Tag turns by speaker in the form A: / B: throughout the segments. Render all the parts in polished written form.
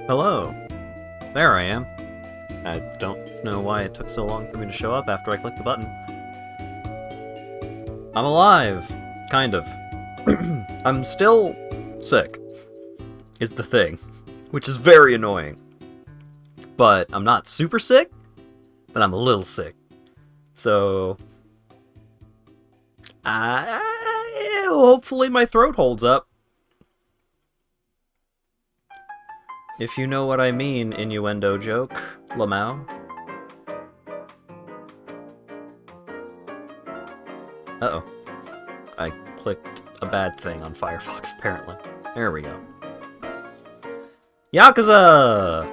A: Hello. There I am. I don't know why it took so long for me to show up after I clicked the button. I'm alive! Kind of. I'm still sick, is the thing, which is very annoying. But I'm not super sick, but I'm a little sick. So, hopefully my throat holds up. If you know what I mean, innuendo joke, Lamau. Uh-oh. I clicked a bad thing on Firefox, apparently. There we go. Yakuza!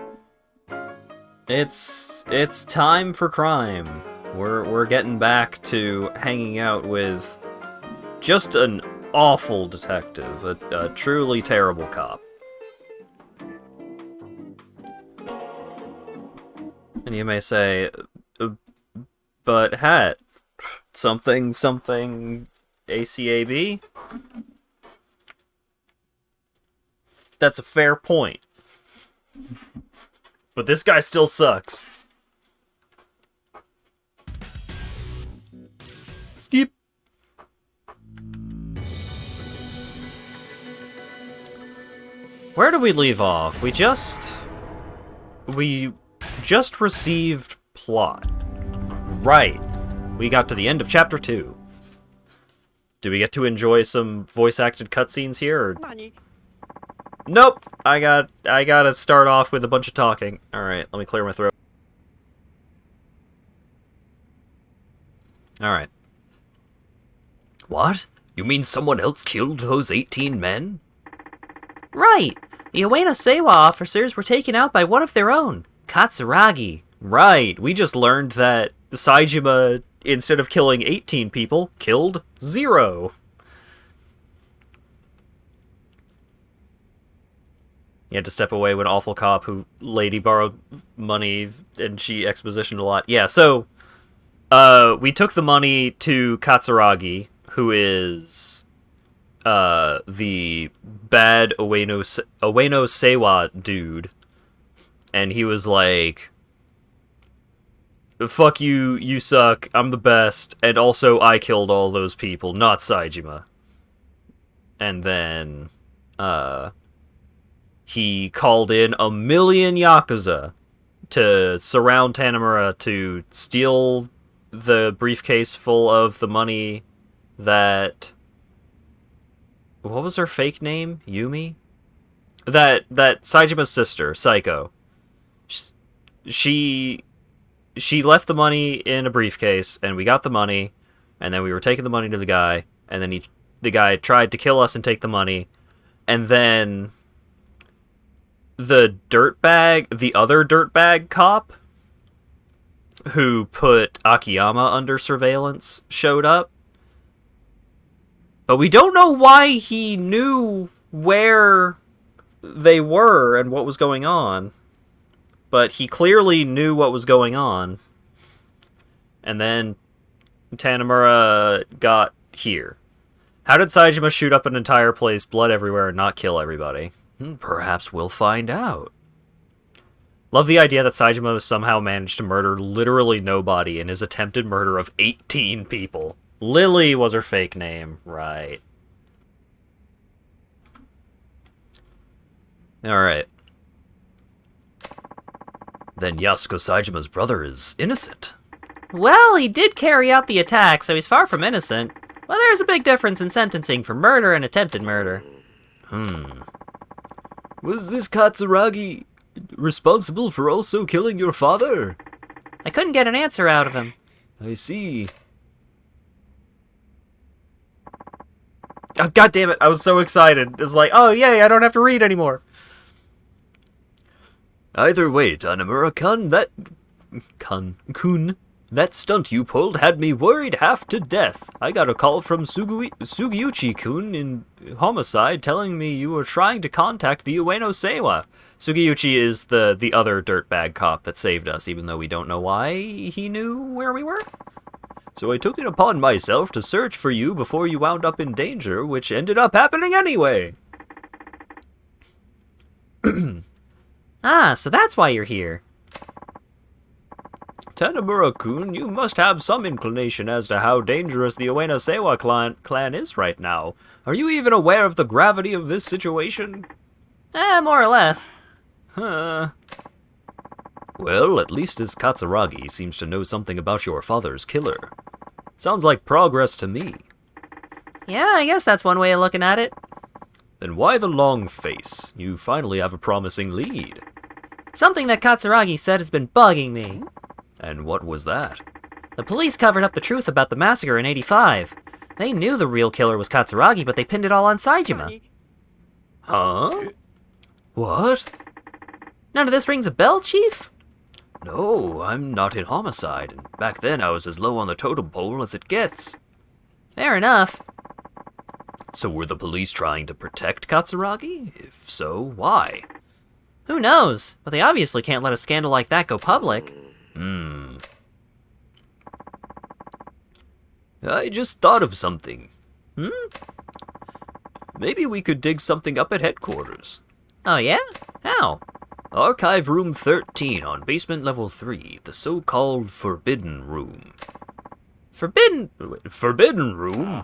A: It's time for crime. We're getting back to hanging out with just an awful detective, a truly terrible cop. And you may say, but Hat, something ACAB? That's a fair point. But this guy still sucks. Skip. Where do we leave off? We just received plot. Right. We got to the end of chapter 2. Do we get to enjoy some voice-acted cutscenes here? Or... Nope. I gotta start off with a bunch of talking. Alright, let me clear my throat. Alright. What? You mean someone else killed those 18 men?
B: Right! The Ueno Seiwa officers were taken out by one of their own, Katsuragi.
A: Right, we just learned that Saejima, instead of killing 18 people, killed 0. He had to step away when awful cop who lady borrowed money and she expositioned a lot. Yeah, so we took the money to Katsuragi, who is the bad Ueno Seiwa dude, and he was like, fuck you, you suck, I'm the best, and also I killed all those people, not Saejima. And then, he called in 1 million Yakuza to surround Tanamura to steal the briefcase full of the money that... What was her fake name? Yumi? That Saejima's sister, Psycho. She left the money in a briefcase, and we got the money, and then we were taking the money to the guy, and then the guy tried to kill us and take the money, and then the other dirtbag cop who put Akiyama under surveillance showed up. But we don't know why he knew where they were and what was going on. But he clearly knew what was going on. And then Tanamura got here. How did Saejima shoot up an entire place, blood everywhere, and not kill everybody? Perhaps we'll find out. Love the idea that Saejima somehow managed to murder literally nobody in his attempted murder of 18 people. Lily was her fake name, right. Alright. Then Yasuko Saejima's brother is innocent.
B: Well, he did carry out the attack, so he's far from innocent. Well, there's a big difference in sentencing for murder and attempted murder.
A: Was this Katsuragi responsible for also killing your father?
B: I couldn't get an answer out of him.
A: I see. Oh, God damn it, I was so excited. It's like, oh yay, I don't have to read anymore. Either way, Tanamura-kun, that stunt you pulled had me worried half to death. I got a call from Sugiuchi-kun in Homicide telling me you were trying to contact the Ueno Seiwa. Sugiuchi is the other dirtbag cop that saved us, even though we don't know why he knew where we were. So I took it upon myself to search for you before you wound up in danger, which ended up happening anyway.
B: Ah, so that's why you're here.
A: Tanamura-kun, you must have some inclination as to how dangerous the Ueno Seiwa clan is right now. Are you even aware of the gravity of this situation?
B: More or less.
A: Huh. Well, at least this Katsuragi seems to know something about your father's killer. Sounds like progress to me.
B: Yeah, I guess that's one way of looking at it.
A: Then why the long face? You finally have a promising lead.
B: Something that Katsuragi said has been bugging me.
A: And what was that?
B: The police covered up the truth about the massacre in '85. They knew the real killer was Katsuragi, but they pinned it all on Saejima.
A: Huh? What?
B: None of this rings a bell, Chief?
A: No, I'm not in Homicide, and back then I was as low on the totem pole as it gets.
B: Fair enough.
A: So were the police trying to protect Katsuragi? If so, why?
B: Who knows? But they obviously can't let a scandal like that go public.
A: I just thought of something. Maybe we could dig something up at headquarters.
B: Oh yeah? How?
A: Archive Room 13 on basement level 3, the so-called Forbidden Room. Forbidden Room?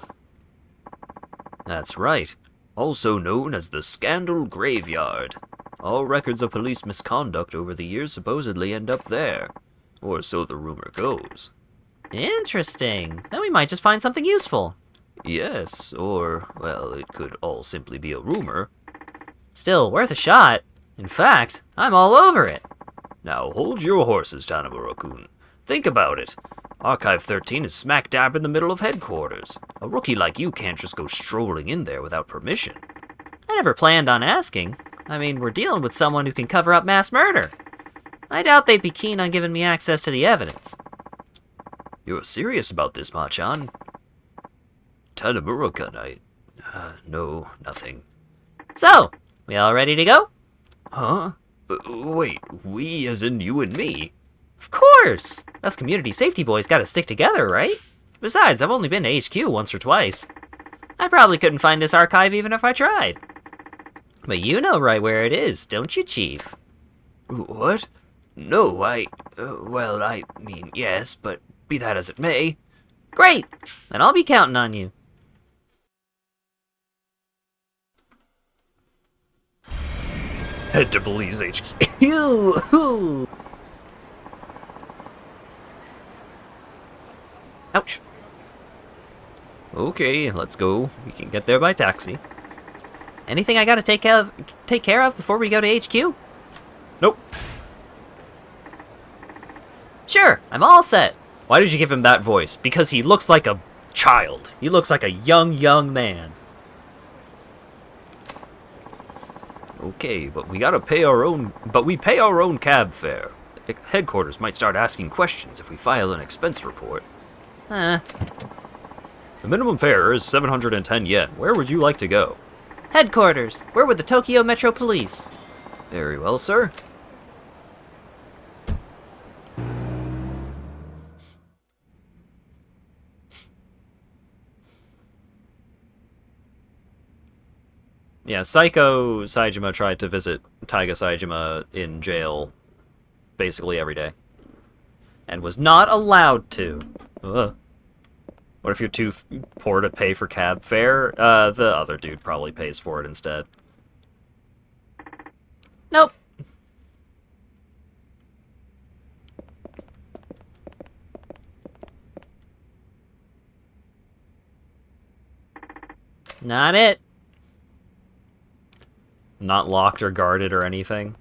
A: That's right. Also known as the Scandal Graveyard. All records of police misconduct over the years supposedly end up there. Or so the rumor goes.
B: Interesting. Then we might just find something useful.
A: Yes, or, well, it could all simply be a rumor.
B: Still, worth a shot. In fact, I'm all over it.
A: Now hold your horses, Tanamura-kun. Think about it. Archive 13 is smack dab in the middle of headquarters. A rookie like you can't just go strolling in there without permission.
B: I never planned on asking. I mean, we're dealing with someone who can cover up mass murder. I doubt they'd be keen on giving me access to the evidence.
A: You're serious about this, Machan? Tanamura-kun, no, nothing.
B: So, we all ready to go?
A: Huh? Wait, we as in you and me?
B: Of course! Us community safety boys gotta stick together, right? Besides, I've only been to HQ once or twice. I probably couldn't find this archive even if I tried. But you know right where it is, don't you, Chief?
A: What? No, well, I mean, yes, but be that as it may.
B: Great! Then I'll be counting on you.
A: Head to police HQ.
B: Ouch.
A: Okay, let's go. We can get there by taxi.
B: Anything I gotta take care of before we go to HQ?
A: Nope.
B: Sure, I'm all set.
A: Why did you give him that voice? Because he looks like a child. He looks like a young man. Okay, but we pay our own cab fare. Headquarters might start asking questions if we file an expense report. The minimum fare is 710 yen. Where would you like to go?
B: Headquarters. We're with the Tokyo Metro Police.
A: Very well, sir. Yeah, Psycho Saejima tried to visit Taiga Saejima in jail basically every day. And was not allowed to. What if you're too poor to pay for cab fare? The other dude probably pays for it instead.
B: Nope. Not it.
A: Not locked or guarded or anything.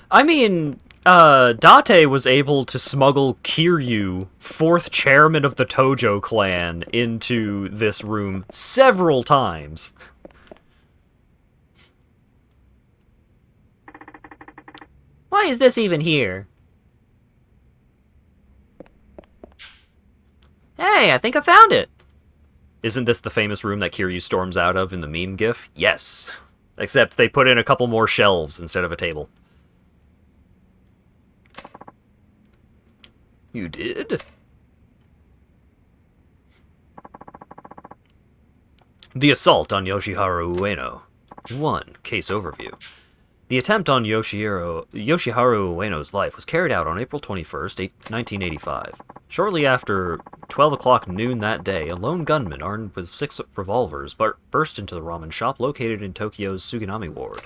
A: I mean, Date was able to smuggle Kiryu, 4th chairman of the Tojo clan, into this room several times.
B: Why is this even here? Hey, I think I found it.
A: Isn't this the famous room that Kiryu storms out of in the meme gif? Yes. Except they put in a couple more shelves instead of a table. You did? The assault on Yoshiharu Ueno. 1. Case overview. The attempt on Yoshiharu Ueno's life was carried out on April 21st, 1985. Shortly after 12 o'clock noon that day, a lone gunman armed with 6 revolvers burst into the ramen shop located in Tokyo's Suginami Ward.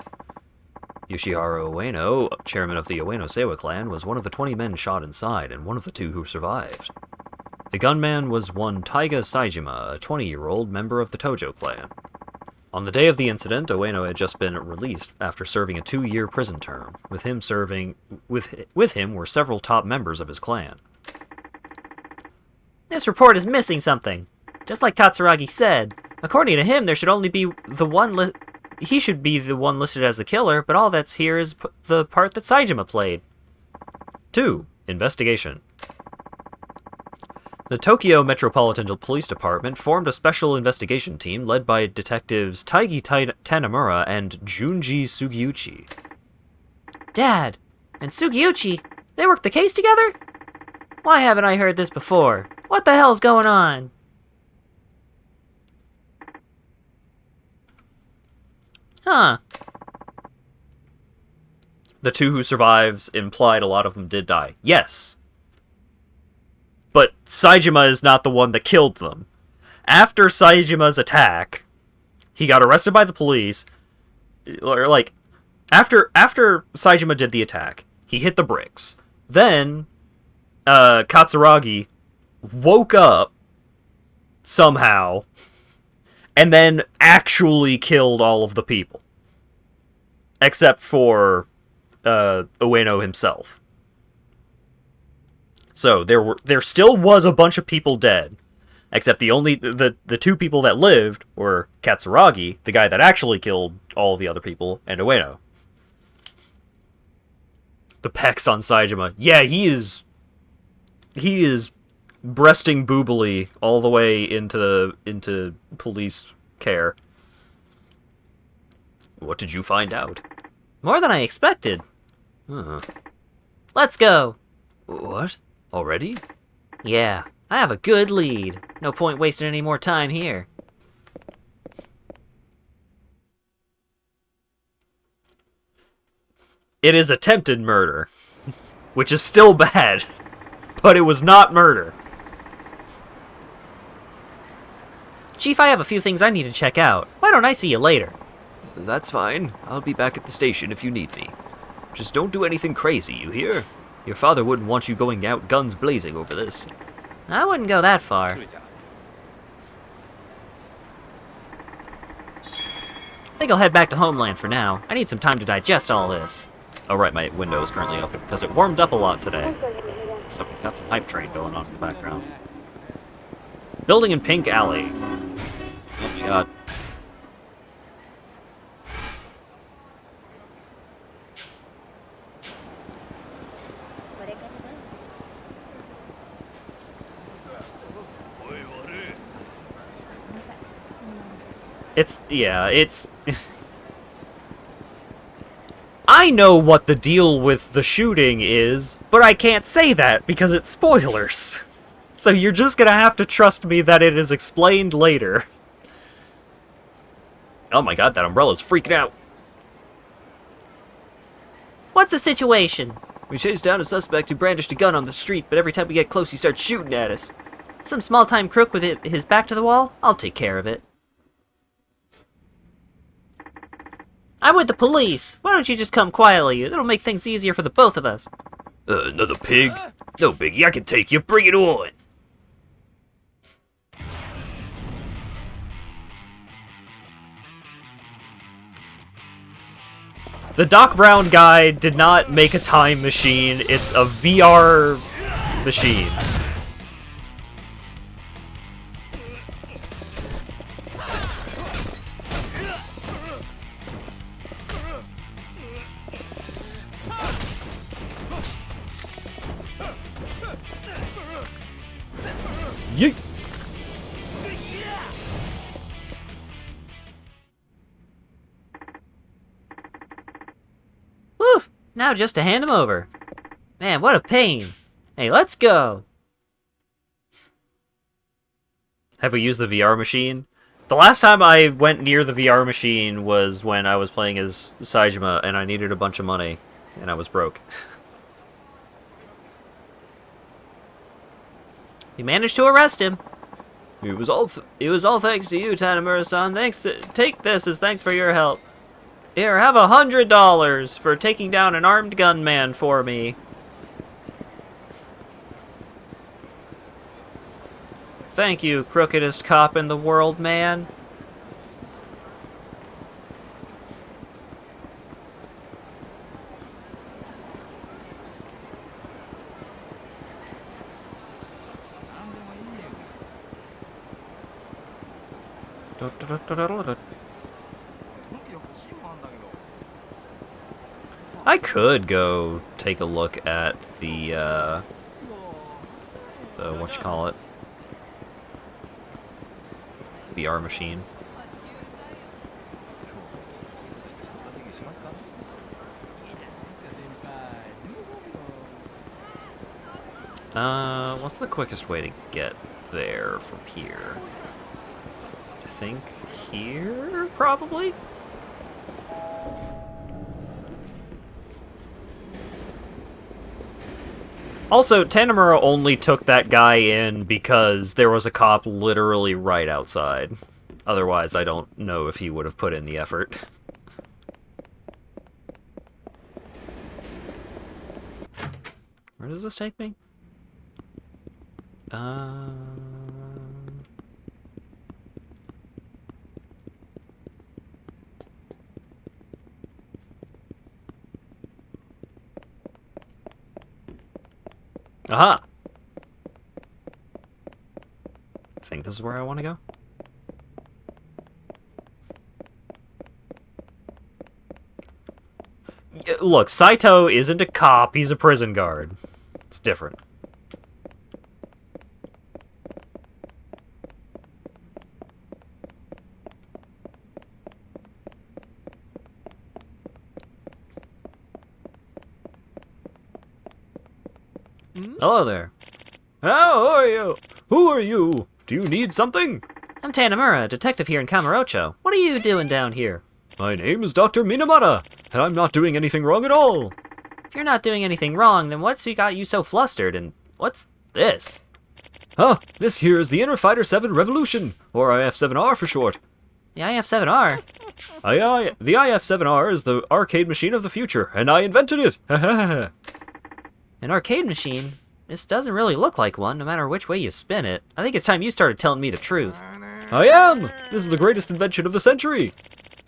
A: Yoshiharu Ueno, chairman of the Ueno-Seiwa clan, was one of the 20 men shot inside and one of the 2 who survived. The gunman was one Taiga Saejima, a 20-year-old member of the Tojo clan. On the day of the incident, Ueno had just been released after serving a 2-year prison term. With him were several top members of his clan.
B: This report is missing something. Just like Katsuragi said, according to him, there should only be he should be the one listed as the killer, but all that's here is the part that Saejima played.
A: 2. Investigation. The Tokyo Metropolitan Police Department formed a special investigation team led by detectives Taigi Tanamura and Junji Sugiuchi.
B: Dad, and Sugiuchi, they worked the case together? Why haven't I heard this before? What the hell's going on? Huh.
A: the two who survives implied a lot of them did die. Yes. But Saejima is not the one that killed them. After Saejima's attack, he got arrested by the police. Or, like, after Saejima did the attack, he hit the bricks. Then, Katsuragi woke up somehow and then actually killed all of the people. Except for Ueno himself. So there still was a bunch of people dead, except the two people that lived were Katsuragi, the guy that actually killed all the other people, and Ueno. The pecs on Saejima. Yeah, he is breasting boobily all the way into police care. What did you find out?
B: More than I expected.
A: Uh-huh.
B: Let's go.
A: What? Already?
B: Yeah, I have a good lead. No point wasting any more time here.
A: It is attempted murder, which is still bad, but it was not murder.
B: Chief, I have a few things I need to check out. Why don't I see you later?
A: That's fine. I'll be back at the station if you need me. Just don't do anything crazy, you hear? Your father wouldn't want you going out guns blazing over this.
B: I wouldn't go that far. I think I'll head back to Homeland for now. I need some time to digest all this.
A: Oh right, my window is currently open, because it warmed up a lot today. So we've got some hype train going on in the background. Building in Pink Alley. Oh my god. It's... I know what the deal with the shooting is, but I can't say that because it's spoilers. So you're just gonna have to trust me that it is explained later. Oh my god, that umbrella's freaking out.
B: What's the situation?
A: We chased down a suspect who brandished a gun on the street, but every time we get close he starts shooting at us.
B: Some small-time crook with his back to the wall? I'll take care of it. I'm with the police. Why don't you just come quietly? It'll make things easier for the both of us.
A: Another pig? No, Biggie, I can take you. Bring it on. The Doc Brown guy did not make a time machine. It's a VR machine. Yeet.
B: Whew! Now just to hand him over. Man, what a pain. Hey, let's go.
A: Have we used the VR machine? The last time I went near the VR machine was when I was playing as Saejima and I needed a bunch of money and I was broke.
B: You managed to arrest him.
A: It was all thanks to you, Tanamura-san. Take this as thanks for your help. Here, have $100 for taking down an armed gunman for me. Thank you, crookedest cop in the world, man. I could go take a look at the whatchamacallit, VR machine. What's the quickest way to get there from here? I think here, probably? Also, Tanamura only took that guy in because there was a cop literally right outside. Otherwise, I don't know if he would have put in the effort. Where does this take me? Aha! I think this is where I want to go. Look, Saito isn't a cop, he's a prison guard. It's different. Hello there. How are you? Who are you? Do you need something?
B: I'm Tanamura, detective here in Kamurocho. What are you doing down here?
A: My name is Dr. Minamata, and I'm not doing anything wrong at all.
B: If you're not doing anything wrong, then what's got you so flustered, and what's this?
A: Huh, this here is the Inner Fighter 7 Revolution, or IF-7R for short.
B: The IF-7R?
A: The IF-7R is the arcade machine of the future, and I invented it!
B: An arcade machine? This doesn't really look like one, no matter which way you spin it. I think it's time you started telling me the truth.
A: I am! This is the greatest invention of the century!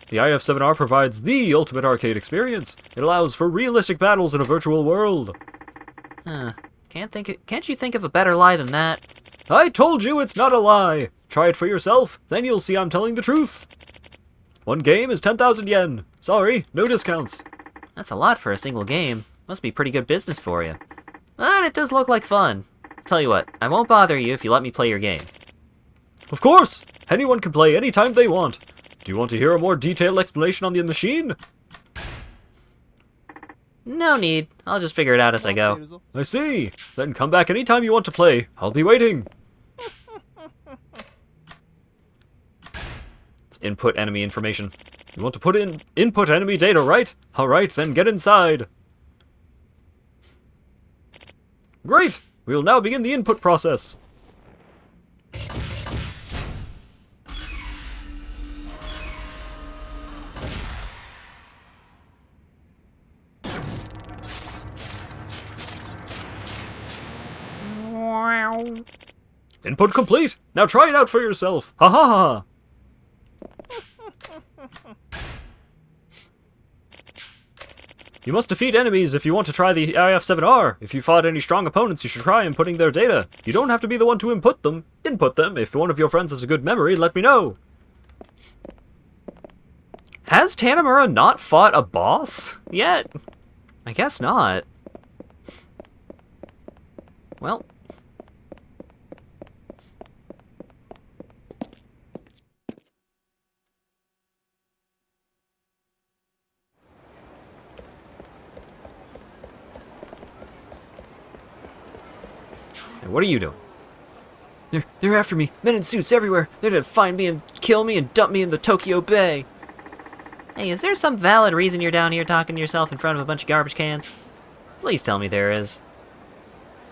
A: The IF-7R provides the ultimate arcade experience. It allows for realistic battles in a virtual world.
B: Can't you think of a better lie than that?
A: I told you it's not a lie! Try it for yourself, then you'll see I'm telling the truth. One game is 10,000 yen. Sorry, no discounts.
B: That's a lot for a single game. Must be pretty good business for you. But it does look like fun. Tell you what, I won't bother you if you let me play your game.
A: Of course! Anyone can play anytime they want. Do you want to hear a more detailed explanation on the machine?
B: No need. I'll just figure it out as I go.
A: I see. Then come back anytime you want to play. I'll be waiting. It's input enemy information. You want to put in input enemy data, right? Alright, then get inside. Great! We will now begin the input process. Input complete! Now try it out for yourself! Ha ha ha! You must defeat enemies if you want to try the IF-7R. If you fought any strong opponents, you should try inputting their data. You don't have to be the one to input them. Input them. If one of your friends has a good memory, let me know. Has Tanamura not fought a boss yet? I guess not. Well... Hey, what are you doing? They're after me. Men in suits everywhere. They're to find me and kill me and dump me in the Tokyo Bay.
B: Hey, is there some valid reason you're down here talking to yourself in front of a bunch of garbage cans? Please tell me there is.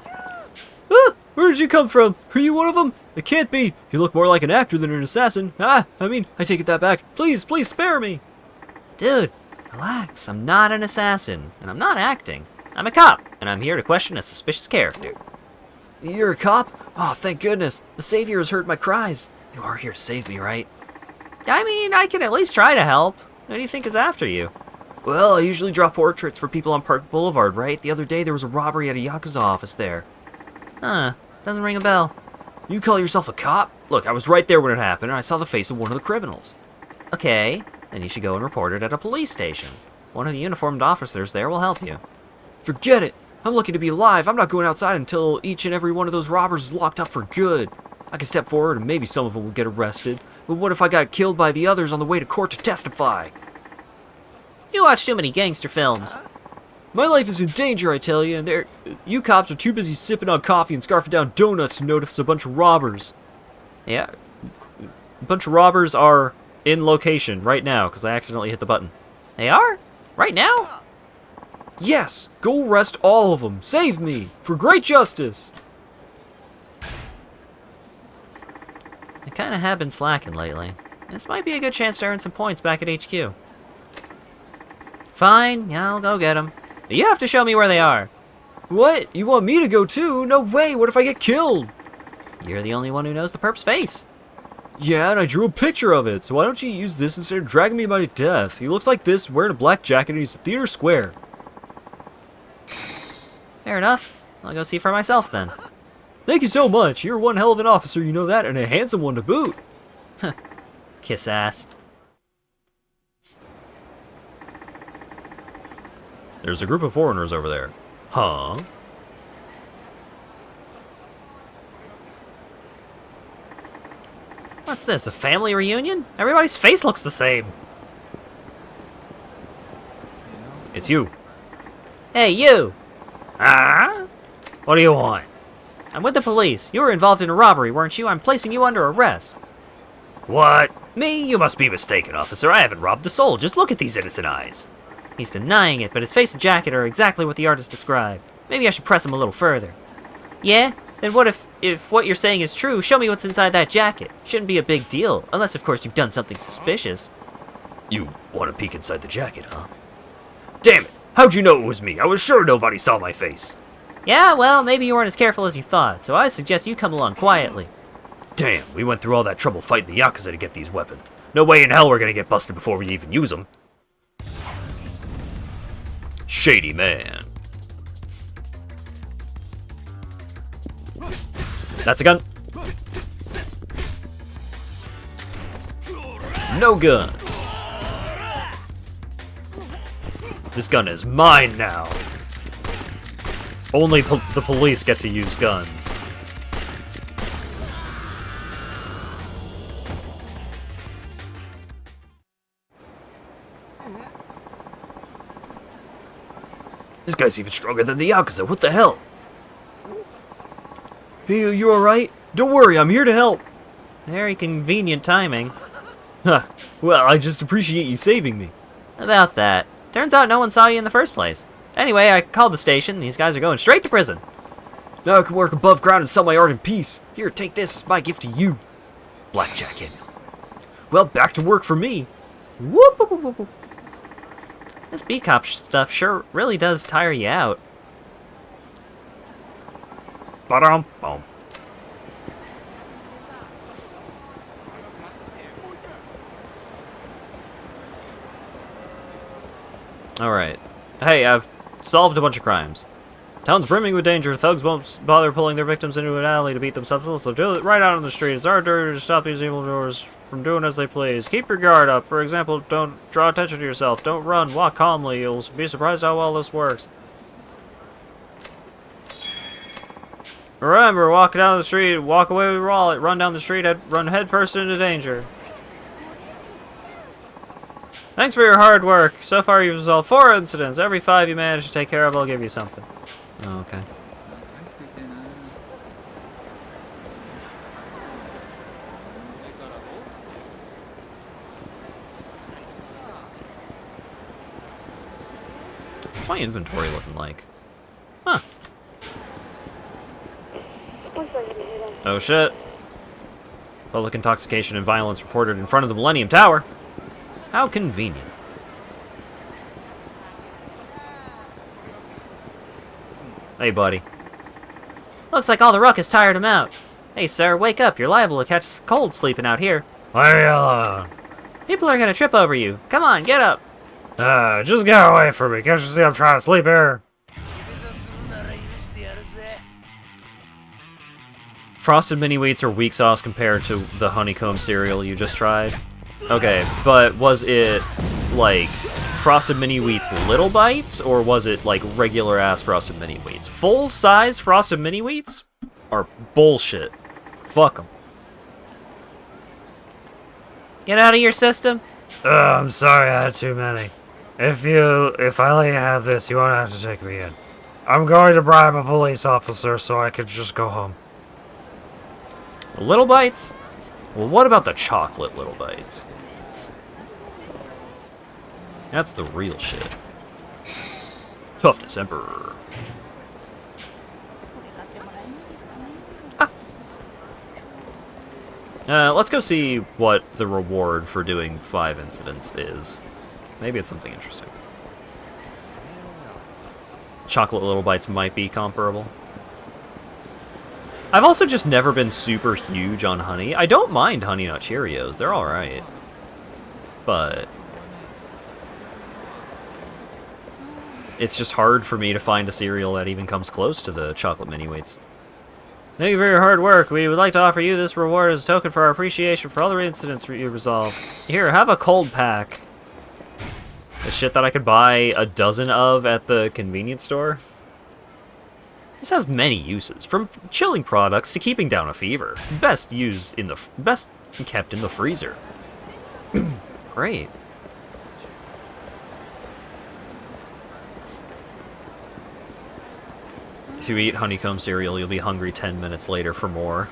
A: Ah! Where did you come from? Are you one of them? It can't be. You look more like an actor than an assassin. I take it that back. Please spare me.
B: Dude, relax. I'm not an assassin, and I'm not acting. I'm a cop, and I'm here to question a suspicious character.
A: You're a cop? Oh, thank goodness. The Savior has heard my cries. You are here to save me, right?
B: I mean, I can at least try to help. Who do you think is after you?
A: Well, I usually draw portraits for people on Park Boulevard, right? The other day there was a robbery at a Yakuza office there.
B: Huh, doesn't ring a bell.
A: You call yourself a cop? Look, I was right there when it happened, and I saw the face of one of the criminals.
B: Okay, then you should go and report it at a police station. One of the uniformed officers there will help you.
A: Forget it! I'm lucky to be alive. I'm not going outside until each and every one of those robbers is locked up for good. I can step forward and maybe some of them will get arrested. But what if I got killed by the others on the way to court to testify?
B: You watch too many gangster films.
A: My life is in danger, I tell you, and you cops are too busy sipping on coffee and scarfing down donuts to notice a bunch of robbers.
B: Yeah.
A: A bunch of robbers are in location right now, because I accidentally hit the button.
B: They are? Right now?
A: Yes! Go arrest all of them! Save me! For great justice!
B: I kinda have been slacking lately. This might be a good chance to earn some points back at HQ. Fine, yeah, I'll go get them. But you have to show me where they are.
A: What? You want me to go too? No way! What if I get killed?
B: You're the only one who knows the perp's face.
A: Yeah, and I drew a picture of it, so why don't you use this instead of dragging me by death? He looks like this, wearing a black jacket, and he's at Theater Square.
B: Fair enough. I'll go see for myself then.
A: Thank you so much. You're one hell of an officer, you know that, and a handsome one to boot.
B: Kiss ass.
A: There's a group of foreigners over there. Huh?
B: What's this, a family reunion? Everybody's face looks the same.
A: It's you.
B: Hey, you!
A: Ah? What do you want?
B: I'm with the police. You were involved in a robbery, weren't you? I'm placing you under arrest.
A: What? Me? You must be mistaken, officer. I haven't robbed a soul. Just look at these innocent eyes.
B: He's denying it, but his face and jacket are exactly what the artist described. Maybe I should press him a little further. Yeah? Then what if what you're saying is true? Show me what's inside that jacket. Shouldn't be a big deal, unless of course you've done something suspicious.
A: You want to peek inside the jacket, huh? Damn it! How'd you know it was me? I was sure nobody saw my face.
B: Yeah, well, maybe you weren't as careful as you thought, so I suggest you come along quietly.
A: Damn, we went through all that trouble fighting the Yakuza to get these weapons. No way in hell we're gonna get busted before we even use them. Shady man. That's a gun. No guns. This gun is mine now. Only the police get to use guns. This guy's even stronger than the Yakuza. What the hell? Hey, you alright? Don't worry, I'm here to help.
B: Very convenient timing.
A: Huh. Well, I just appreciate you saving me.
B: About that. Turns out no one saw you in the first place. Anyway, I called the station. These guys are going straight to prison.
A: Now I can work above ground and sell my art in peace. Here, take this. It's my gift to you. Black jacket. Well, back to work for me.
B: Whoop, whoop, whoop, whoop. This B-Cop stuff sure really does tire you out.
A: Ba-dum-bum. Alright. Hey, I've solved a bunch of crimes. Town's brimming with danger. Thugs won't bother pulling their victims into an alley to beat them senseless. They'll do it right out on the street. It's our duty to stop these evildoers from doing as they please. Keep your guard up. For example, don't draw attention to yourself. Don't run. Walk calmly. You'll be surprised how well this works. Remember, walk down the street, walk away with your wallet, run down the street, run headfirst into danger. Thanks for your hard work. So far you've resolved 4 incidents. Every 5 you manage to take care of, I'll give you something. Oh, okay. What's my inventory looking like? Huh. Oh shit. Public intoxication and violence reported in front of the Millennium Tower. How convenient. Hey, buddy.
B: Looks like all the ruckus tired him out. Hey, sir, wake up. You're liable to catch cold sleeping out here.
A: Leave me alone.
B: People are gonna trip over you. Come on, get up.
A: Just get away from me. Can't you see I'm trying to sleep here? Frosted mini wheats are weak sauce compared to the honeycomb cereal you just tried. Okay, but was it like Frosted mini wheats little bites, or was it like regular ass Frosted mini wheats? Full size Frosted mini wheats are bullshit. Fuck them.
B: Get out of your system.
A: I'm sorry, I had too many. If I let you have this, you won't have to take me in. I'm going to bribe a police officer so I could just go home. The little bites? Well, what about the chocolate little bites? That's the real shit. Tough December. Let's go see what the reward for doing 5 incidents is. Maybe it's something interesting. Chocolate Little Bites might be comparable. I've also just never been super huge on honey. I don't mind Honey Nut Cheerios. They're alright. But it's just hard for me to find a cereal that even comes close to the chocolate mini wheats. Thank you for your hard work. We would like to offer you this reward as a token for our appreciation for all the incidents you resolved. Here, have a cold pack. The shit that I could buy a dozen of at the convenience store. This has many uses, from chilling products to keeping down a fever. Best kept in the freezer. Great. If you eat honeycomb cereal, you'll be hungry 10 minutes later for more.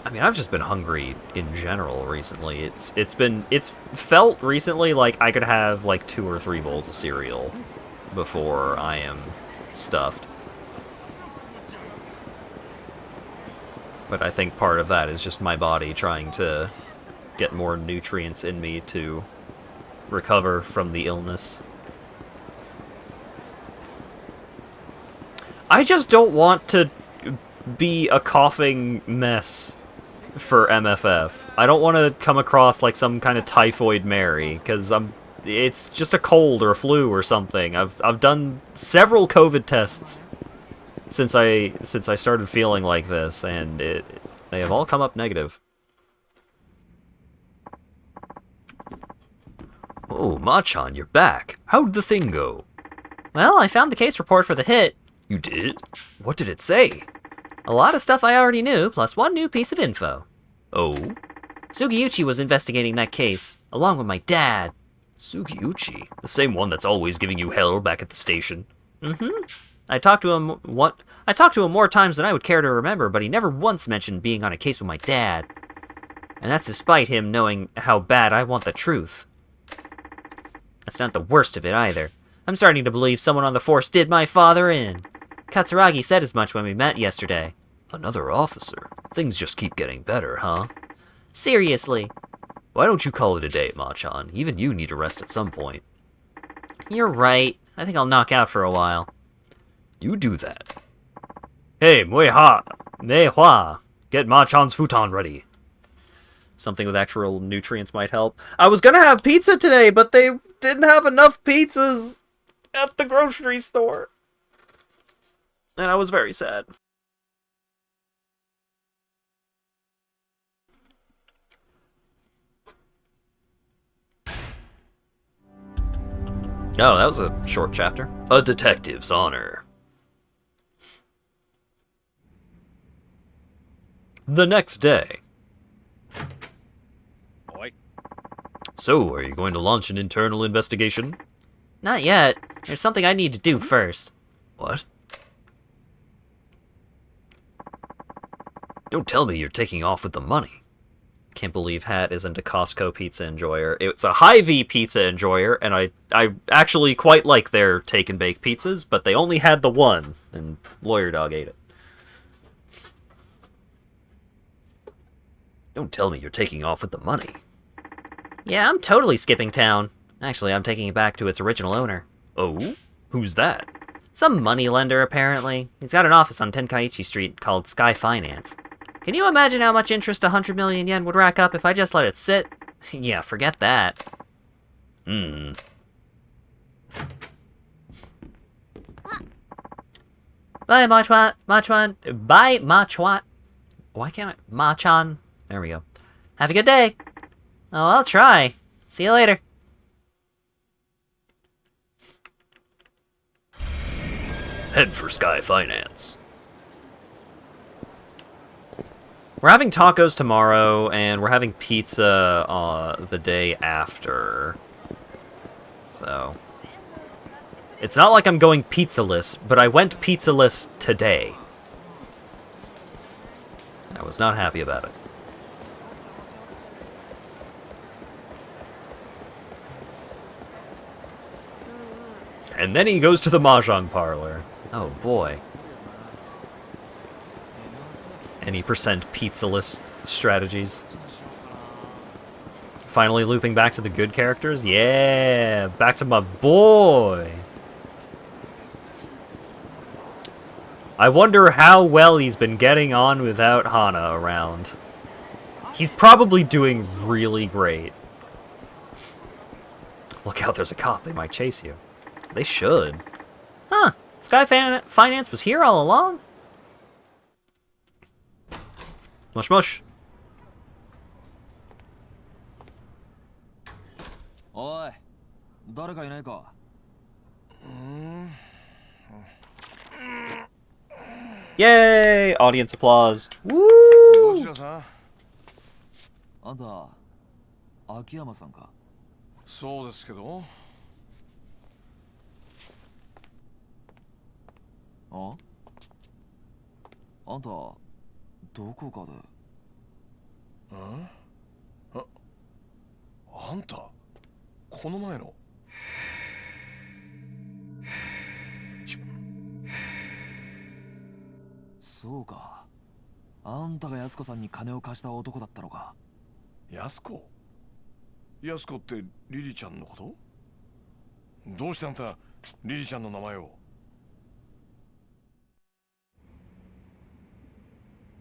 A: I mean, I've just been hungry in general recently. It's felt recently like I could have like 2 or 3 bowls of cereal before I am stuffed. But I think part of that is just my body trying to get more nutrients in me to recover from the illness. I just don't want to be a coughing mess for MFF. I don't want to come across like some kind of typhoid Mary, because it's just a cold or a flu or something. I've done several COVID tests since I started feeling like this, and they have all come up negative. Oh, Machan, you're back. How'd the thing go?
B: Well, I found the case report for the hit.
A: You did? What did it say?
B: A lot of stuff I already knew, plus one new piece of info.
A: Oh?
B: Sugiyuchi was investigating that case, along with my dad.
A: Sugiyuchi? The same one that's always giving you hell back at the station?
B: Mm-hmm. I talked to him more times than I would care to remember, but he never once mentioned being on a case with my dad. And that's despite him knowing how bad I want the truth. That's not the worst of it, either. I'm starting to believe someone on the force did my father in. Katsuragi said as much when we met yesterday.
A: Another officer? Things just keep getting better, huh?
B: Seriously.
A: Why don't you call it a day, Machan? Even you need a rest at some point.
B: You're right. I think I'll knock out for a while.
A: You do that. Hey, Mei Hua, get Machan's futon ready. Something with actual nutrients might help. I was gonna have pizza today, but they didn't have enough pizzas at the grocery store. And I was very sad. Oh, that was a short chapter. A detective's honor. The next day. So, are you going to launch an internal investigation?
B: Not yet. There's something I need to do first.
A: What? Don't tell me you're taking off with the money. Can't believe Hat isn't a Costco pizza enjoyer. It's a Hy-Vee pizza enjoyer, and I actually quite like their take and bake pizzas, but they only had the one, and Lawyer Dog ate it. Don't tell me you're taking off with the money.
B: Yeah, I'm totally skipping town. Actually, I'm taking it back to its original owner.
A: Oh? Who's that?
B: Some moneylender, apparently. He's got an office on Tenkaichi Street called Sky Finance. Can you imagine how much interest 100 million yen would rack up if I just let it sit? Yeah, forget that.
A: Hmm.
B: Bye, Machan. Bye, Machan. Why can't I? Machan. There we go. Have a good day. Oh, I'll try. See you later.
A: Head for Sky Finance. We're having tacos tomorrow, and we're having pizza the day after. So, it's not like I'm going pizzaless, but I went pizzaless today. I was not happy about it. And then he goes to the mahjong parlor. Oh boy. Any percent pizzaless strategies. Finally looping back to the good characters? Yeah! Back to my boy! I wonder how well he's been getting on without Hana around. He's probably doing really great. Look out, there's a cop. They might chase you. They should.
B: Huh. Sky Finance was here all along?
A: Mush mush.
C: おい、誰かいないか。
A: Yay! Audience applause.
D: ど
A: Woo!
D: ちらさん？
C: あんた、秋山さんか。
D: そうですけど。
C: あ？あんた、どこかで。
D: あんた、この前の。
C: そうか。あんたが安子さんに金を貸した男だったのか。
D: 安子？安子ってリリちゃんのこと？どうしてあんたリリちゃんの名前を？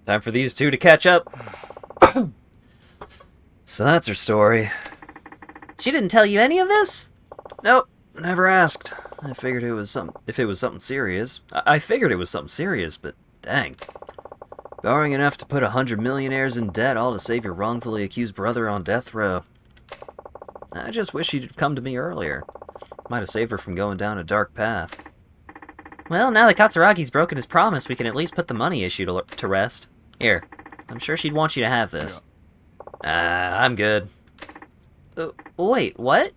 A: Time for these two to catch up. So that's her story.
B: She didn't tell you any of this?
A: Nope, never asked. I figured it was something serious. I figured it was something serious, but dang. Borrowing enough to put 100 millionaires in debt, all to save your wrongfully accused brother on death row. I just wish she'd come to me earlier. Might have saved her from going down a dark path.
B: Well, now that Katsuragi's broken his promise, we can at least put the money issue to rest. Here, I'm sure she'd want you to have this.
A: I'm good.
B: Wait, what?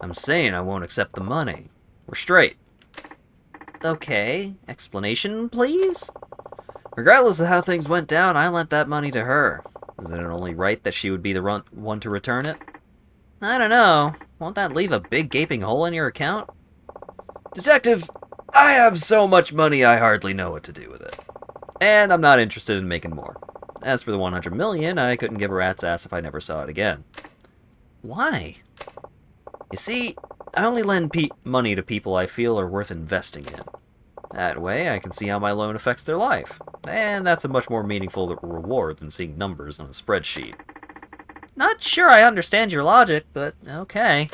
A: I'm saying I won't accept the money. We're straight.
B: Okay, explanation, please?
A: Regardless of how things went down, I lent that money to her. Isn't it only right that she would be the one to return it?
B: I don't know. Won't that leave a big gaping hole in your account?
A: Detective, I have so much money I hardly know what to do with it. And I'm not interested in making more. As for the 100 million, I couldn't give a rat's ass if I never saw it again.
B: Why?
A: You see, I only lend money to people I feel are worth investing in. That way, I can see how my loan affects their life. And that's a much more meaningful reward than seeing numbers on a spreadsheet.
B: Not sure I understand your logic, but okay.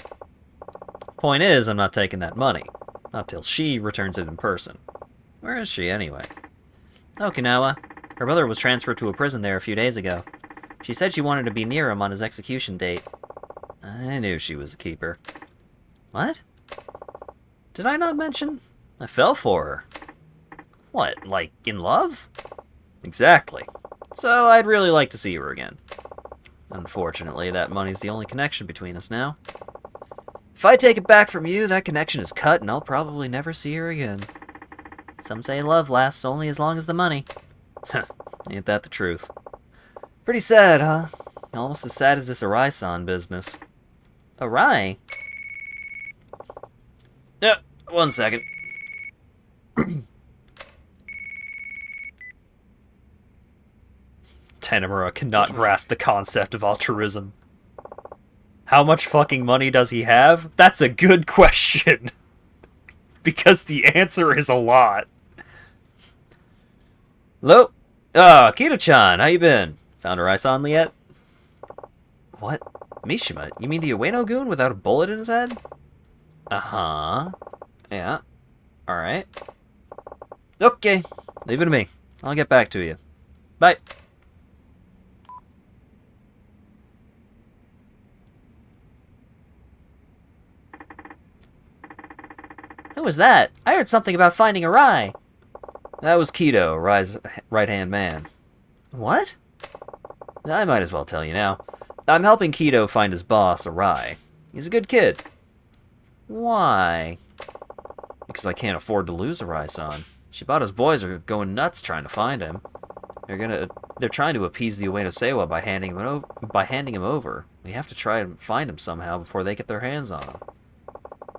A: Point is, I'm not taking that money. Not till she returns it in person. Where is she, anyway?
B: Okinawa. Her brother was transferred to a prison there a few days ago. She said she wanted to be near him on his execution date.
A: I knew she was a keeper.
B: What?
A: Did I not mention? I fell for her.
B: What, like in love?
A: Exactly. So I'd really like to see her again. Unfortunately, that money's the only connection between us now. If I take it back from you, that connection is cut and I'll probably never see her again.
B: Some say love lasts only as long as the money.
A: Ain't that the truth? Pretty sad, huh? Almost as sad as this Arai-san business.
B: Arai?
A: Yeah, 1 second. Tanemura cannot grasp the concept of altruism. How much fucking money does he have? That's a good question. Because the answer is a lot. Hello? Kito-chan, how you been? Found Arai-san yet? What? Mishima? You mean the Ueno-goon without a bullet in his head? Uh-huh. Yeah. Alright. Okay. Leave it to me. I'll get back to you. Bye.
B: Who was that? I heard something about finding Arai.
A: That was Keto, Arai's right-hand man.
B: What?
A: I might as well tell you now. I'm helping Keto find his boss, Arai. He's a good kid.
B: Why?
A: Because I can't afford to lose Arai-san. Shibata's boys are going nuts trying to find him. They're trying to appease the Ueno Seiwa by handing him over. We have to try and find him somehow before they get their hands on him.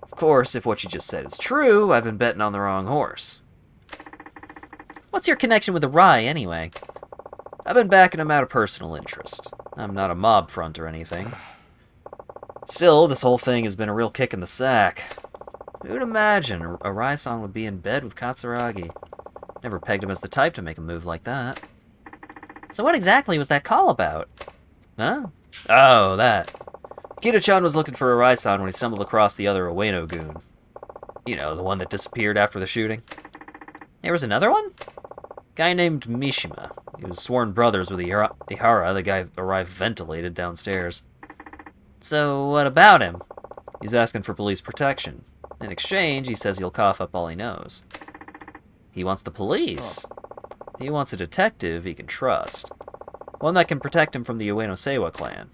A: If Of course, if what you just said is true, I've been betting on the wrong horse.
B: What's your connection with Arai, anyway?
A: I've been backing him out of personal interest. I'm not a mob front or anything. Still, this whole thing has been a real kick in the sack. Who'd imagine Arai-san would be in bed with Katsuragi? Never pegged him as the type to make a move like that.
B: So what exactly was that call about?
A: Huh? Oh, that. Kito-chan was looking for Arai-san when he stumbled across the other Ueno goon. You know, the one that disappeared after the shooting.
B: There was another one?
A: Guy named Mishima. He was sworn brothers with Ihara, the guy Arai ventilated downstairs.
B: So what about him?
A: He's asking for police protection. In exchange, he says he'll cough up all he knows. He wants the police. He wants a detective he can trust. One that can protect him from the Ueno Seiwa clan.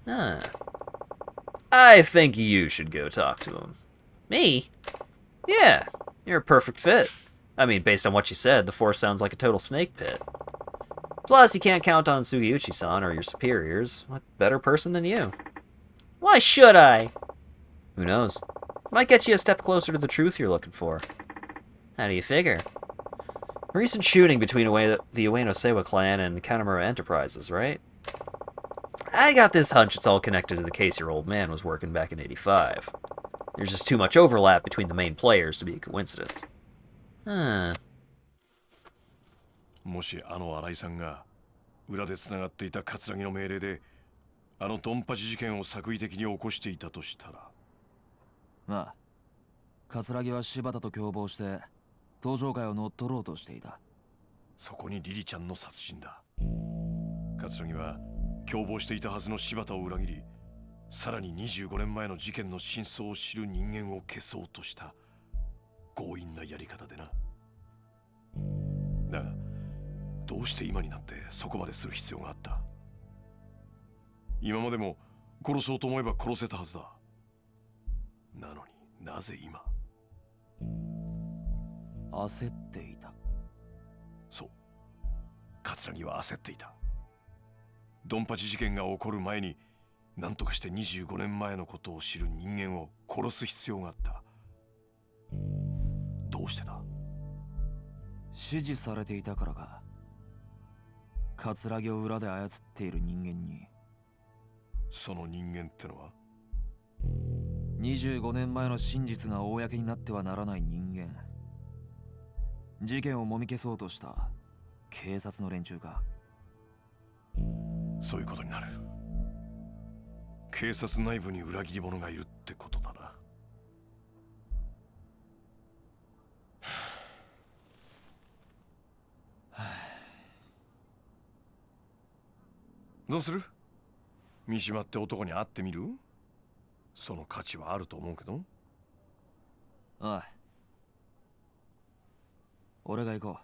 B: Huh.
A: I think you should go talk to him.
B: Me?
A: Yeah, you're a perfect fit. I mean, based on what you said, the force sounds like a total snake pit. Plus, you can't count on Sugiyuchi-san or your superiors. What better person than you?
B: Why should I?
A: Who knows? Might get you a step closer to the truth you're looking for.
B: How do you figure?
A: Recent shooting between the Ueno Seiwa clan and Kanamura Enterprises, right? I got this hunch it's all connected to the case your old man was working back in '85. There's just too much overlap between the main players to be a coincidence.
B: Huh.
D: もしあの新井さんが裏でつながっていた葛城の命令であのドンパチ事件を作為的に起こしていたとしたら。
C: まあ葛城は柴田と共謀して登場会を乗っ取ろうとしていた。
D: そこにリリちゃんの殺人だ。葛城は共謀していたはずの柴田を裏切り、さらに25年前の事件の真相を知る人間を消そうとした強引なやり方でな。だがどうして今になってそこまでする必要があった？今までも殺そうと思えば殺せたはずだ。なのになぜ今？
C: 焦っていた。
D: そう、葛城は焦っていた。ドンパチ事件が起こる前に何とかして25年前のことを知る人間を殺す必要があった。どうしてだ？
C: 指示されていたからか。葛城を裏で操っている人間に。
D: その人間ってのは
C: 25年前の真実が公になってはならない人間。事件をもみ消そうとした警察の連中か。
D: そういうことになる。警察内部に裏切り者がいるってことだな。どうする？三島って男に会ってみる？その価値はあると思うけど。
C: ああ、俺が行こ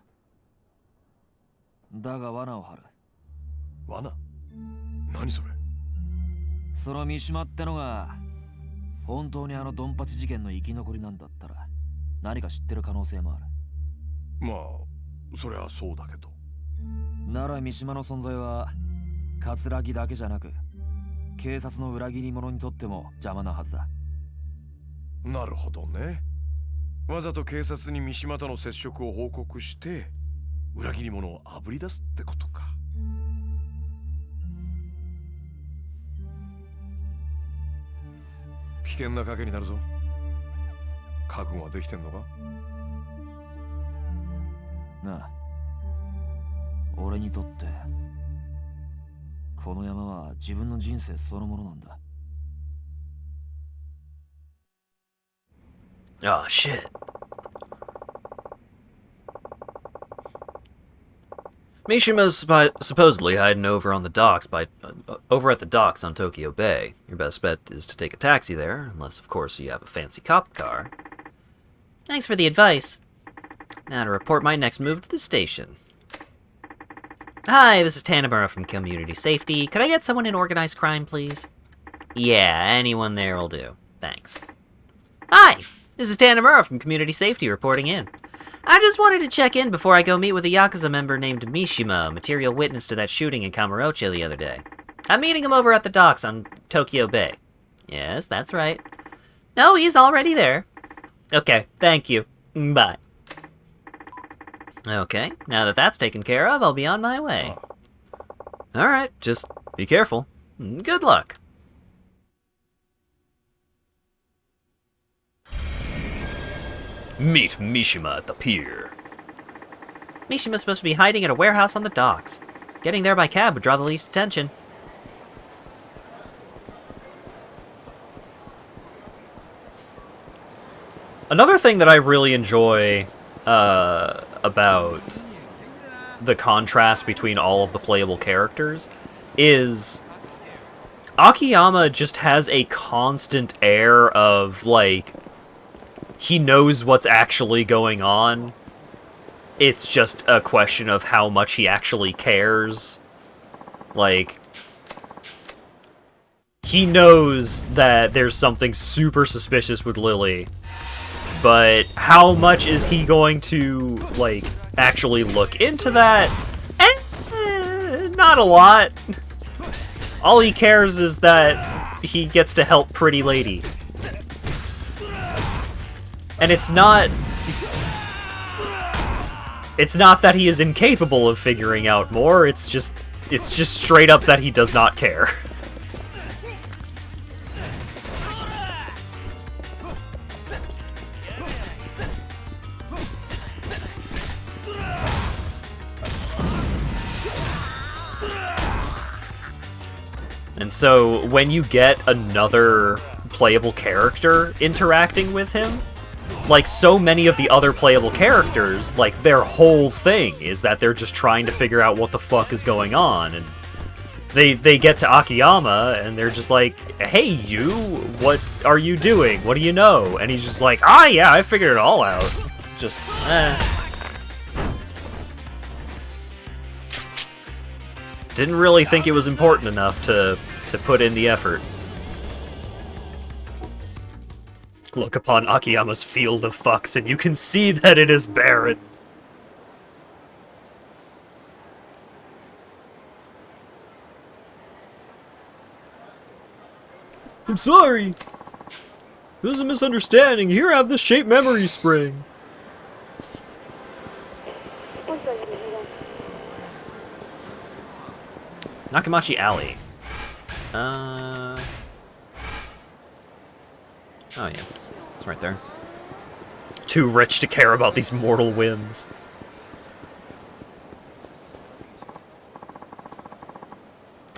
C: う。だが罠を張る。
D: 罠？何それ？
C: その三島ってのが本当にあのドンパチ事件の生き残りなんだったら何か知ってる可能性もある。
D: まあそりゃそうだけど。
C: なら三島の存在は葛城だけじゃなく警察の裏切り者にとっても邪魔なはずだ。
D: なるほどね。わざと警察に三島との接触を報告して裏切り者をあぶり出すってことか。危険な賭けになるぞ。覚悟はできてんのか？
C: なあ、俺にとってこの山は自分の人生そのものなんだ。
A: Oh, shit. Mishima's supposedly hiding over on the docks over at the docks on Tokyo Bay. Your best bet is to take a taxi there, unless of course you have a fancy cop car.
B: Thanks for the advice. Now to report my next move to the station. Hi, this is Tanamura from Community Safety. Could I get someone in organized crime, please? Yeah, anyone there will do. Thanks. Hi, this is Tanamura from Community Safety reporting in. I just wanted to check in before I go meet with a Yakuza member named Mishima, a material witness to that shooting in Kamurocho the other day. I'm meeting him over at the docks on Tokyo Bay. Yes, that's right. No, he's already there. Okay, thank you. Bye. Okay, now that that's taken care of, I'll be on my way.
A: Alright, just be careful. Good luck. Meet Mishima at the pier.
B: Mishima's supposed to be hiding in a warehouse on the docks. Getting there by cab would draw the least attention.
A: Another thing that I really enjoy about the contrast between all of the playable characters is Akiyama just has a constant air of, like, he knows what's actually going on. It's just a question of how much he actually cares. Like, he knows that there's something super suspicious with Lily, but how much is he going to, like, actually look into that? Not a lot. All he cares is that he gets to help Pretty Lady. And it's not that he is incapable of figuring out more, it's just straight up that he does not care. And so when you get another playable character interacting with him, like so many of the other playable characters, like their whole thing is that they're just trying to figure out what the fuck is going on, and they get to Akiyama and they're just like, hey you, what are you doing? What do you know? And he's just like, ah yeah, I figured it all out. Just, Didn't really think it was important enough to put in the effort. Look upon Akiyama's field of fucks, and you can see that it is barren. I'm sorry. There's a misunderstanding. Here, have this shape memory spring. Nakamachi Alley. Oh yeah, it's right there. Too rich to care about these mortal whims.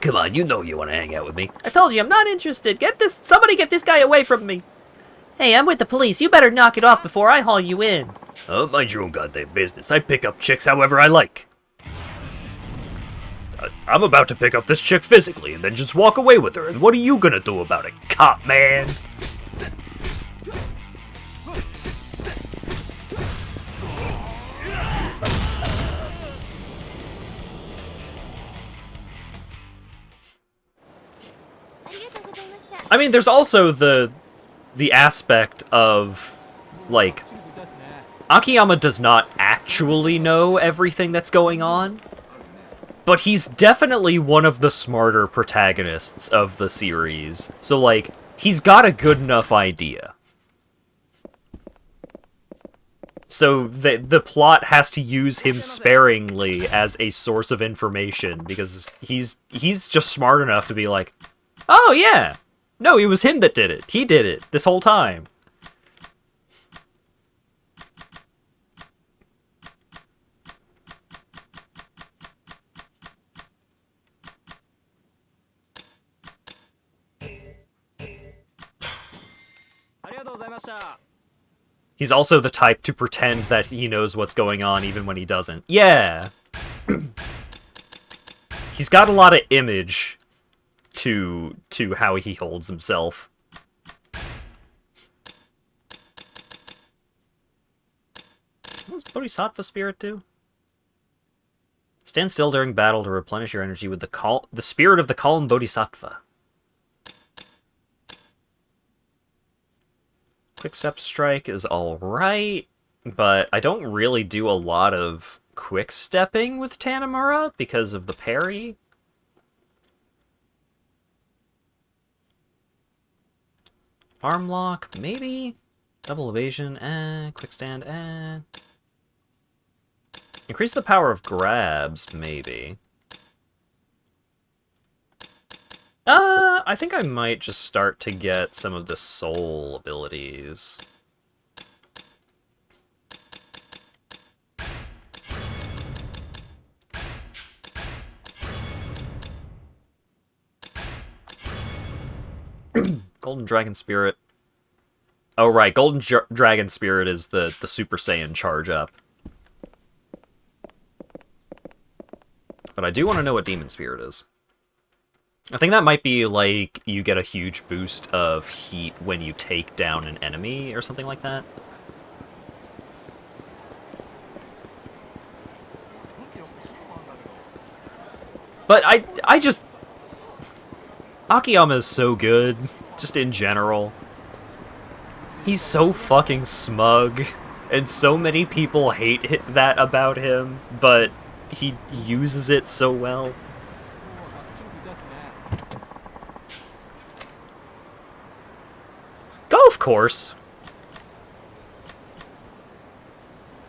A: Come on, you know you want to hang out with me.
B: I told you, I'm not interested. Somebody get this guy away from me. Hey, I'm with the police. You better knock it off before I haul you in.
A: Oh, mind your own goddamn business. I pick up chicks however I like. I'm about to pick up this chick physically and then just walk away with her, and what are you gonna do about it, cop man? I mean, there's also the aspect of, like, Akiyama does not actually know everything that's going on, but he's definitely one of the smarter protagonists of the series. So, like, he's got a good enough idea. So the plot has to use him sparingly as a source of information, because he's just smart enough to be like, oh yeah, no, it was him that did it. He did it this whole time. He's also the type to pretend that he knows what's going on even when he doesn't. Yeah. He's got a lot of image to how he holds himself. What does Bodhisattva spirit do? Stand still during battle to replenish your energy with the spirit of the calm Bodhisattva. Quick step strike is alright, but I don't really do a lot of quick stepping with Tanimura because of the parry. Arm lock, maybe? Double evasion, quick stand, Increase the power of grabs, maybe. I think I might just start to get some of the soul abilities. Golden Dragon Spirit. Oh, right. Golden Dragon Spirit is the Super Saiyan charge up. But I do want to know what Demon Spirit is. I think that might be like you get a huge boost of heat when you take down an enemy or something like that. But I just... Akiyama is so good, just in general. He's so fucking smug, and so many people hate that about him, but he uses it so well. Golf course?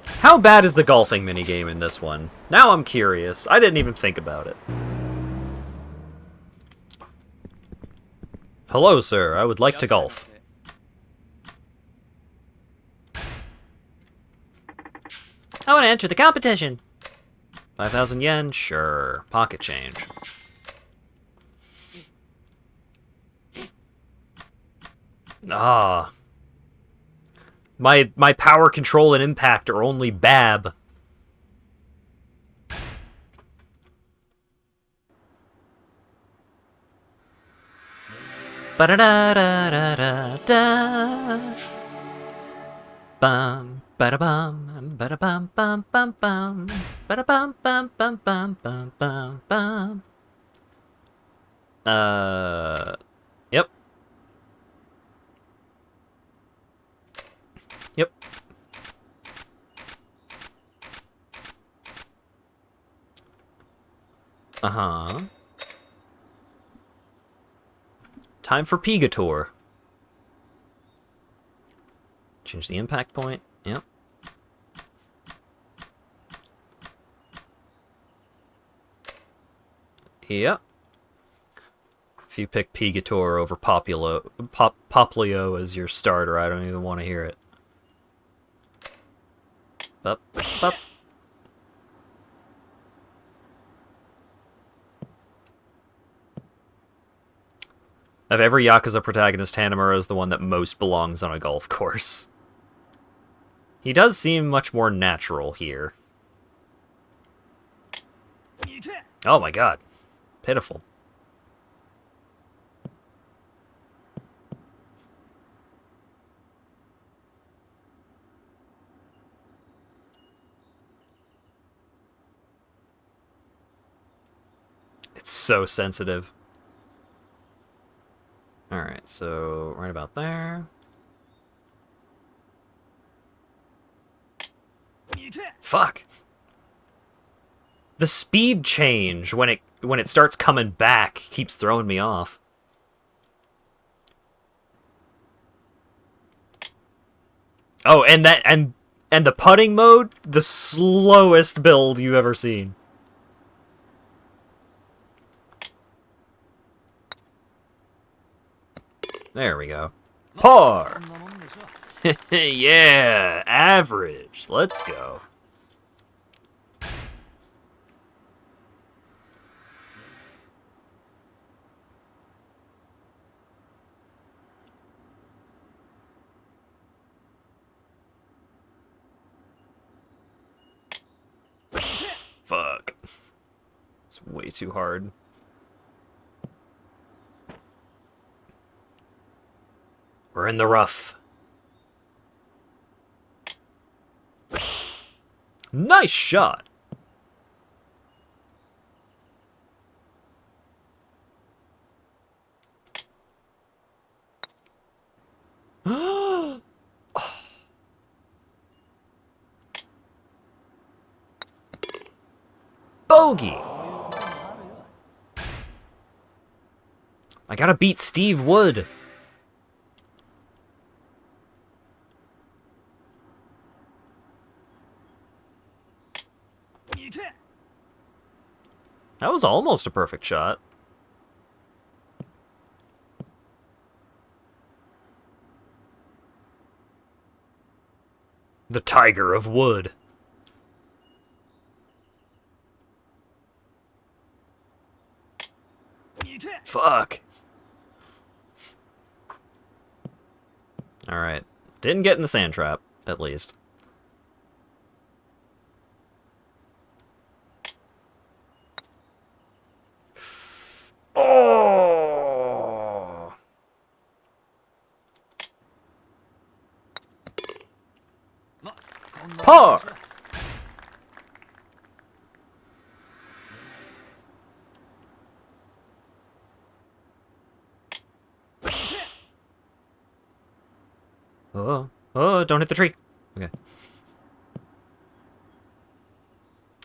A: How bad is the golfing minigame in this one? Now I'm curious. I didn't even think about it. Hello, sir. I would like to golf.
B: I want to enter the competition.
A: 5,000 yen? Sure. Pocket change. Ah. My power control and impact are only Bab.
B: Ba-da-da-da-da-da. Bum, ba-da-bum, ba-da-bum, bum, bum, bum. Ba-da-bum, bum, bum, bum, bum, bum, bum.
A: Yep. Yep. Uh-huh. Time for Pigator. Change the impact point. Yep. Yep. If you pick Pigator over Poplio as your starter, I don't even want to hear it. Up, up. Of every Yakuza protagonist, Hanamura is the one that most belongs on a golf course. He does seem much more natural here. Oh my god. Pitiful. It's so sensitive. Alright, so right about there. Fuck. The speed change when it starts coming back keeps throwing me off. Oh, and the putting mode, the slowest build you've ever seen. There we go. Par! Yeah, average. Let's go. Fuck. It's way too hard. We're in the rough. Nice shot. Bogey. I gotta beat Steve Wood. That was almost a perfect shot. The Tiger of Wood. Fuck. Alright. Didn't get in the sand trap, at least. Oh! Par! Oh, don't hit the tree. Okay.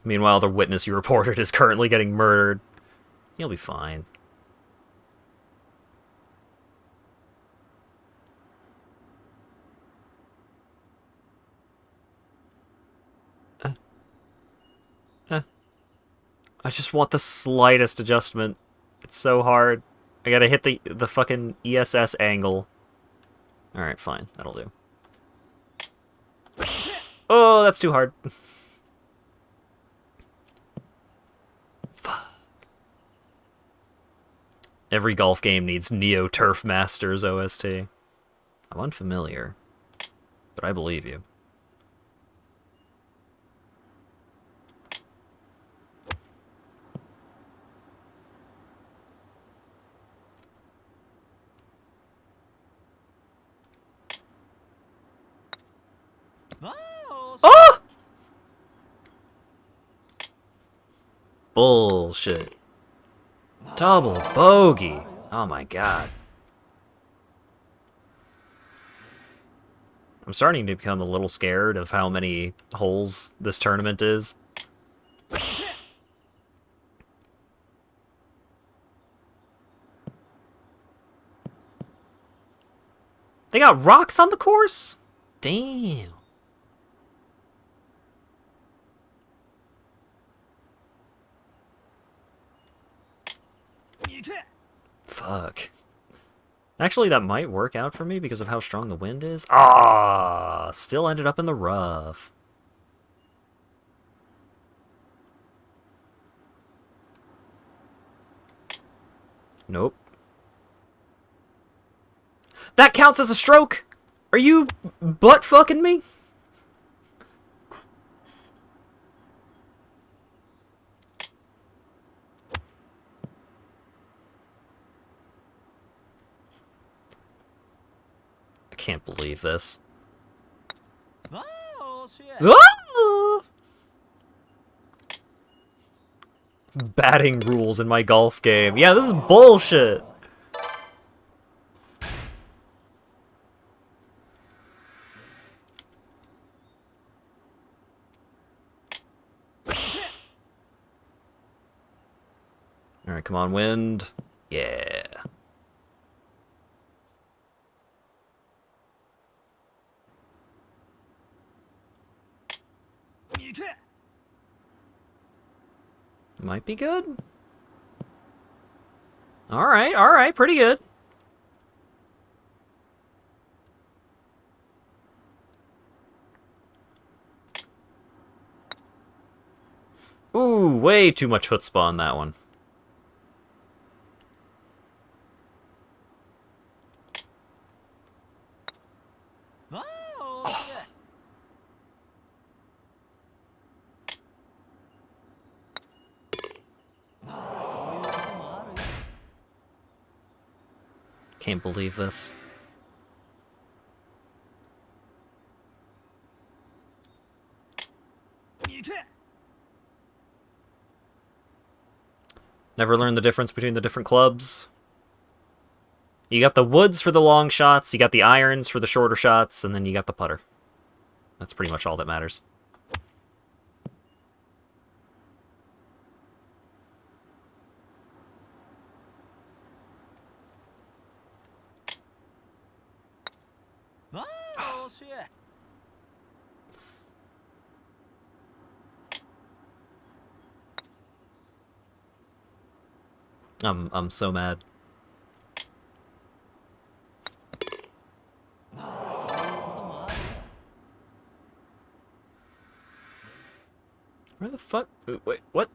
A: Meanwhile, the witness you reported is currently getting murdered. You'll be fine. I just want the slightest adjustment. It's so hard. I gotta hit the fucking ESS angle. Alright, fine. That'll do. Oh, that's too hard. Fuck. Every golf game needs Neo Turf Masters OST. I'm unfamiliar, but I believe you. Oh! Bullshit. Double bogey. Oh my god. I'm starting to become a little scared of how many holes this tournament is. They got rocks on the course? Damn. Fuck. Actually, that might work out for me because of how strong the wind is. Ah, still ended up in the rough. Nope. That counts as a stroke? Are you butt fucking me? I can't believe this.
C: Oh, shit.
A: Ah! Batting rules in my golf game. Yeah, this is bullshit. Alright, come on, wind. Yeah. Might be good. Alright, pretty good. Ooh, way too much chutzpah on that one.
C: Oh, shit.
A: Can't believe this. Never learned the difference between the different clubs. You got the woods for the long shots, you got the irons for the shorter shots, and then you got the putter. That's pretty much all that matters.
C: Oh, shit.
A: I'm so mad. Where the fuck? Wait, what?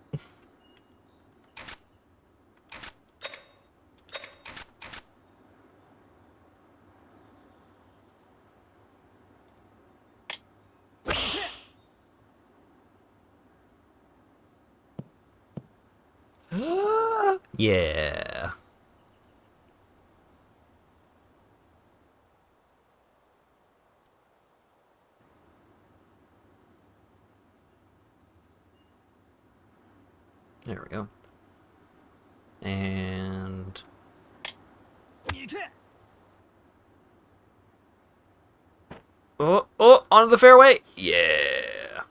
A: Yeah. There we go. And oh, onto the fairway. Yeah.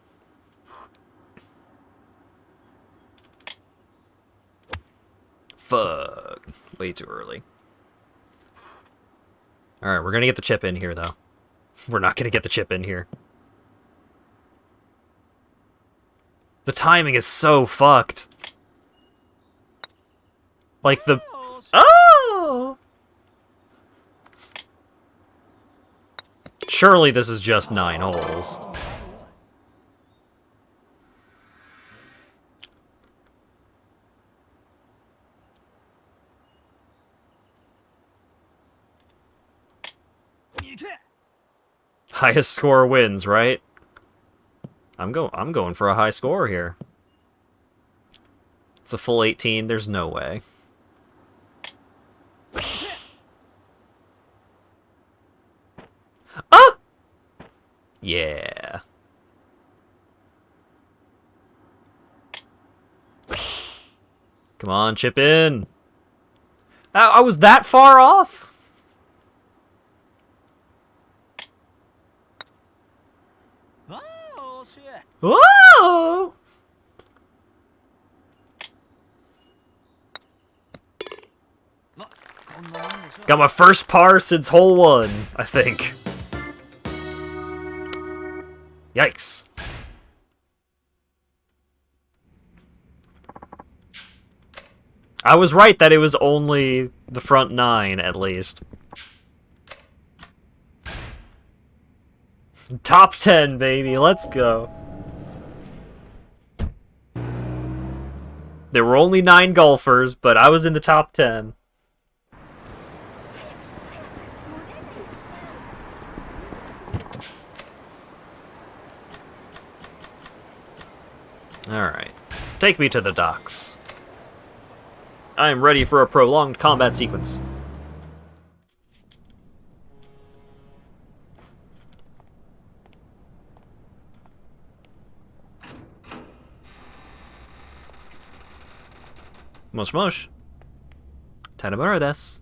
A: Fuck. Way too early. Alright, we're gonna get the chip in here, though. We're not gonna get the chip in here. The timing is so fucked. Like the... Oh! Surely this is just 9 holes. Highest score wins, right? I'm going for a high score here. It's a full 18, there's no way. Ah! Yeah. Come on, chip in. I was that far off? Whoa! Got my first par since hole 1, I think. Yikes. I was right that it was only the front 9, at least. Top 10, baby, let's go. There were only 9 golfers, but I was in the top 10. Alright. Take me to the docks. I am ready for a prolonged combat sequence. Mosh mosh. Tanamura desu.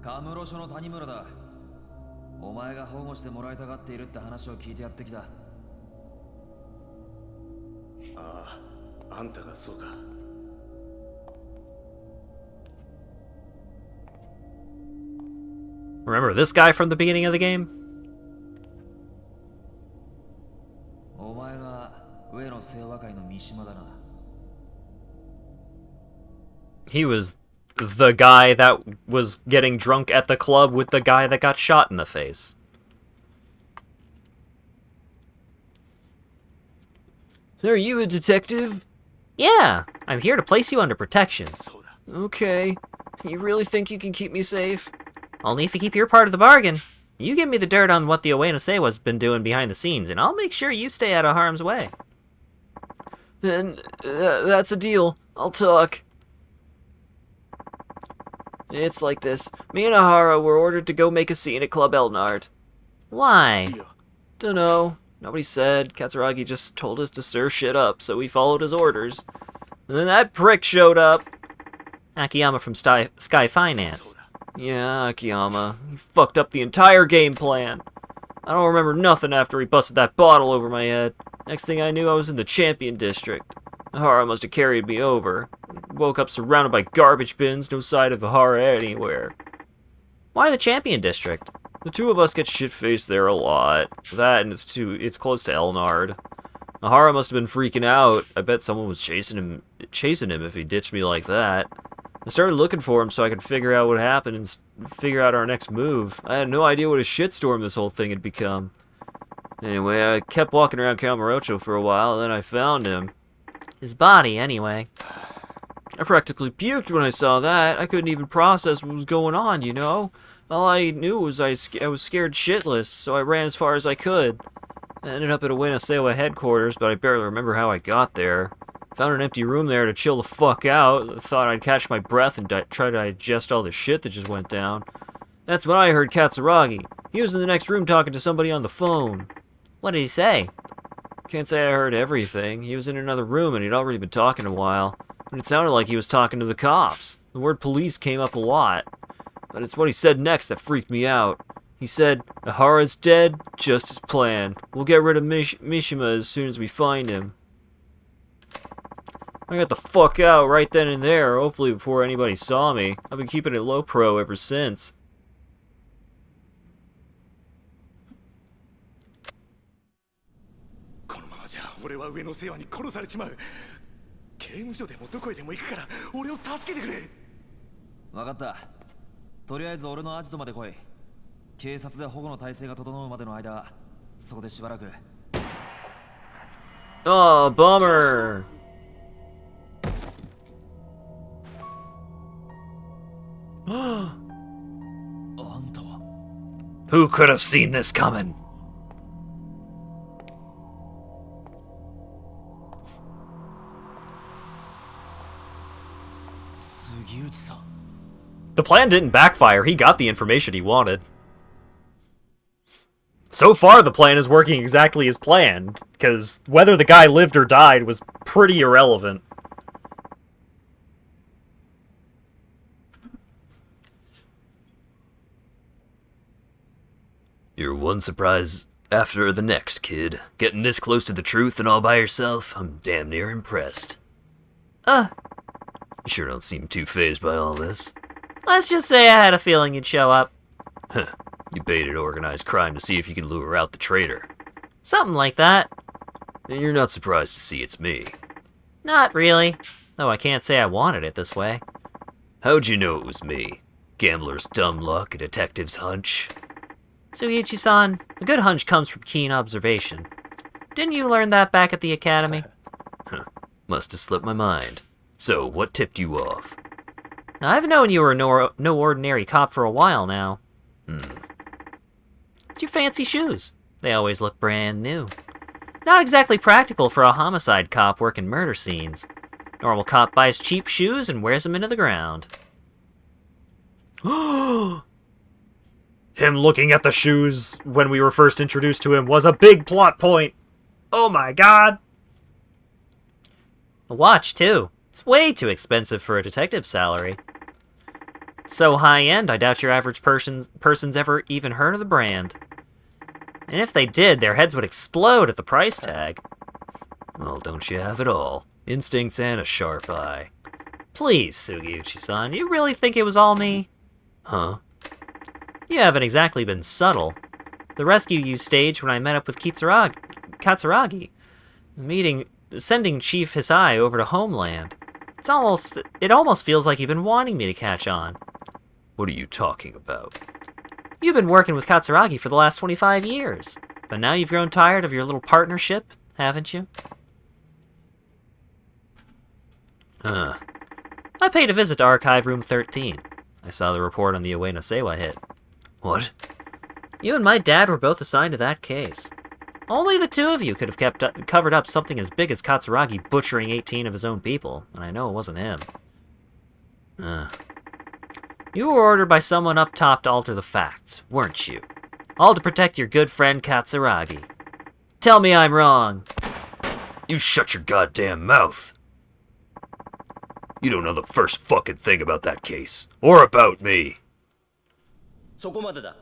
C: Kamuro署の谷村だ。お前が保護してもらいたがっているって話を聞いてやってきた。
D: ああ、あんたがそうか。
A: Remember this guy from the beginning of the game?
C: お前が上野清和会の三島だな。
A: He was the guy that was getting drunk at the club with the guy that got shot in the face. Are you a detective?
B: Yeah, I'm here to place you under protection.
A: Okay. You really think you can keep me safe?
B: Only if you keep your part of the bargain. You give me the dirt on what the Uenosewa's been doing behind the scenes, and I'll make sure you stay out of harm's way.
A: Then, that's a deal. I'll talk. It's like this. Me and Ahara were ordered to go make a scene at Club Elnard.
B: Why?
A: Dunno. Nobody said. Katsuragi just told us to stir shit up, so we followed his orders. And then that prick showed up.
B: Akiyama from Sky Finance.
A: Yeah, Akiyama. He fucked up the entire game plan. I don't remember nothing after he busted that bottle over my head. Next thing I knew, I was in the Champion District. Ahara must have carried me over. Woke up surrounded by garbage bins, no sight of Ahara anywhere.
B: Why the Champion District?
A: The two of us get shit-faced there a lot. That and it's close to Elnard. Ahara must have been freaking out. I bet someone was chasing him if he ditched me like that. I started looking for him so I could figure out what happened and figure out our next move. I had no idea what a shitstorm this whole thing had become. Anyway, I kept walking around Kamurocho for a while, and then I found him.
B: His body, anyway.
A: I practically puked when I saw that. I couldn't even process what was going on, you know? All I knew was I was scared shitless, so I ran as far as I could. I ended up at Ueno headquarters, but I barely remember how I got there. Found an empty room there to chill the fuck out. Thought I'd catch my breath and try to digest all the shit that just went down. That's when I heard Katsuragi. He was in the next room talking to somebody on the phone.
B: What did he say?
A: Can't say I heard everything. He was in another room and he'd already been talking a while. And it sounded like he was talking to the cops. The word police came up a lot. But it's what he said next that freaked me out. He said, Ahara's dead, just as planned. We'll get rid of Mishima as soon as we find him. I got the fuck out right then and there, hopefully before anybody saw me. I've been keeping it low pro ever since. Oh, bummer.
B: Who could have seen this coming?
A: The plan didn't backfire. He got the information he wanted. So far, the plan is working exactly as planned, because whether the guy lived or died was pretty irrelevant.
E: You're one surprise after the next, kid. Getting this close to the truth and all by yourself, I'm damn near impressed. You sure don't seem too fazed by all this.
B: Let's just say I had a feeling you'd show up.
E: Huh. You baited organized crime to see if you could lure out the traitor.
B: Something like that.
E: And you're not surprised to see it's me.
B: Not really. Though I can't say I wanted it this way.
E: How'd you know it was me? Gambler's dumb luck, a detective's hunch?
B: Suichi-san, a good hunch comes from keen observation. Didn't you learn that back at the academy?
E: Must have slipped my mind. So, what tipped you off?
B: Now, I've known you were no ordinary cop for a while now. It's your fancy shoes. They always look brand new. Not exactly practical for a homicide cop working murder scenes. Normal cop buys cheap shoes and wears them into the ground.
A: Him looking at the shoes when we were first introduced to him was a big plot point. Oh my god.
B: The watch, too. It's way too expensive for a detective's salary. It's so high-end, I doubt your average person's ever even heard of the brand. And if they did, their heads would explode at the price tag.
E: Well, don't you have it all? Instincts and a sharp eye.
B: Please, Sugiuchi-san, you really think it was all me?
E: Huh?
B: You haven't exactly been subtle. The rescue you staged when I met up with Katsuragi. Sending Chief Hisai over to Homeland. It almost feels like you've been wanting me to catch on.
E: What are you talking about?
B: You've been working with Katsuragi for the last 25 years. But now you've grown tired of your little partnership, haven't you? I paid a visit to Archive Room 13. I saw the report on the Ueno Seiwa hit.
E: What?
B: You and my dad were both assigned to that case. Only the two of you could have covered up something as big as Katsuragi butchering 18 of his own people, and I know it wasn't him. You were ordered by someone up top to alter the facts, weren't you? All to protect your good friend Katsuragi. Tell me I'm wrong.
E: You shut your goddamn mouth. You don't know the first fucking thing about that case. Or about me.
F: そこまでだ。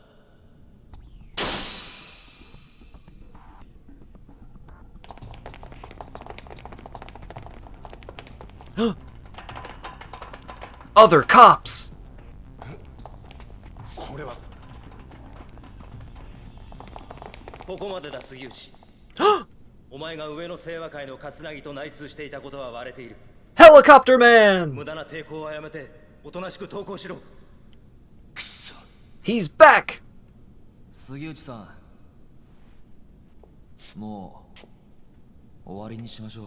A: Other cops!
D: これは
F: ここまでだ杉内お前が上の清和会のカツナギと内通していたことは割れている
A: Helicopter Man!
F: 無駄な抵抗はやめておとなしく投降しろ
A: He's back!
C: 杉内さん、もう終わりにしましょう。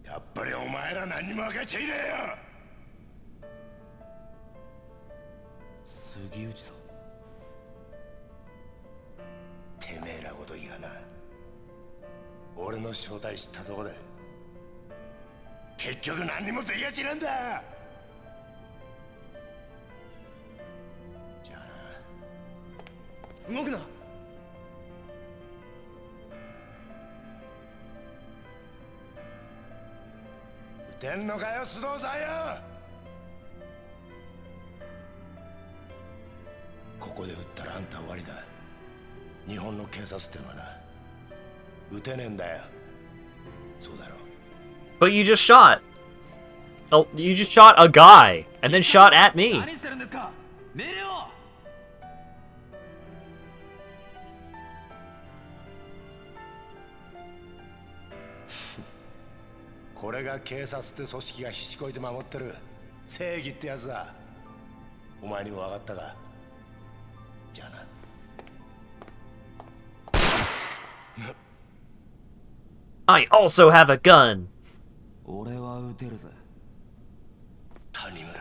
D: やっぱりお前ら何にも分かっちゃいねえよ。
C: 杉内さん、
D: てめえらごときがな、俺の正体知ったとこで結局何にもできやしなんだ。じゃあ
F: 動くな
D: 撃てんのかよ須藤さんよ。ここで撃ったらあんた終わりだ。日本の警察ってのはな、撃てねえんだよ。そうだろ。
A: But you just shot. Oh, you just shot a guy and then shot at me.
C: 何してるんですか。命令を。
D: これが警察って組織がひしこいて守ってる正義ってやつだ。お前にも分かったか。じゃあな。
A: I also have a gun.
C: 俺は撃てるぜ。
D: 谷村。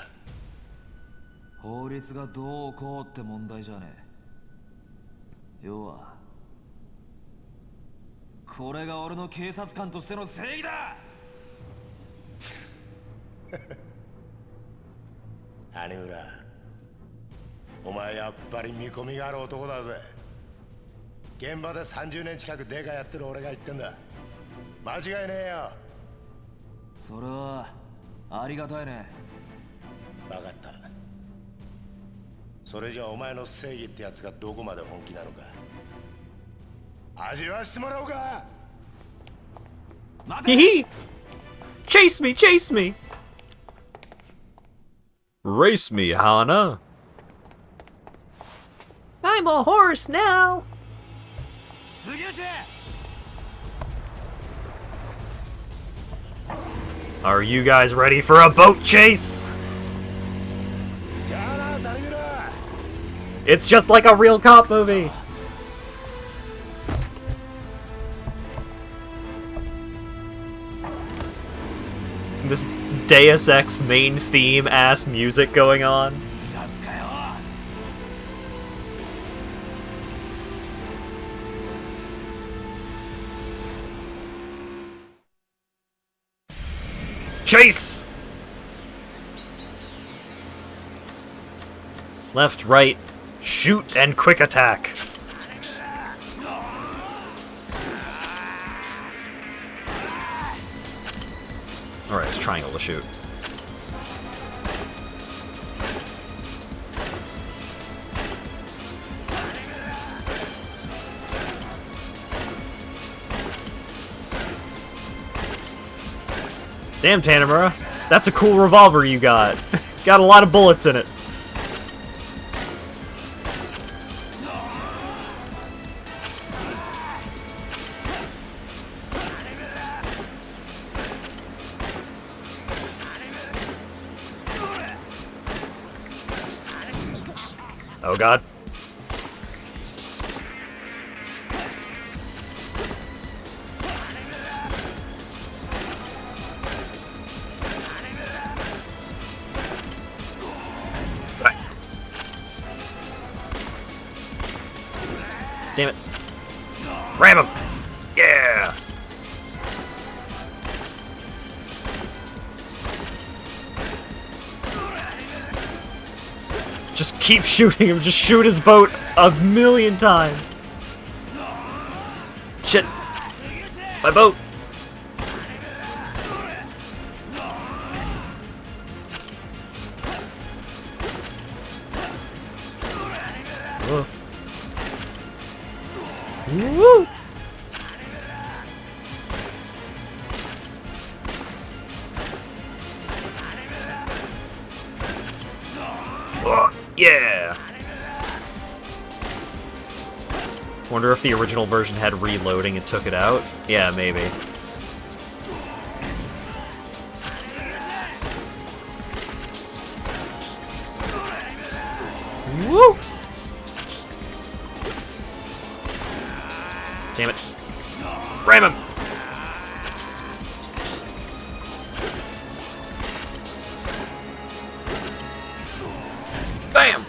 C: 法律がどうこうって問題じゃねえ。要はこれが俺の警察官としての正義だ。
D: 谷村、お前やっぱり見込みがある男だぜ。現場で30年近くデカやってる俺が言ってんだ。間違いねえよ。
C: それはありがたいね。
D: 分かった。それじゃお前の正義ってやつがどこまで本気なのか味わしてもらおうか。
C: 待て。
A: Hee Chase me, chase me! Race me, Hana!
B: I'm a horse now.
C: 杉内。
A: Are you guys ready for a boat chase?
D: じゃあな谷村。
A: It's just like a real cop movie! This Deus Ex main theme ass music going on.
C: 逃がすかよ。
A: Chase! Left, right, shoot, and quick attack. Alright, it's triangle to shoot. Damn, Tanamura. That's a cool revolver you got. Got a lot of bullets in it. Oh god. Damn it. Ram him! Yeah! Just keep shooting him, just shoot his boat a million times. Shit. My boat! Yeah! Wonder if the original version had reloading and took it out? Yeah, maybe. Woo! Damn it. Ram him! Bam!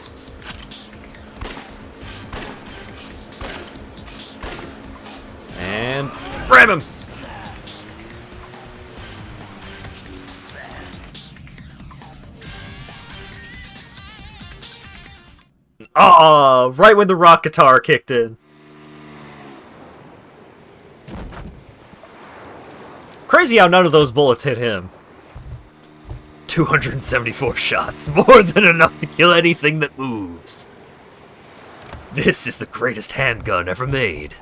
A: And ram him! Ah, right when the rock guitar kicked in. Crazy how none of those bullets hit him. 274 shots, more than enough to kill anything that moves. This is the greatest handgun ever made.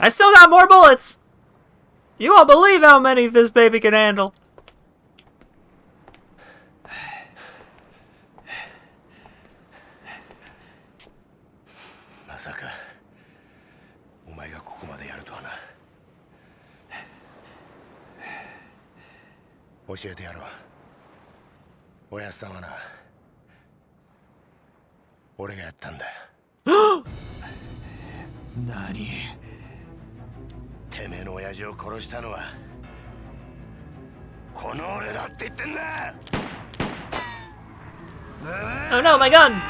A: I still got more bullets! You won't believe how many this baby can handle.
B: Oh no, my gun!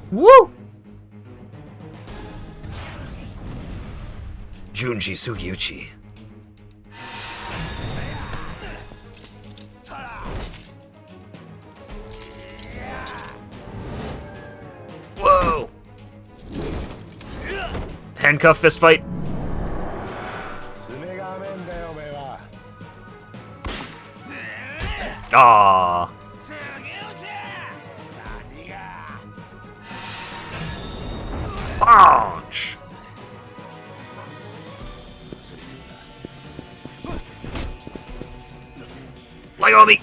A: Woo!
E: Junji Sugiuchi.
A: Whoa! Handcuff fist fight. Ah. Punch. Lay on me.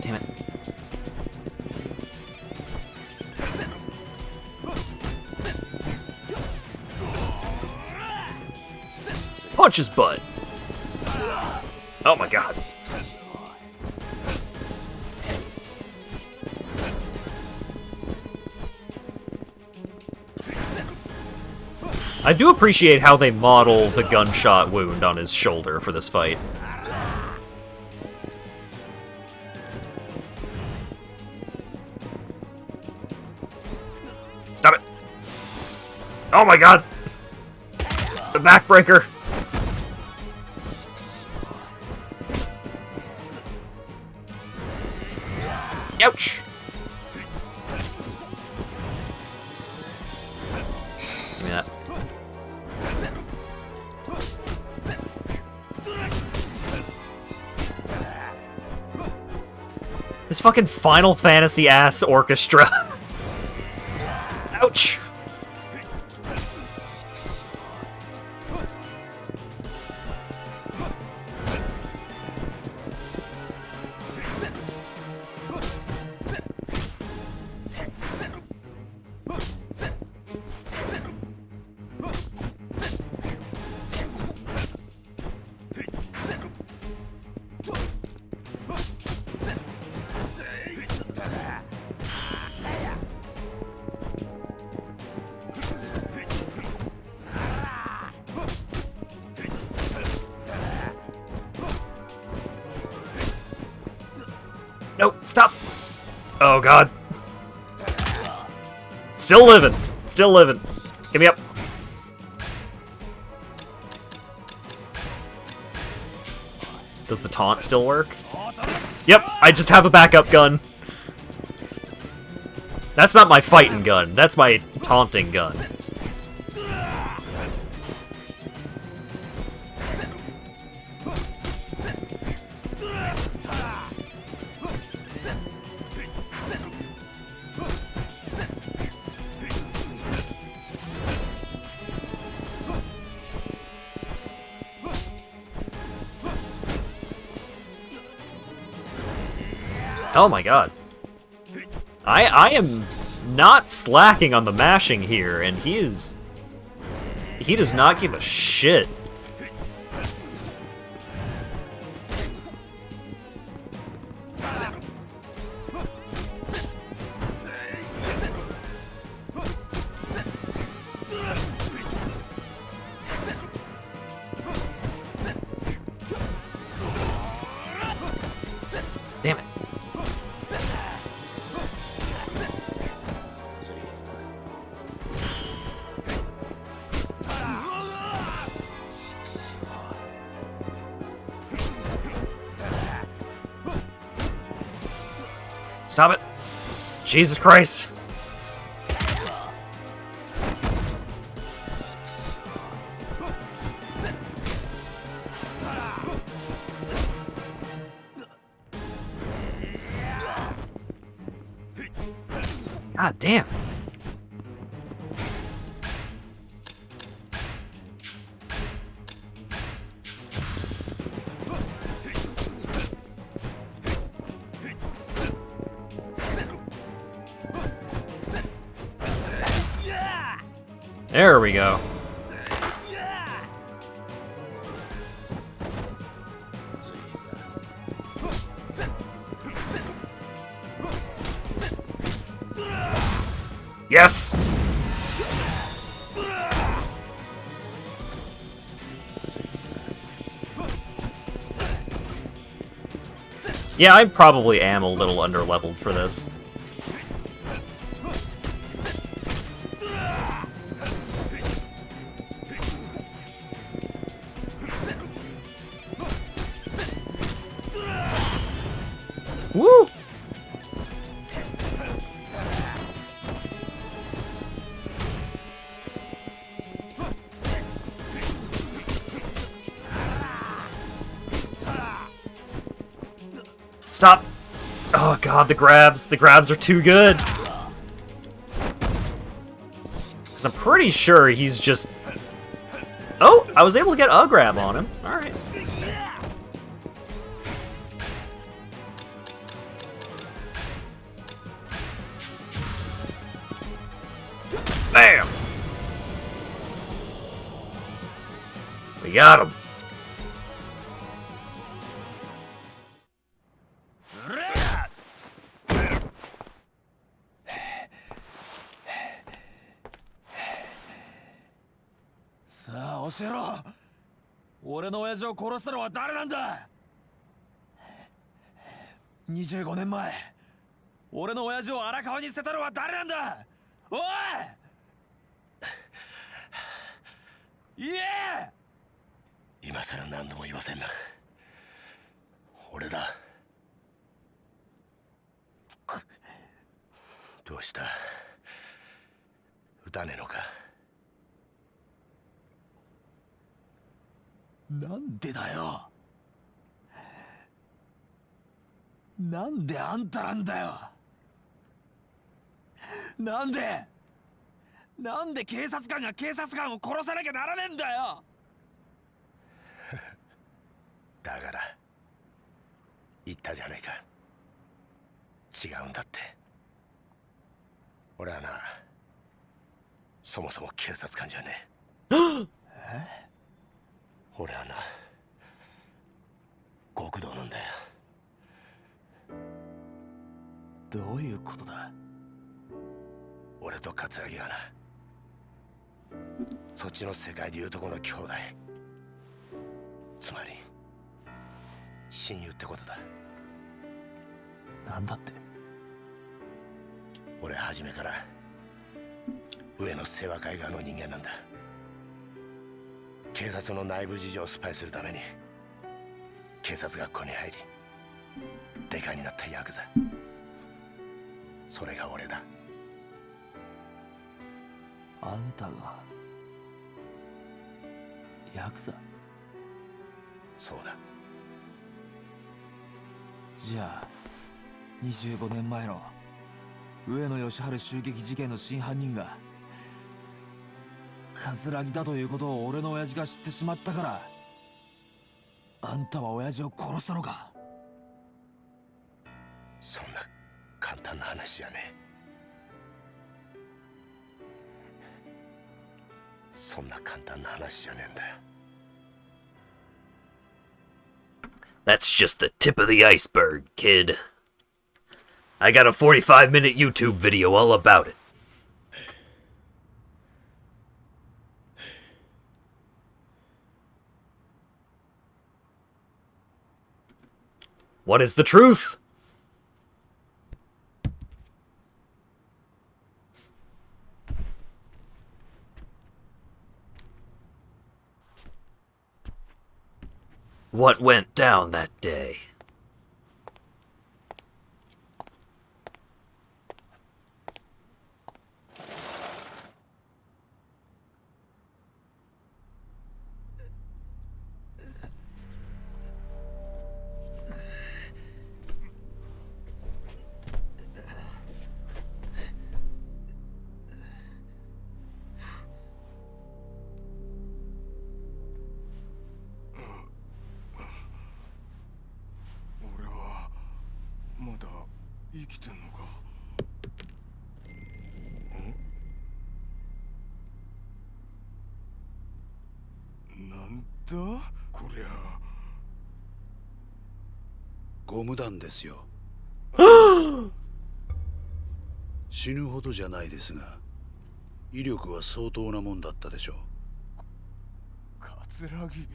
B: Damn it.
A: Punch his butt. Oh my god. I do appreciate how they model the gunshot wound on his shoulder for this fight. Stop it! Oh my god! The backbreaker! Ouch! Give me that. This fucking Final Fantasy ass orchestra. Ouch! Nope, stop! Oh god. Still living! Still living. Get me up. Does the taunt still work? Yep, I just have a backup gun. That's not my fighting gun, that's my taunting gun. Oh my god. I am not slacking on the mashing here, and he does not give a shit. Damn it. Stop it. Jesus Christ. God damn. There we go. Yes! Yeah, I probably am a little underleveled for this. Woo! Stop! Oh god, the grabs are too good! Because I'm pretty sure he's just... Oh! I was able to get a grab on him. Alright. Bam! We got him.
C: さあ教えろ。俺の親父を殺したのは誰なんだ。25年前俺の親父を荒川に捨てたのは誰なんだ。おい言え。今さら何度も言わせんな。俺だ。どうした。撃たねえのか。なんでだよ。なんであんたなんだよ。なんで警察官が警察官を殺さなきゃならねえんだよ。だから言ったじゃないか。違うんだって。俺はな、そもそも警察官じゃねえ。俺はな、極道なんだよ。どういうことだ。俺と桂木はな、そっちの世界でいうとこの兄弟、つまり親友ってことだ。なんだって。俺は初めから上の清和会側の人間なんだ。警察の内部事情をスパイするために
G: 警察学校に入りデカになったヤクザ。それが俺だ。
C: あんたがヤクザ？
G: そうだ。
C: じゃあ25年前の上野義晴襲撃事件の真犯人が桂木だということを俺の親父が知ってしまったから、あんたは親父を殺したのか？
G: そんな簡単な話じゃねえ。そんな簡単な話じゃねえんだよ。
E: That's just the tip of the iceberg, kid. I got a 45-minute YouTube video all about it.
A: What is the truth?
E: What went down that day?
D: だこりゃ。
H: ゴム弾ですよ。死ぬほどじゃないですが、威力は相当なもんだったでしょう。
D: 桂木、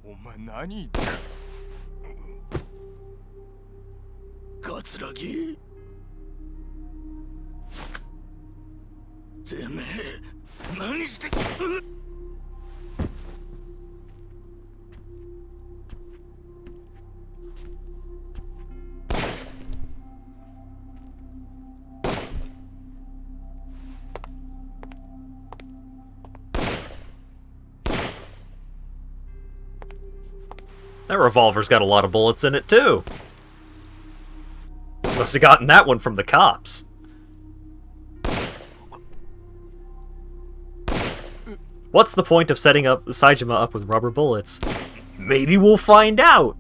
D: お前何言って。
G: 桂木、てめえ何して。
A: That revolver's got a lot of bullets in it, too. Must have gotten that one from the cops. What's the point of setting up Saejima up with rubber bullets? Maybe we'll find out!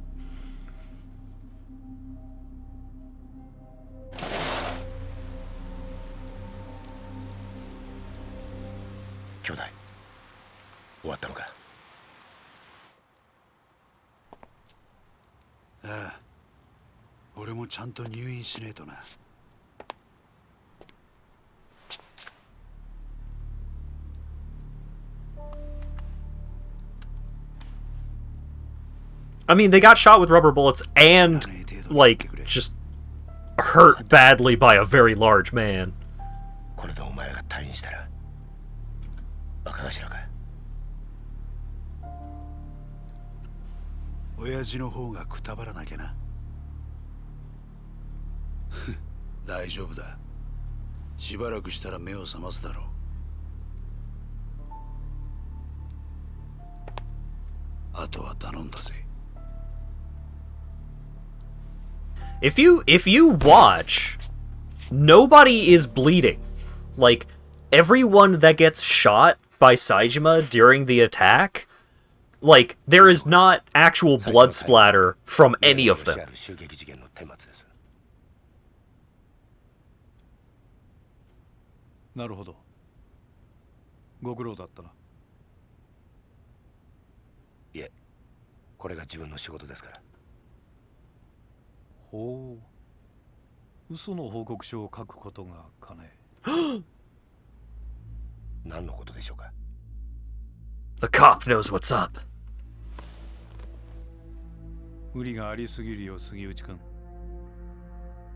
G: 兄弟、終わったのか。
H: ああ、俺もちゃんと入院しねえとな。
A: I mean, they got shot with rubber bullets and, like, just hurt badly by a very large man.
G: これでお前が退院したら赤頭か。
H: 親父の方がくたばらなきゃな。大丈夫だ。しばらくしたら目を覚ますだろう。あとは頼んだぜ。
A: If you watch, nobody is bleeding. Like, everyone that gets shot by Saejima during the attack, like, there is not actual blood splatter from any of them.
G: 襲撃事件の顛末です。
I: なるほど。ご苦労だったな。
G: いえ、これが自分の仕事ですから。
I: ほう。嘘の報告書を書くことがかね。
G: 何のことでしょうか。
E: The cop knows what's up.
I: 無理がありすぎるよ、杉内君。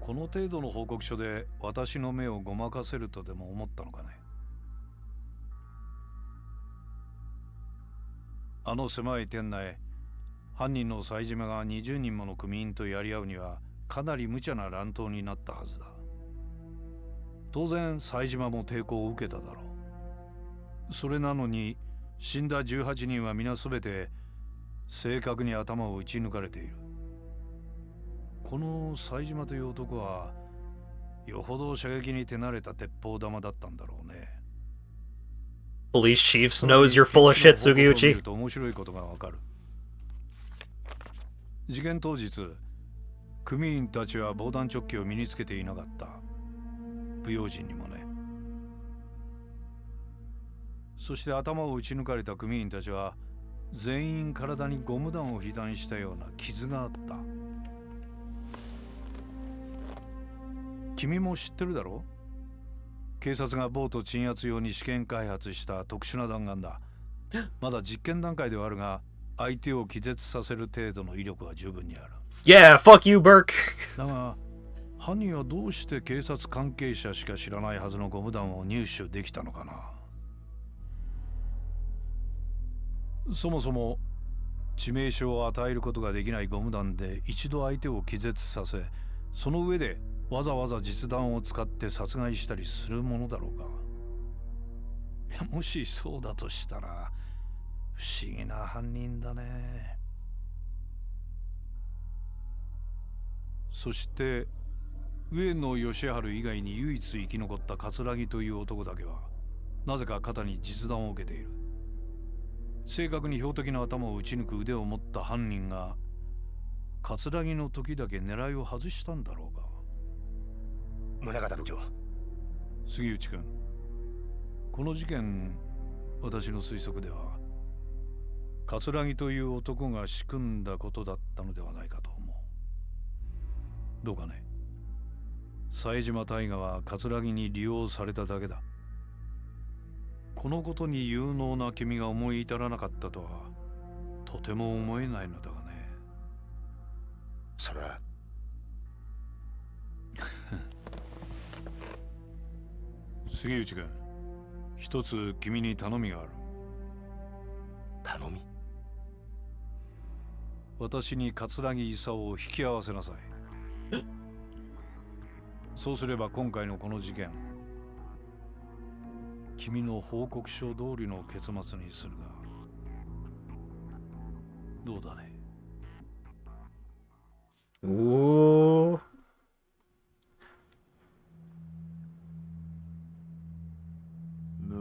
I: この程度の報告書で私の目をごまかせるとでも思ったのかね。あの狭い店内、犯人の冴島が20人もの組員とやり合うにはかなり無茶な乱闘になったはずだ。当然冴島も抵抗を受けただろう。それなのに死んだ18人は皆全て正確に頭を撃ち抜かれている。この冴島という男はよほど射撃に手慣れた鉄砲玉だったんだろうね。
A: Police chiefs knows you're full of shit, Sugiuchi.
I: 面白いことがわかる。事件当日、組員たちは防弾チョッキを身につけていなかった。不用心にもね。そして頭を撃ち抜かれた組員たちは全員体にゴム弾を被弾したような傷があった。君も知ってるだろう。警察がボート鎮圧用に試験開発した特殊な弾丸だ。まだ実験段階ではあるが、相手を気絶させる程度の威力は十分にある。
A: Yeah, fuck you, Burke.
I: だが、犯人はどうして警察関係者しか知らないはずのゴム弾を入手できたのかな。そもそも致命傷を与えることができないゴム弾で一度相手を気絶させ、その上でわざわざ実弾を使って殺害したりするものだろうか。いや、もしそうだとしたら不思議な犯人だね。そして上野義治以外に唯一生き残った桂木という男だけはなぜか肩に実弾を受けている。正確に標的の頭を撃ち抜く腕を持った犯人が桂木の時だけ狙いを外したんだろうか。
G: 宗像部長、
I: 杉内君、この事件、私の推測では桂木という男が仕組んだことだったのではないかと思う。どうかね。冴島大河は桂木に利用されただけだ。このことに有能な君が思い至らなかったとはとても思えないのだがね。
G: それは
I: 杉内君、一つ君に頼みがある。
G: 頼み？
I: 私に桂木功を引き合わせなさい。そうすれば今回のこの事件、君の報告書通りの結末にするがどうだね。
A: おー。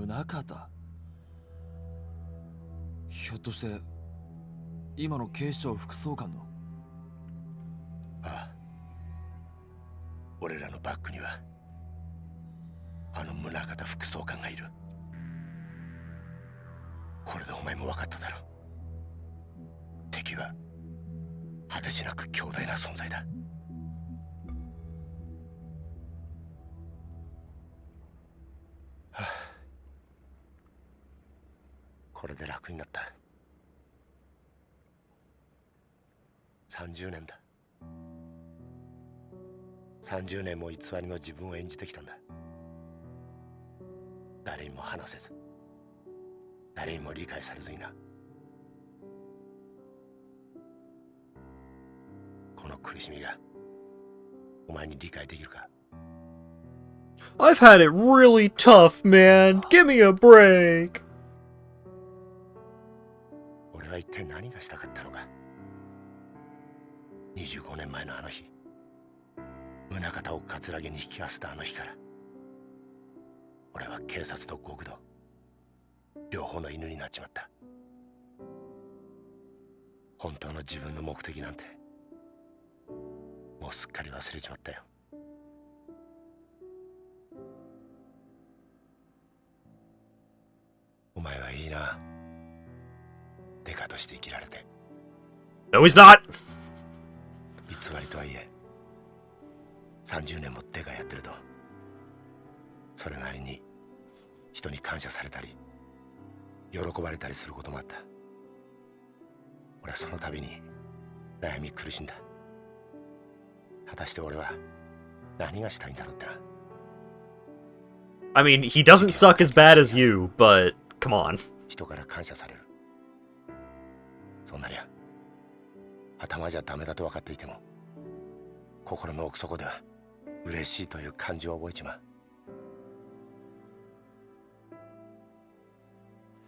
C: 宗像、ひょっとして今の警視庁副総監の？
G: ああ、俺らのバックにはあの宗像副総監がいる。これでお前も分かっただろう。敵は果てしなく強大な存在だ。はあ、これで楽になった。30年だ。30年も偽りの自分を演じてきたんだ。誰にも話せず、誰にも理解されずにな。この苦しみがお前に理解できるか？
A: I've had it really tough, man. Give me a break.
G: 俺は一体何がしたかったのか。25年前のあの日、宗像を桂木に引き合わせたあの日から、俺は警察と極道両方の犬になっちまった。本当の自分の目的なんてもうすっかり忘れちまったよ。お前はいいな、デカとして生きられて。
A: No, he's not.
G: 偽りとはいえ30年もデカやってると、それなりに人に感謝されたり喜ばれたりすることもあった。俺はその度に悩み苦しんだ。果たして俺は何がしたいんだろうってな。
A: I mean, he doesn't suck as bad as you, but come on.
G: 人から感謝される。そうなりゃ頭じゃダメだと分かっていても、心の奥底では嬉しいという感情を覚えちまう。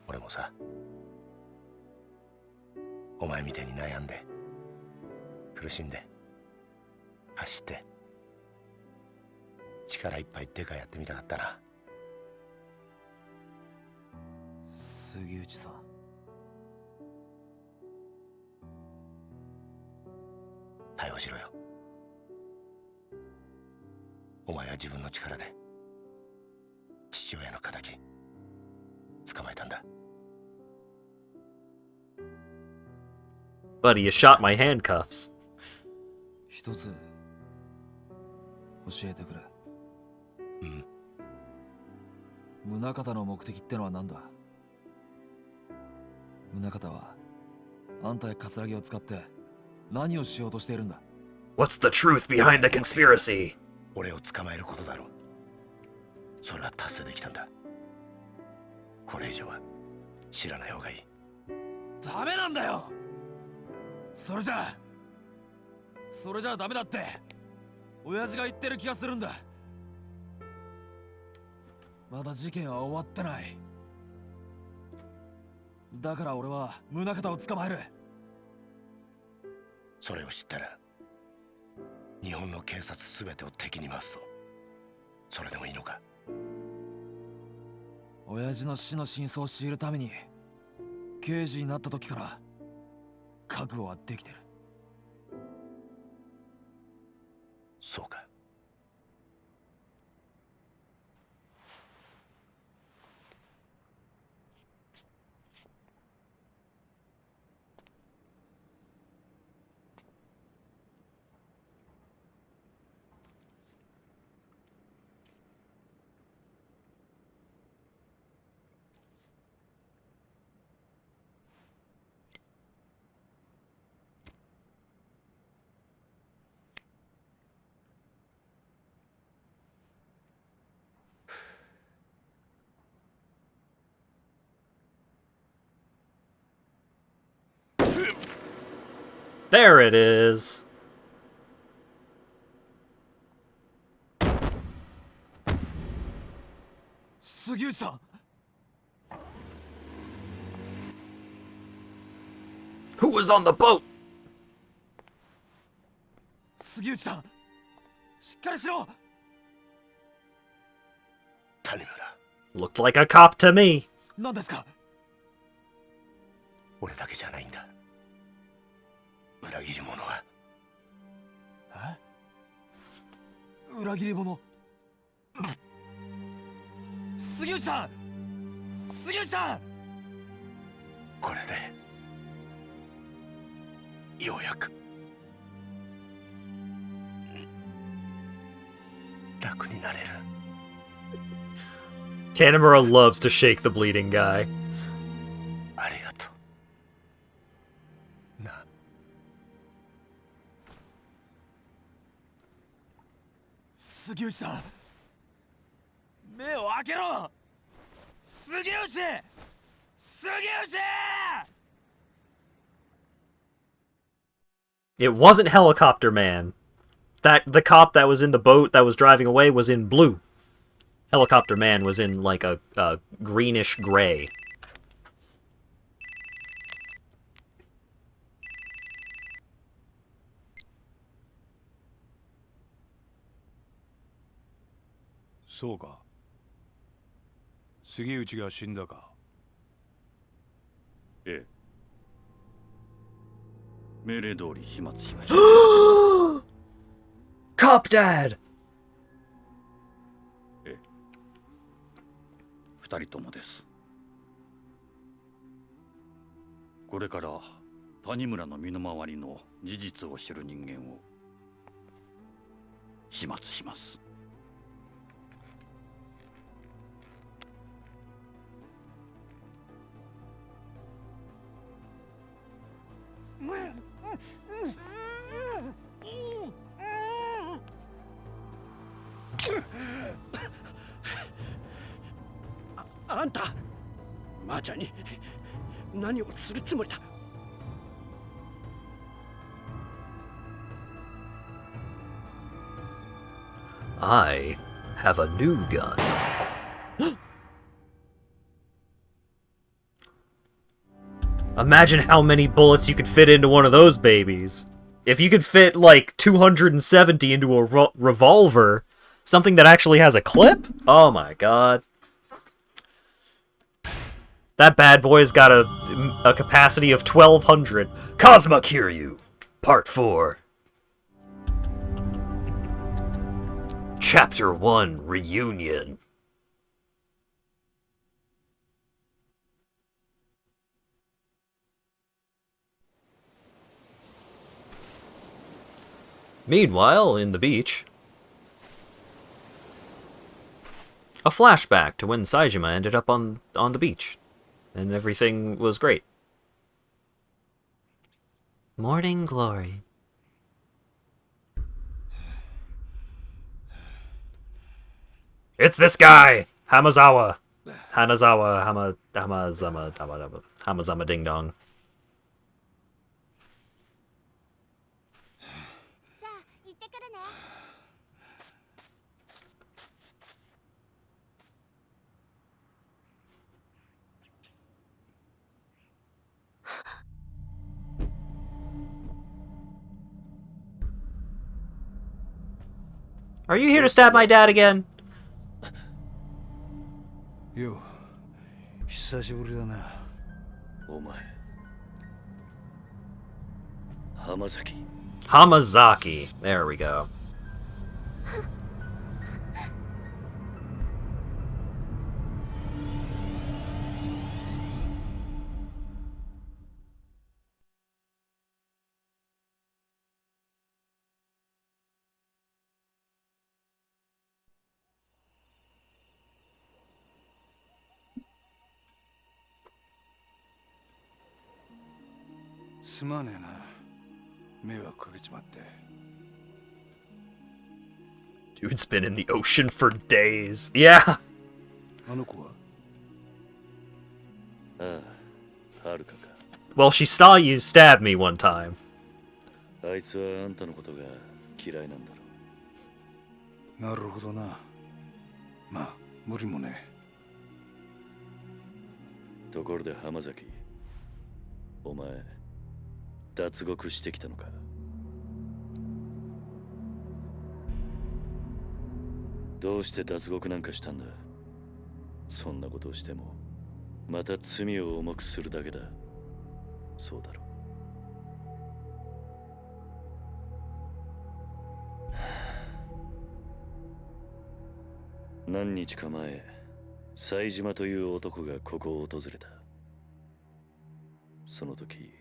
G: 俺もさ、お前みたいに悩んで苦しんで走って力いっぱいデカやってみたかったな。
C: 杉内さん、
G: 逮捕しろよ。お前は自分の力で父親の敵捕まえたんだ。
A: Buddy, you shot my handcuffs.
C: 一つ教えてくれ。
G: うん。
C: 宗像の目的ってのは何だ？宗像はあんたや葛城を使って何をしようとしているんだ？
E: What's the truth behind the conspiracy?
G: 俺を捕まえることだろう。それは達成できたんだ。これ以上は知らない方がいい。
C: ダメなんだよ。それじゃダメだって親父が言ってる気がするんだ。まだ事件は終わってない。だから俺は宗像を捕まえる。
G: それを知ったら日本の警察すべてを敵に回すぞ。それでもいいのか？
C: 親父の死の真相を知るために刑事になった時から覚悟はできてる。
G: そうか。
A: There it is.
C: Sugiuchi-san!
E: Who was on the boat?
C: Sugiuchi-san! しっかりしろ!
G: Tanimura.
A: Looked like a cop to me.
C: 何ですか?
G: 俺だけじゃないんだ。裏切り者は。
C: え？裏切り者？杉内さん！杉内さん！
G: これでようやく楽になれる。
A: Tanimura loves to shake the bleeding guy.
G: ありがとう。な。
C: 杉内さん！目を開けろ！杉内！杉内！
A: It wasn't Helicopter Man. The cop that was in the boat that was driving away was in blue. Helicopter Man was in like a greenish gray.
I: Soか。杉内が死んだか。
J: ええ。命令通り始末しました。
E: Cop Dad!
J: ええ。二人ともです。これから谷村の身の回りの事実を知る人間を始末します。
K: あんた、マーちゃんに何をするつもりだ？
E: I have a new gun.
A: Imagine how many bullets you could fit into one of those babies. If you could fit, like, 270 into a revolver, something that actually has a clip? Oh my god. That bad boy's got a capacity of 1200.
E: Cosma Kiryu, Part 4. Chapter 1, Reunion.
A: Meanwhile, in the beach, a flashback to when Saejima ended up on the beach, and everything was great.
B: Morning glory.
A: It's this guy, Hamazawa. Hamazama Ding Dong. Are you here to stab my dad again?
H: よう久しぶりだな。
J: お前浜崎
A: Hamazaki. There we go. Dude's been in the ocean for days. Yeah.
H: あの子は
J: ああ、はるかか。
A: Well, she saw you stab me one time.
J: あいつはあんたのことが嫌いなんだろ
H: なるほどな。まあ無理もね。
J: ところで浜崎、お前脱獄してきたのか。どうして脱獄なんかしたんだ。そんなことをしてもまた罪を重くするだけだ。そうだろう。何日か前、冴島という男がここを訪れた。その時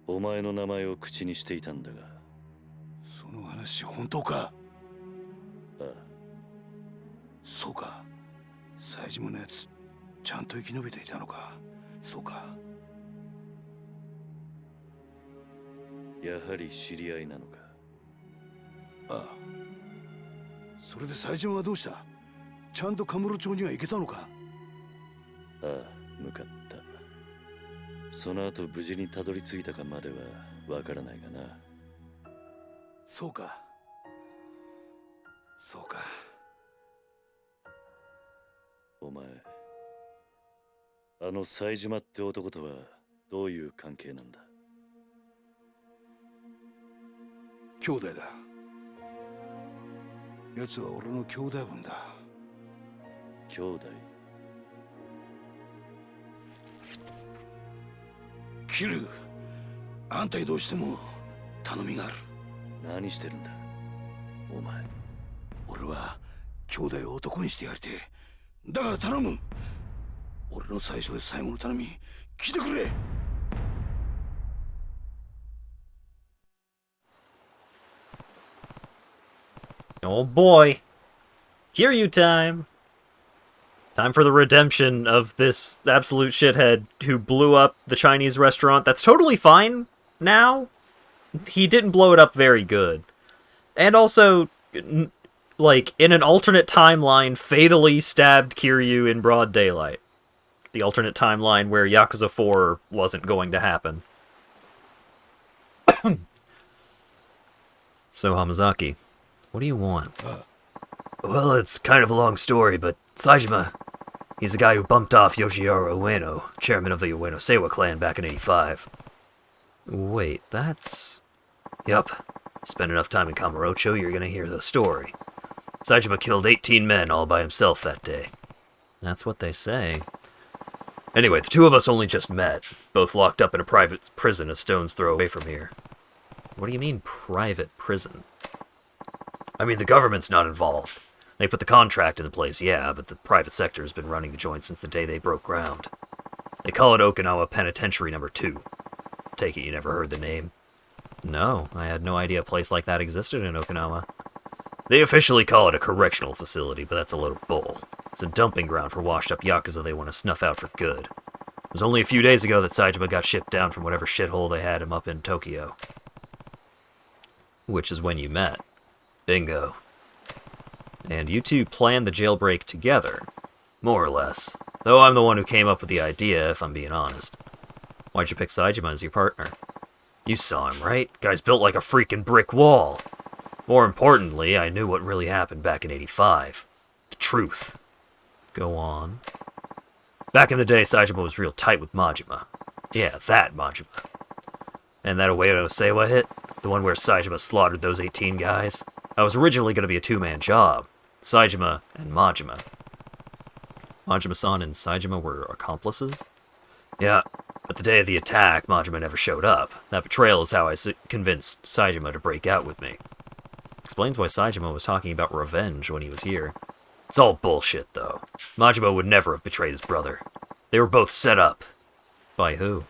J: お前の名前を口にしていたんだが。
H: その話本当か。
J: ああ、
H: そうか。冴島のやつちゃんと生き延びていたのか。そうか。
J: やはり知り合いなのか。
H: ああ。それで冴島はどうした。ちゃんとカムロ町には行けたのか。
J: ああ、向かった。その後無事にたどり着いたかまではわからないがな。
H: そうか。そうか。
J: お前、あの冴島って男とはどういう関係なんだ。
H: 兄弟だ。奴は俺の兄弟分だ。
J: 兄弟？
H: キル、あんたにどうしても頼みがある。
J: 何してるんだお前。
H: 俺は兄弟を男にしてやりてえ。だから頼む。俺の最初で最後の頼み聞いてくれ。
A: Oh boy. Kiryu time. Time for the redemption of this absolute shithead who blew up the Chinese restaurant. That's totally fine now. He didn't blow it up very good. And also, like, in an alternate timeline, fatally stabbed Kiryu in broad daylight. The alternate timeline where Yakuza 4 wasn't going to happen. So, Hamazaki, what do you want?
E: Well, it's kind of a long story, but Saejima, he's the guy who bumped off Yoshiharu Ueno, chairman of the Ueno Seiwa clan back in '85.
A: Wait, that's...
E: Yup. Spend enough time in Kamurocho, you're gonna hear the story. Saejima killed 18 men all by himself that day.
A: That's what they say.
E: Anyway, the two of us only just met, both locked up in a private prison a stone's throw away from here.
A: What do you mean, private prison?
E: I mean, the government's not involved. They put the contract in place, yeah, but the private sector has been running the joint since the day they broke ground. They call it Okinawa Penitentiary Number 2. Take it you never heard the name?
A: No, I had no idea a place like that existed in Okinawa.
E: They officially call it a correctional facility, but that's a load of bull. It's a dumping ground for washed-up Yakuza they want to snuff out for good. It was only a few days ago that Saejima got shipped down from whatever shithole they had him up in Tokyo.
A: Which is when you met.
E: Bingo.
A: And you two planned the jailbreak together.
E: More or less. Though I'm the one who came up with the idea, if I'm being honest.
A: Why'd you pick Saejima as your partner?
E: You saw him, right? Guy's built like a freaking brick wall. More importantly, I knew what really happened back in '85. The truth.
A: Go on.
E: Back in the day, Saejima was real tight with Majima. Yeah, that Majima. And that Ueno Seiwa hit, the one where Saejima slaughtered those 18 guys, that was originally going to be a two-man job. Saejima and Majima.
A: Majima-san and Saejima were accomplices?
E: Yeah, but the day of the attack, Majima never showed up. That betrayal is how I convinced Saejima to break out with me.
A: Explains why Saejima was talking about revenge when he was here.
E: It's all bullshit, though. Majima would never have betrayed his brother. They were both set up.
A: By who?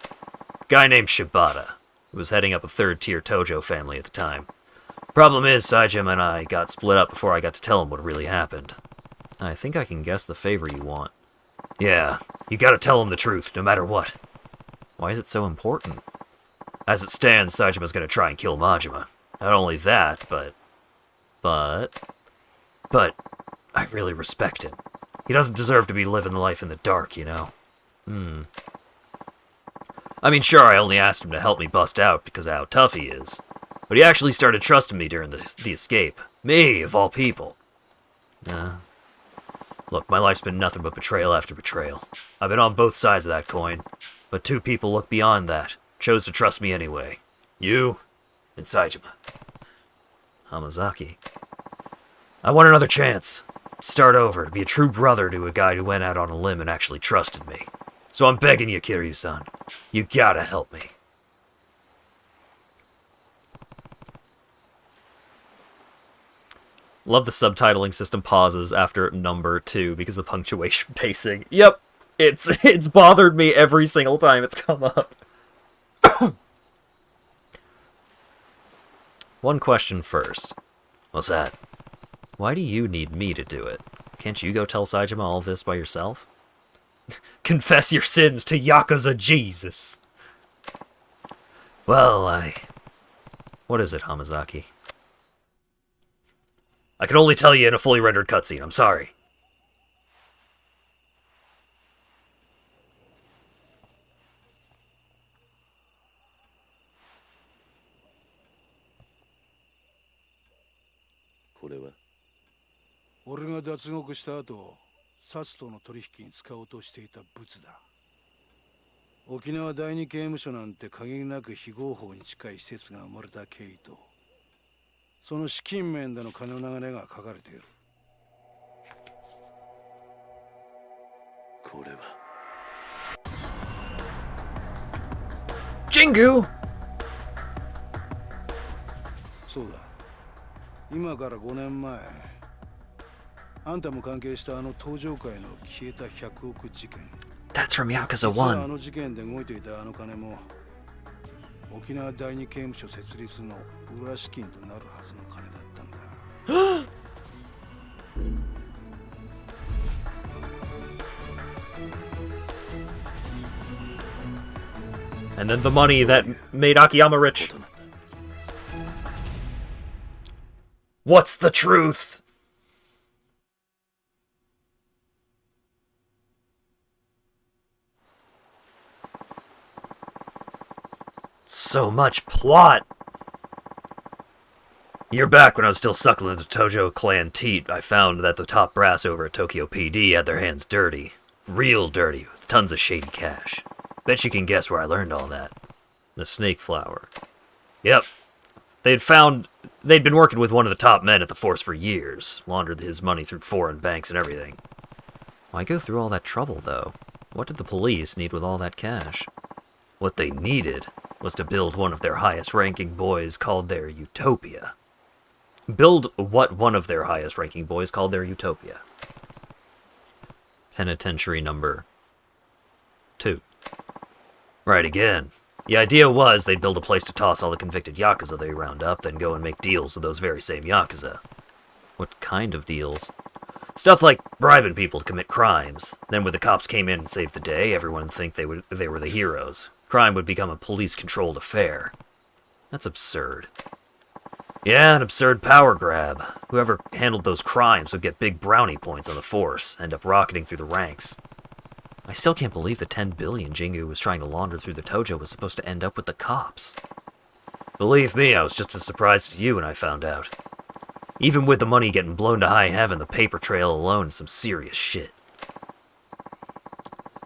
E: A guy named Shibata, who was heading up a third-tier Tojo family at the time. Problem is, Saejima and I got split up before I got to tell him what really happened.
A: I think I can guess the favor you want.
E: Yeah, you gotta tell him the truth, no matter what.
A: Why is it so important?
E: As it stands, Saejima's gonna try and kill Majima. Not only that, but I really respect him. He doesn't deserve to be living life in the dark, you know? I mean, sure, I only asked him to help me bust out because of how tough he is. But he actually started trusting me during the escape. Me, of all people. Look, my life's been nothing but betrayal after betrayal. I've been on both sides of that coin. But two people looked beyond that. Chose to trust me anyway. You and Saejima.
A: Hamazaki.
E: I want another chance. Start over, to be a true brother to a guy who went out on a limb and actually trusted me. So I'm begging you, Kiryu-san. You gotta help me.
A: Love the subtitling system pauses after number 2 because of punctuation pacing. Yep, it's bothered me every single time it's come up. One question first.
E: What's that?
A: Why do you need me to do it? Can't you go tell Saejima all this by yourself?
E: Confess your sins to Yakuza Jesus! Well,
A: What is it, Hamazaki?
E: I can only tell you in a fully rendered cutscene, I'm sorry.
J: What is it?
H: 俺が脱獄した後、サツとの取引に使おうとしていた物だ。沖縄第二刑務所なんて限りなく非合法に近い施設が生まれた経緯と、その資金面での金の流れが書かれている。
J: これは。
E: Jingu!
H: そうだ。今から5年前、あんたも関係したあの東上界の消えた100億事件。
A: That's from Yakuza
H: 実はあ
A: 1.
H: の事件で動いていたあの金も沖縄第二刑務所設立の裏資金となるはずの金だったんだ。
A: And then the money that made Akiyama rich.
E: What's the truth? So much plot. Year back when I was still suckling the Tojo clan teat, I found that the top brass over at Tokyo PD had their hands dirty. Real dirty, with tons of shady cash. Bet you can guess where I learned all that. The snake flower. Yep. They'd been working with one of the top men at the force for years. Laundered his money through foreign banks and everything.
A: Why go through all that trouble, though? What did the police need with all that cash?
E: What they needed was to build one of their highest-ranking boys called their Utopia. Build what one of their highest-ranking boys called their Utopia.
A: Penitentiary number 2.
E: Right again. The idea was they'd build a place to toss all the convicted Yakuza they round up, then go and make deals with those very same Yakuza.
A: What kind of deals?
E: Stuff like bribing people to commit crimes. Then when the cops came in and saved the day, everyone would think they were the heroes. Crime would become a police-controlled affair.
A: That's absurd.
E: Yeah, an absurd power grab. Whoever handled those crimes would get big brownie points on the force, end up rocketing through the ranks.
A: I still can't believe the 10 billion Jingu was trying to launder through the Tojo was supposed to end up with the cops.
E: Believe me, I was just as surprised as you when I found out. Even with the money getting blown to high heaven, the paper trail alone is some serious shit.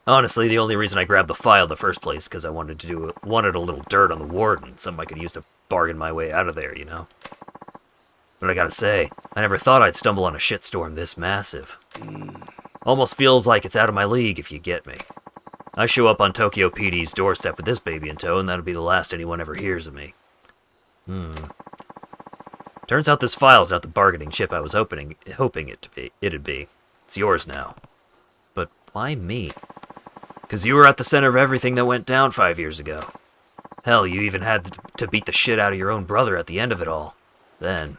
E: Honestly, the only reason I grabbed the file in the first place because I wanted a little dirt on the warden, something I could use to bargain my way out of there, you know? But I gotta say, I never thought I'd stumble on a shitstorm this massive. Almost feels like it's out of my league, if you get me. I show up on Tokyo PD's doorstep with this baby in tow, and that'll be the last anyone ever hears of me. Turns out this file's not the bargaining chip I was hoping it'd be. It's yours now.
A: But why me?
E: 'Cause you were at the center of everything that went down 5 years ago. Hell, you even had to beat the shit out of your own brother at the end of it all. Then.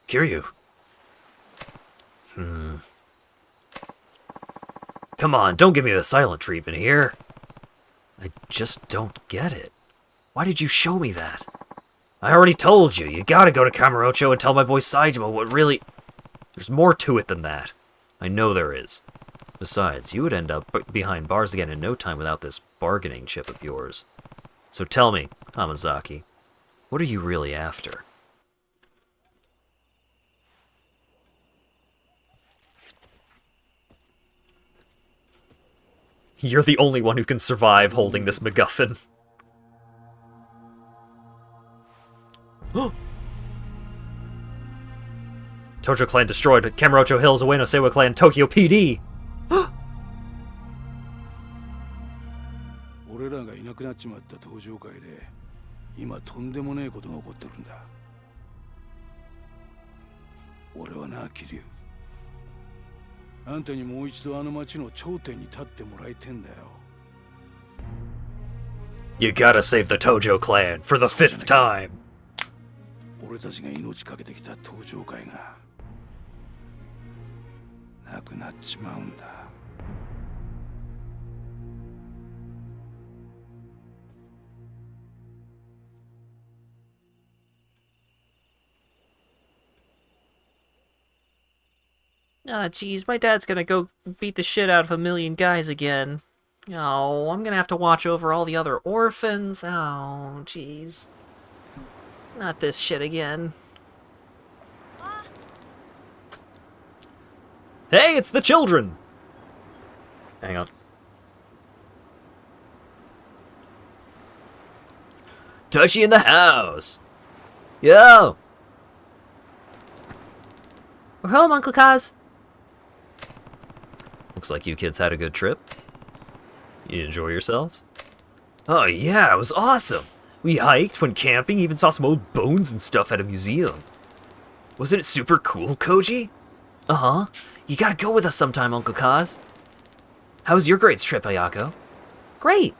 E: Kiryu. Come on, don't give me the silent treatment here.
A: I just don't get it. Why did you show me that?
E: I already told you. You gotta go to Kamurocho and tell my boy Saejima what really... There's more to it than that. I know there is.
A: Besides, you would end up behind bars again in no time without this bargaining chip of yours.
E: So tell me, Hamazaki,
A: what are you really after?
E: You're the only one who can survive holding this MacGuffin. Tojo clan destroyed. Kamurocho Hills, Ueno Seiwa clan, Tokyo PD!
H: 俺らがいなくなっちまった登場会で今とんでもねえことが起こってるんだ。俺はな、桐生。あんたにもう一度あの町の頂点に立ってもらいてんだよ。
E: You gotta save the Tojo clan for the 5th time!
H: 俺たちが命かけてきた登場会がなくなっちまうんだ。
B: Ah, jeez, my dad's gonna go beat the shit out of a million guys again. Oh, I'm gonna have to watch over all the other orphans. Oh, jeez. Not this shit again.
E: Hey, it's the children! Hang on. Toshi in the house! Yo!
B: We're home, Uncle Kaz.
A: Looks like you kids had a good trip. You enjoy yourselves?
E: Oh yeah, it was awesome! We hiked, went camping, even saw some old bones and stuff at a museum. Wasn't it super cool, Koji?
B: Uh-huh. You gotta go with us sometime, Uncle Kaz. How was your grades trip, Ayako? Great.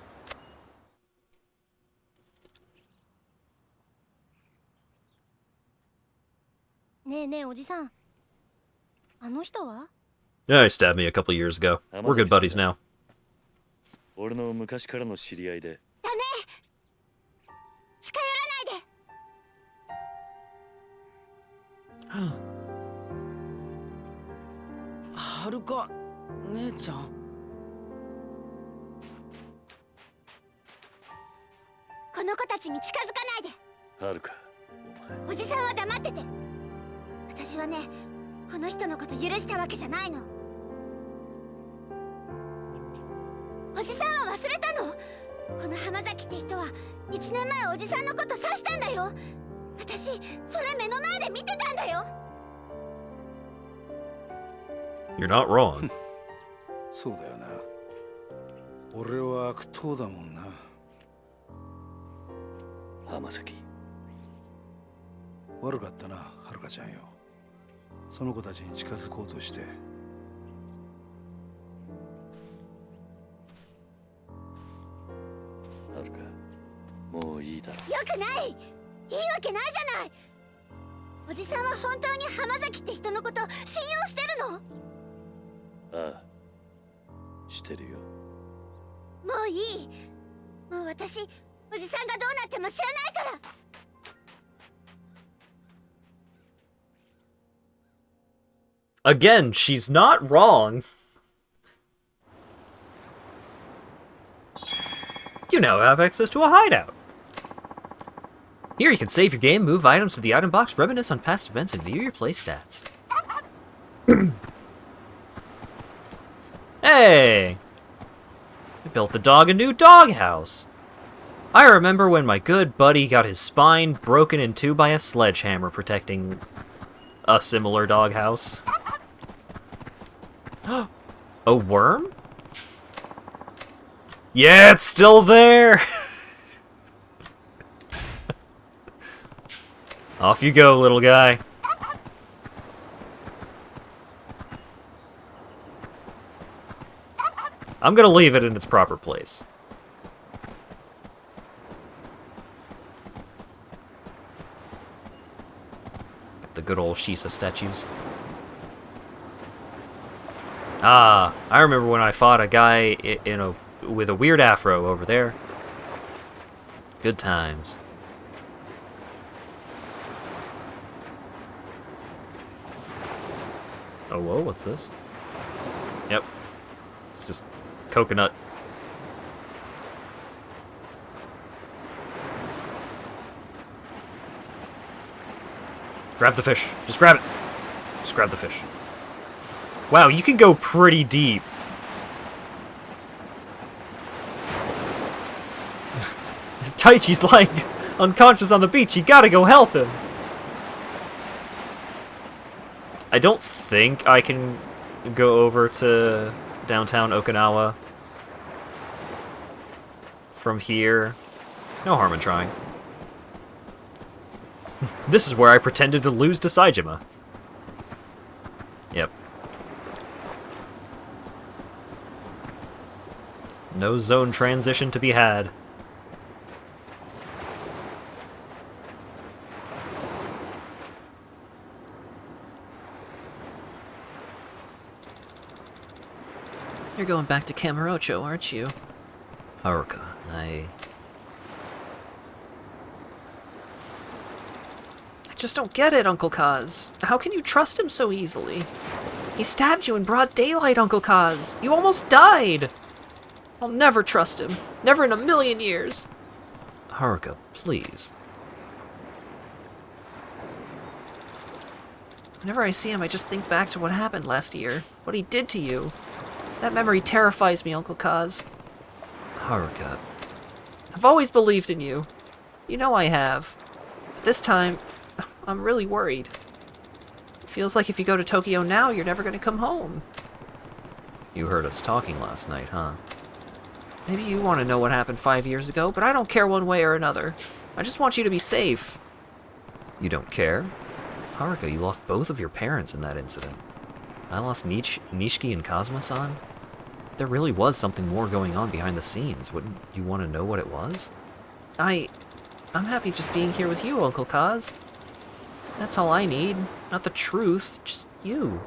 K: ねえねえおじさん、あの人は？
A: Yeah, he stabbed me a couple years ago. We're good buddies now.
J: 俺の昔からの知り合いで。
K: ダメ！近寄らないで。
L: はるか姉ちゃん。
K: この子たちちに近づかないで。
J: はるか、
K: おじさんは黙ってて。私はね、この人のこと許したわけじゃないの。おじさんは忘れたの？この浜崎って人は1年前おじさんのこと刺したんだよ。私それ目の前で見てたんだよ。
A: You're not wrong.
H: そうだよな。俺は悪党だもんな。
J: 浜崎。
H: 悪かったな、はるかちゃんよ。その子たちに近づこうとして。
J: はるか、もういいだろ。
K: よくない。いいわけないじゃない。おじさんは本当に浜崎って人のこと信用してるの？
J: ああ、してるよ。
K: もういい。もう私、おじさんがどうなっても知らないから。
A: Again, she's not wrong.
B: You now have access to a hideout. Here you can save your game, move items to the item box, reminisce on past events, and view your play stats. Hey! I built the dog a new doghouse. I remember when my good buddy got his spine broken in two by a sledgehammer protecting a similar doghouse. A worm? Yeah, it's still there! Off you go, little guy. I'm gonna leave it in its proper place. The good old Shisa statues. Ah, I remember when I fought a guy with a weird afro over there. Good times. Oh, whoa, what's this? Yep. It's just coconut. Grab the fish. Just grab it. Just grab the fish. Wow, you can go pretty deep. Taichi's lying unconscious on the beach. You gotta go help him. I don't think I can go over to downtown Okinawa from here. No harm in trying. This is where I pretended to lose to Saejima. Yep. No zone transition to be had. You're going back to Kamurocho, aren't you? Haruka, I just don't get it, Uncle Kaz. How can you trust him so easily? He stabbed you in broad daylight, Uncle Kaz. You almost died. I'll never trust him. Never in a million years. Haruka, please. Whenever I see him, I just think back to what happened last year. What he did to you. That memory terrifies me, Uncle Kaz. Haruka. I've always believed in you. You know I have. But this time, I'm really worried. It feels like if you go to Tokyo now, you're never going to come home. You heard us talking last night, huh? Maybe you want to know what happened 5 years ago, but I don't care one way or another. I just want you to be safe. You don't care? Haruka, you lost both of your parents in that incident. I lost Nishiki and Kazuma-san. If there really was something more going on behind the scenes, wouldn't you want to know what it was? I'm happy just being here with you, Uncle Kaz. That's all I need. Not the truth, just you.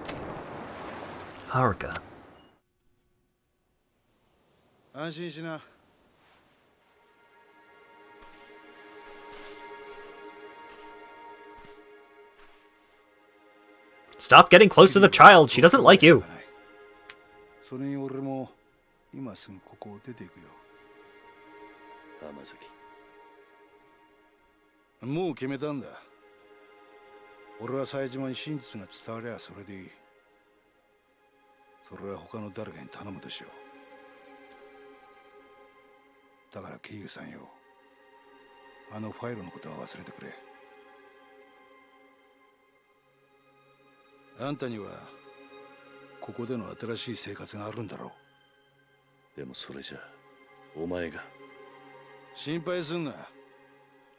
B: Haruka.
H: 安心しな。
A: Stop getting close to the child. She doesn't like you.
H: それに俺も今すぐここを出ていくよ。
J: 浜崎、
H: もう決めたんだ。俺は冴島に真実が伝わりゃそれでいい。それは他の誰かに頼むとしよう。だからケイユさんよ、あのファイルのことは忘れてくれ。あんたにはここでの新しい生活があるんだろ
J: う。でもそれじゃお前が。
H: 心配すんな。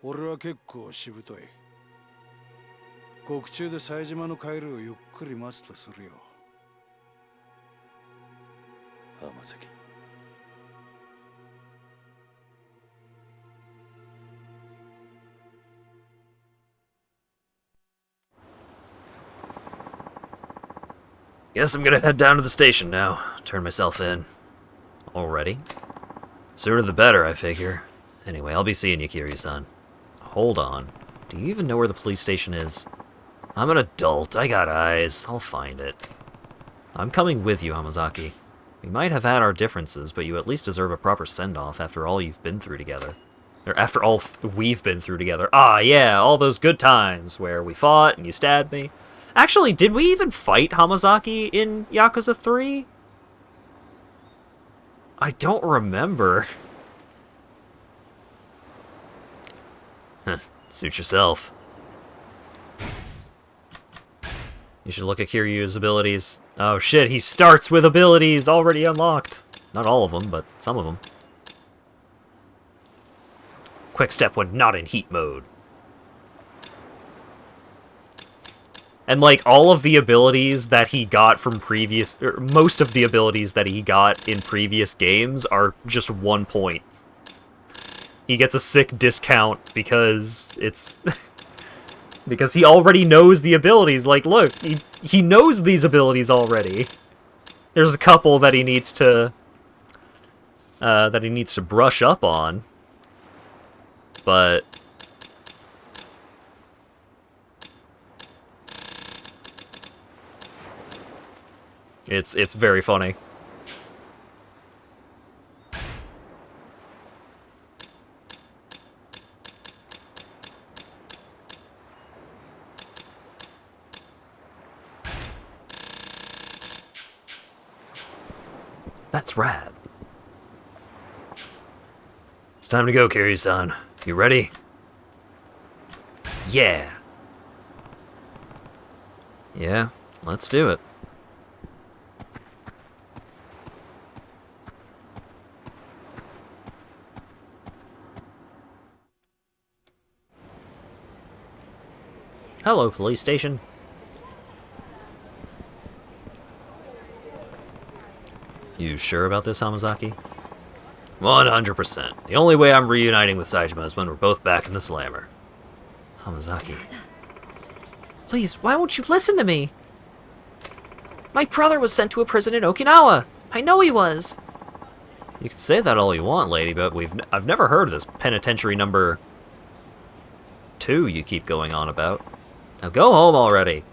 H: 俺は結構しぶとい。獄中で冴島の帰りをゆっくり待つとするよ。
J: 浜崎。
E: Guess I'm gonna head down to the station now. Turn myself in.
A: Already?
E: Sooner the better, I figure.
A: Anyway, I'll be seeing you, Kiryu-san. Hold on. Do you even know where the police station is?
E: I'm an adult. I got eyes. I'll find it.
A: I'm coming with you, Hamazaki. We might have had our differences, but you at least deserve a proper send-off after all you've been through together. Or after all we've been through together. Ah, yeah, all those good times where we fought and you stabbed me. Actually, did we even fight Hamazaki in Yakuza 3? I don't remember.
E: Suit yourself.
A: You should look at Kiryu's abilities. Oh shit, he starts with abilities already unlocked. Not all of them, but some of them.
E: Quick step when not in heat mode.
A: And like all of the abilities that he got from previous, or most of the abilities that he got in previous games are just 1 point. He gets a sick discount because it's because he already knows the abilities. Like, look, he knows these abilities already. There's a couple that he needs to brush up on, but it's very funny.
E: That's rad. It's time to go, Kiryu-san. You ready?
A: Yeah. Yeah, let's do it. Hello, police station. You sure about this, Hamazaki?
E: 100%. The only way I'm reuniting with Saejima is when we're both back in the slammer.
A: Hamazaki.
B: Please, why won't you listen to me? My brother was sent to a prison in Okinawa. I know he was.
A: You can say that all you want, lady, but I've never heard of this penitentiary number 2 you keep going on about. Now go home already.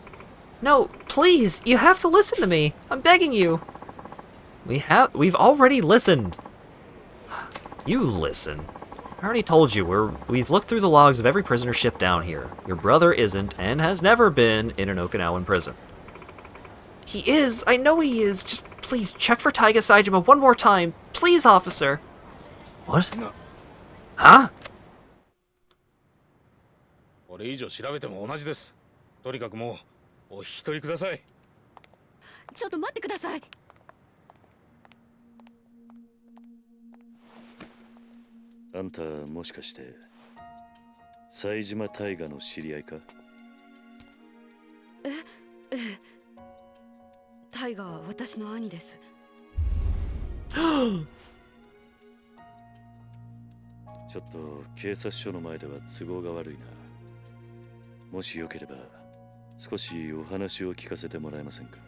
B: No, please, you have to listen to me. I'm begging you.
A: We've already listened. You listen. I already told you, we've looked through the logs of every prisoner shipped down here. Your brother isn't, and has never been, in an Okinawan prison.
B: He is. I know he is. Just please check for Taiga Saejima one more time. Please, officer.
E: What? Huh?
I: これ以上調べても同じです。とにかくもうお引き取りください。
M: ちょっと待ってください。
J: あんたもしかして冴島大河の知り合いか？
M: ええ。タイガは私の兄です。
J: ちょっと警察署の前では都合が悪いな。もしよければ少しお話を聞かせてもらえませんか？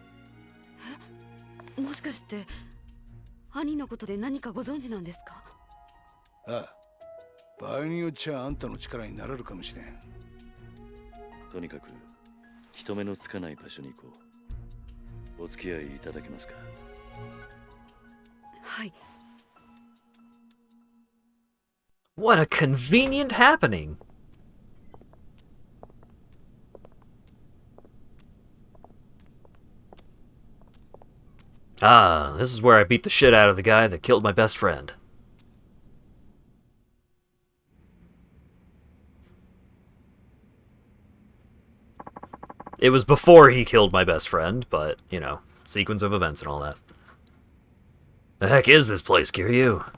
M: え？もしかして兄のことで何かご存知なんですか？
H: ああ、場合によっちゃあんたの力になれるかもしれん。
J: とにかく人目のつかない場所に行こう。お付き合いいただけますか？
M: はい。
A: What a convenient happening!
E: Ah, this is where I beat the shit out of the guy that killed my best friend. It was before he killed my best friend, but, you know, sequence of events and all that. The heck is this place, Kiryu?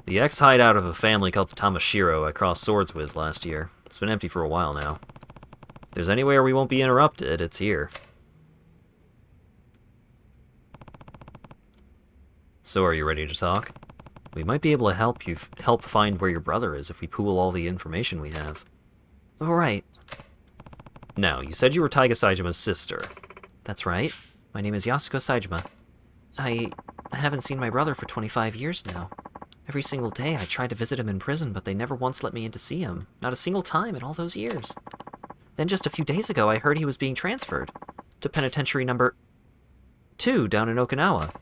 E: The ex-hideout of a family called the Tamashiro I crossed swords with last year. It's been empty for a while now. If there's anywhere we won't be interrupted, it's here. So are you ready to talk? We might be able to help find where your brother is if we pool all the information we have.
B: Right.
E: Now, you said you were Taiga Saijima's sister.
B: That's right. My name is Yasuko Saijima. I haven't seen my brother for 25 years now. Every single day I tried to visit him in prison, but they never once let me in to see him. Not a single time in all those years. Then just a few days ago, I heard he was being transferred to penitentiary number 2 down in Okinawa.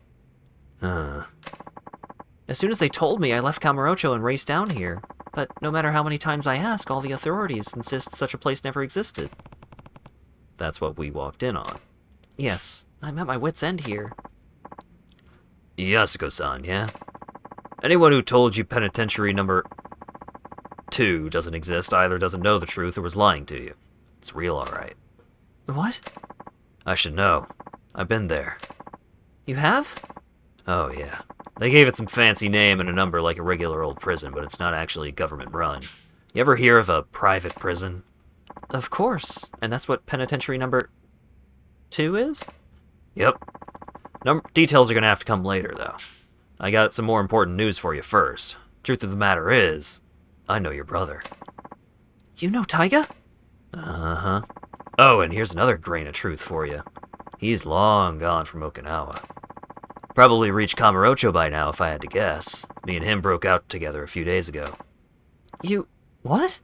B: As soon as they told me, I left Kamurocho and raced down here. But no matter how many times I ask, all the authorities insist such a place never existed.
E: That's what we walked in on.
B: Yes, I'm at my wit's end here.
E: Yasuko-san, yeah? Anyone who told you penitentiary number 2 doesn't exist either doesn't know the truth or was lying to you. It's real, alright.
B: What?
E: I should know. I've been there.
B: You have?
E: Oh, yeah. They gave it some fancy name and a number like a regular old prison, but it's not actually government run. You ever hear of a private prison?
B: Of course. And that's what penitentiary number 2 is?
E: Yep. Details are gonna have to come later, though. I got some more important news for you first. Truth of the matter is, I know your brother.
B: You know Taiga?
E: Uh-huh. Oh, and here's another grain of truth for you. He's long gone from Okinawa. Probably reached Kamurocho by now, if I had to guess. Me and him broke out together a few days ago.
B: You... what?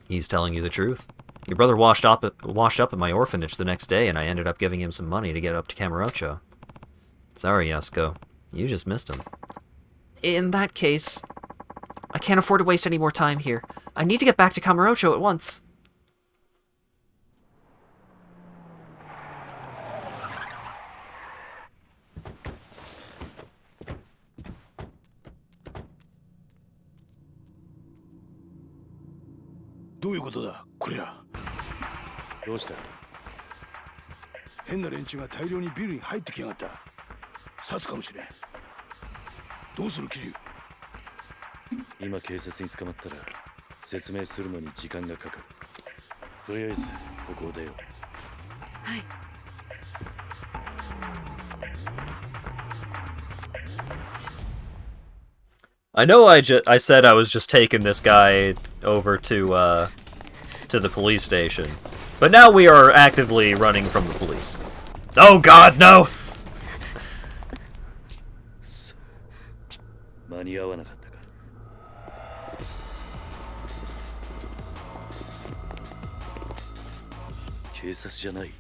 E: He's telling you the truth. Your brother washed up at my orphanage the next day, and I ended up giving him some money to get up to Kamurocho. Sorry, Yasuko. You just missed him.
B: In that case, I can't afford to waste any more time here. I need to get back to Kamurocho at once.
H: What is this?
J: どうした？
H: 変な連中が大量にビルに入ってきやがった。刺すかもしれん。どうする桐生？
J: 今警察に捕まったら説明するのに時間がかかる。とりあえずここを出よう。
M: はい。
E: I know I said I was just taking this guy over to the police station. But now we are actively running from the police. Oh god, no!
J: 間に合わなかったか。警察じゃない。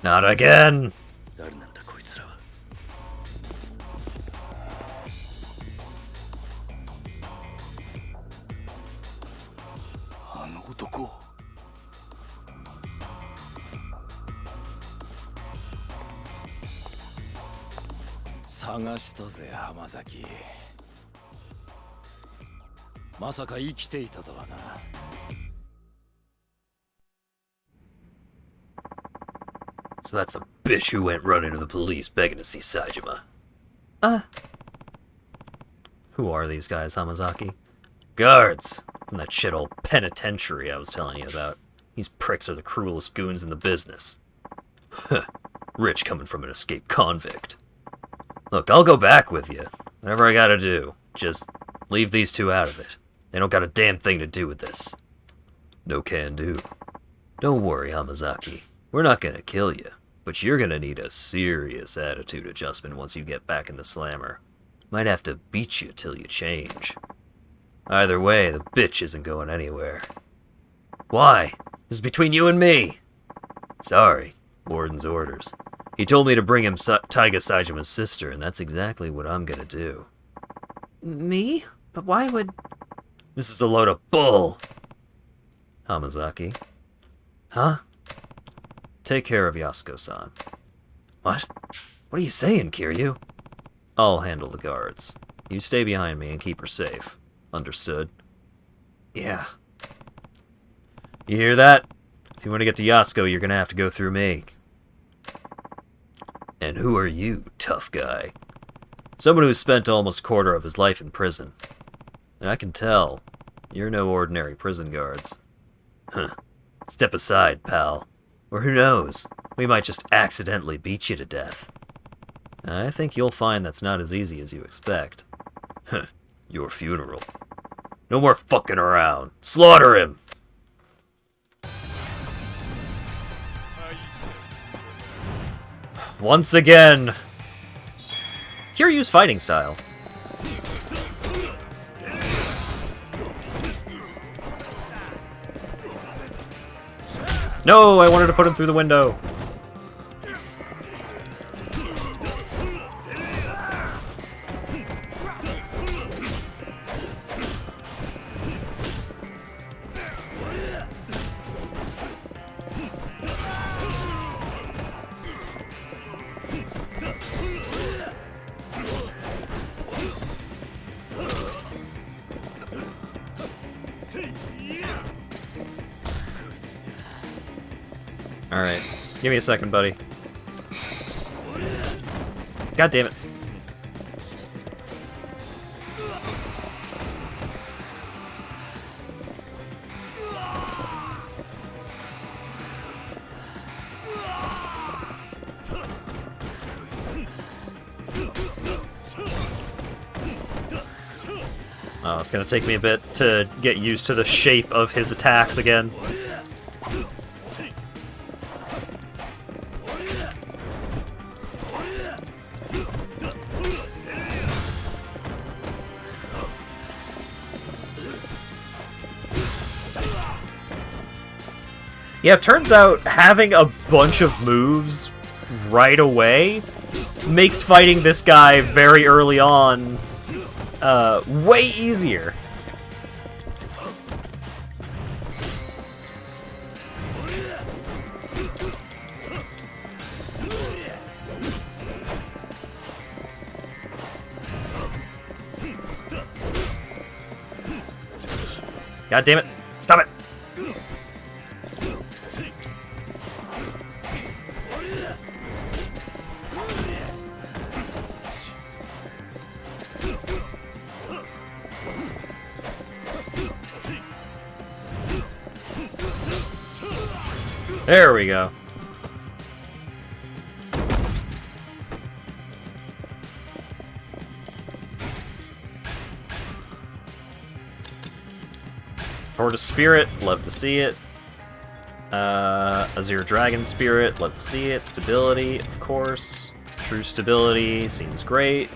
E: Not again!
J: 誰なんだこいつらは。
H: あの男。
C: 探したぜ浜崎。まさか生きていたとはな。
E: So that's the bitch who went running to the police begging to see Saijima. Who are these guys, Hamazaki? Guards from that shit old penitentiary I was telling you about. These pricks are the cruelest goons in the business. Huh. Rich coming from an escaped convict. Look, I'll go back with you. Whatever I gotta do. Just leave these two out of it. They don't got a damn thing to do with this. No can do. Don't worry, Hamazaki. We're not gonna kill you, but you're gonna need a serious attitude adjustment once you get back in the slammer. Might have to beat you till you change. Either way, the bitch isn't going anywhere. Why? This is between you and me. Sorry, Warden's orders. He told me to bring him Taiga Saijima's sister, and that's exactly what I'm gonna do.
B: Me? But why would...
E: This is a load of bull! Hamazaki. Huh? Take care of Yasuko-san. What? What are you saying, Kiryu? I'll handle the guards. You stay behind me and keep her safe. Understood? Yeah. You hear that? If you want to get to Yasuko, you're gonna have to go through me. And who are you, tough guy? Someone who's spent almost a quarter of his life in prison. And I can tell, you're no ordinary prison guards. Huh. Step aside, pal. Or who knows, we might just accidentally beat you to death. I think you'll find that's not as easy as you expect. Huh. Your funeral. No more fucking around. Slaughter him! Once again, Kiryu's fighting style. No, I wanted to put him through the window. Alright. Give me a second, buddy. God damn it. Oh, it's gonna take me a bit to get used to the shape of his attacks again. Yeah, it turns out having a bunch of moves right away makes fighting this guy very early on way easier. God damn it. Stop it. There we go. Tortoise Spirit, love to see it. Azure Dragon Spirit, love to see it. Stability, of course. True Stability, seems great.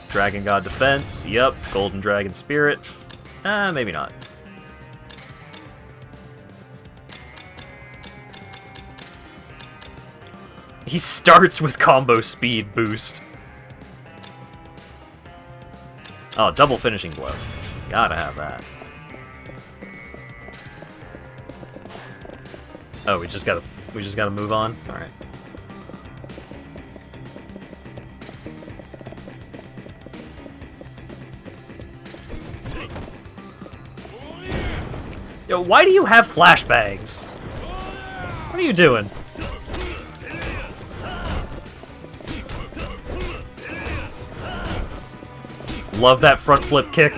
E: Dragon God Defense, yep. Golden Dragon Spirit. Maybe not. He starts with combo speed boost. Oh, double finishing blow. Gotta have that. Oh, we just gotta move on? Alright. Yo, why do you have flashbangs? What are you doing? Love that front flip kick.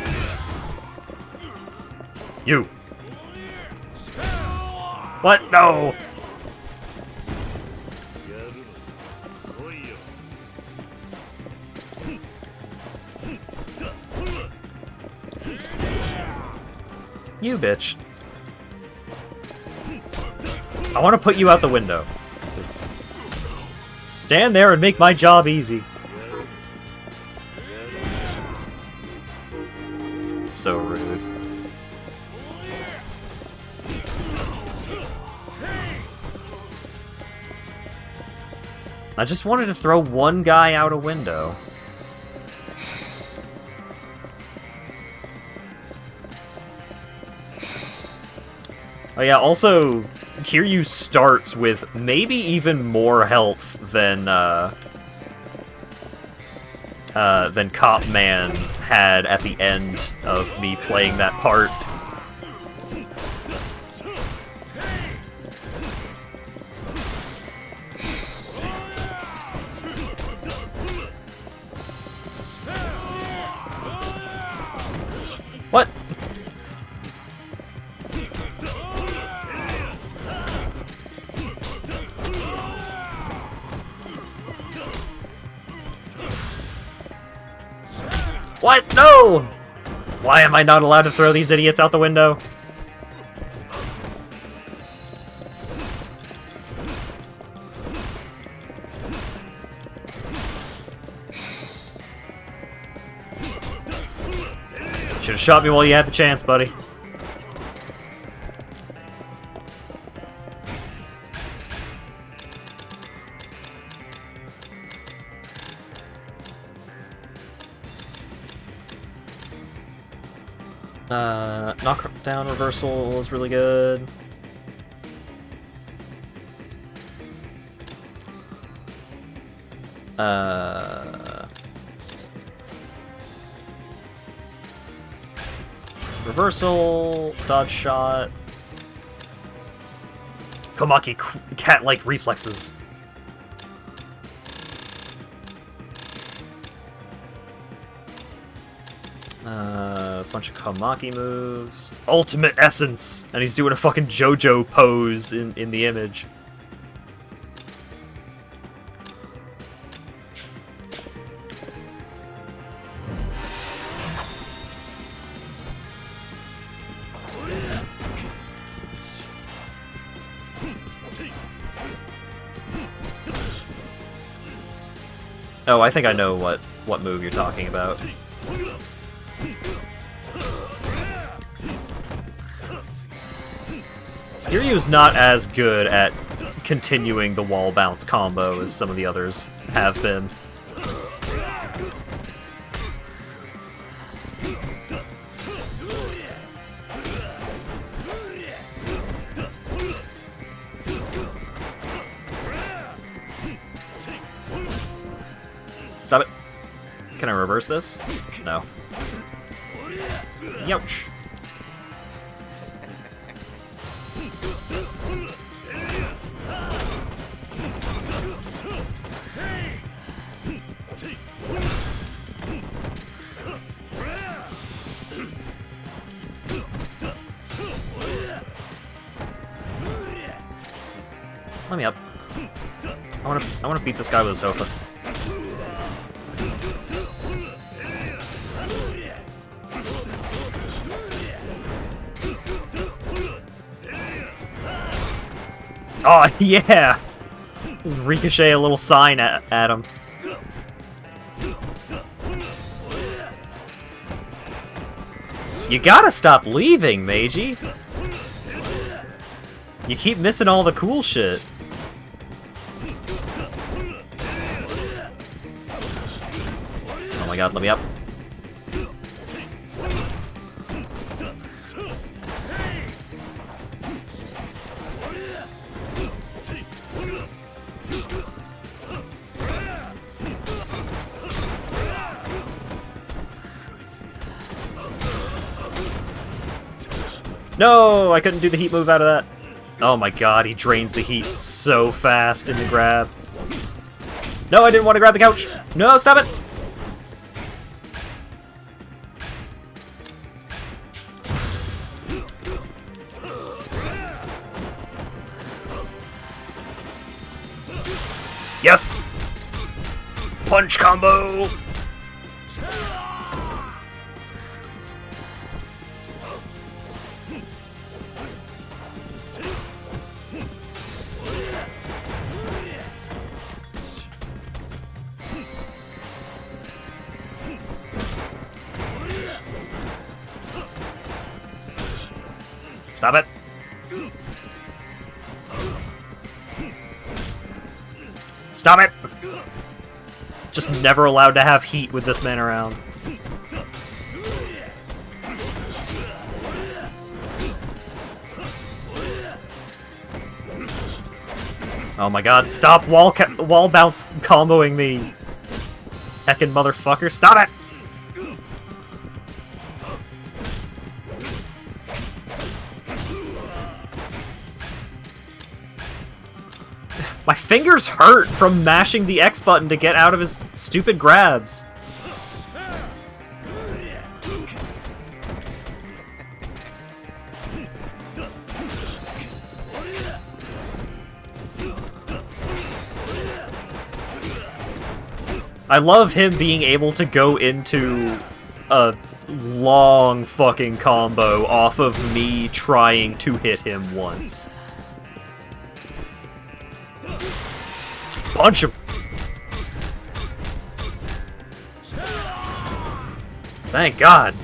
E: You. What? No! You bitch. I want to put you out the window. So stand there and make my job easy. So rude. I just wanted to throw one guy out a window. Oh yeah, also, Kiryu starts with maybe even more health than
A: than Cop Man had at the end of me playing that part. What? What? No! Why am I not allowed to throw these idiots out the window? Should've shot me while you had the chance, buddy. Knockdown reversal is really good. Reversal, dodge shot. Komaki cat-like reflexes. Bunch of Komaki moves. Ultimate Essence! And he's doing a fucking JoJo pose in the image. Oh, I think I know what move you're talking about. Kiryu's not as good at continuing the wall bounce combo as some of the others have been. Stop it. Can I reverse this? No. Youch. Let me up. I wanna beat this guy with a sofa. Oh yeah! Just ricochet a little sign at him. You gotta stop leaving, Meiji! You keep missing all the cool shit. Oh my god, let me up. No, I couldn't do the heat move out of that. Oh my god, he drains the heat so fast in the grab. No, I didn't want to grab the couch. No, stop it. Yes! Punch combo! Stop it! Stop it! Just never allowed to have heat with this man around. Oh my god, stop wall bounce comboing me! Heckin' motherfucker, stop it! My fingers hurt from mashing the X button to get out of his stupid grabs. I love him being able to go into a long fucking combo off of me trying to hit him once. Just punch him. Thank God.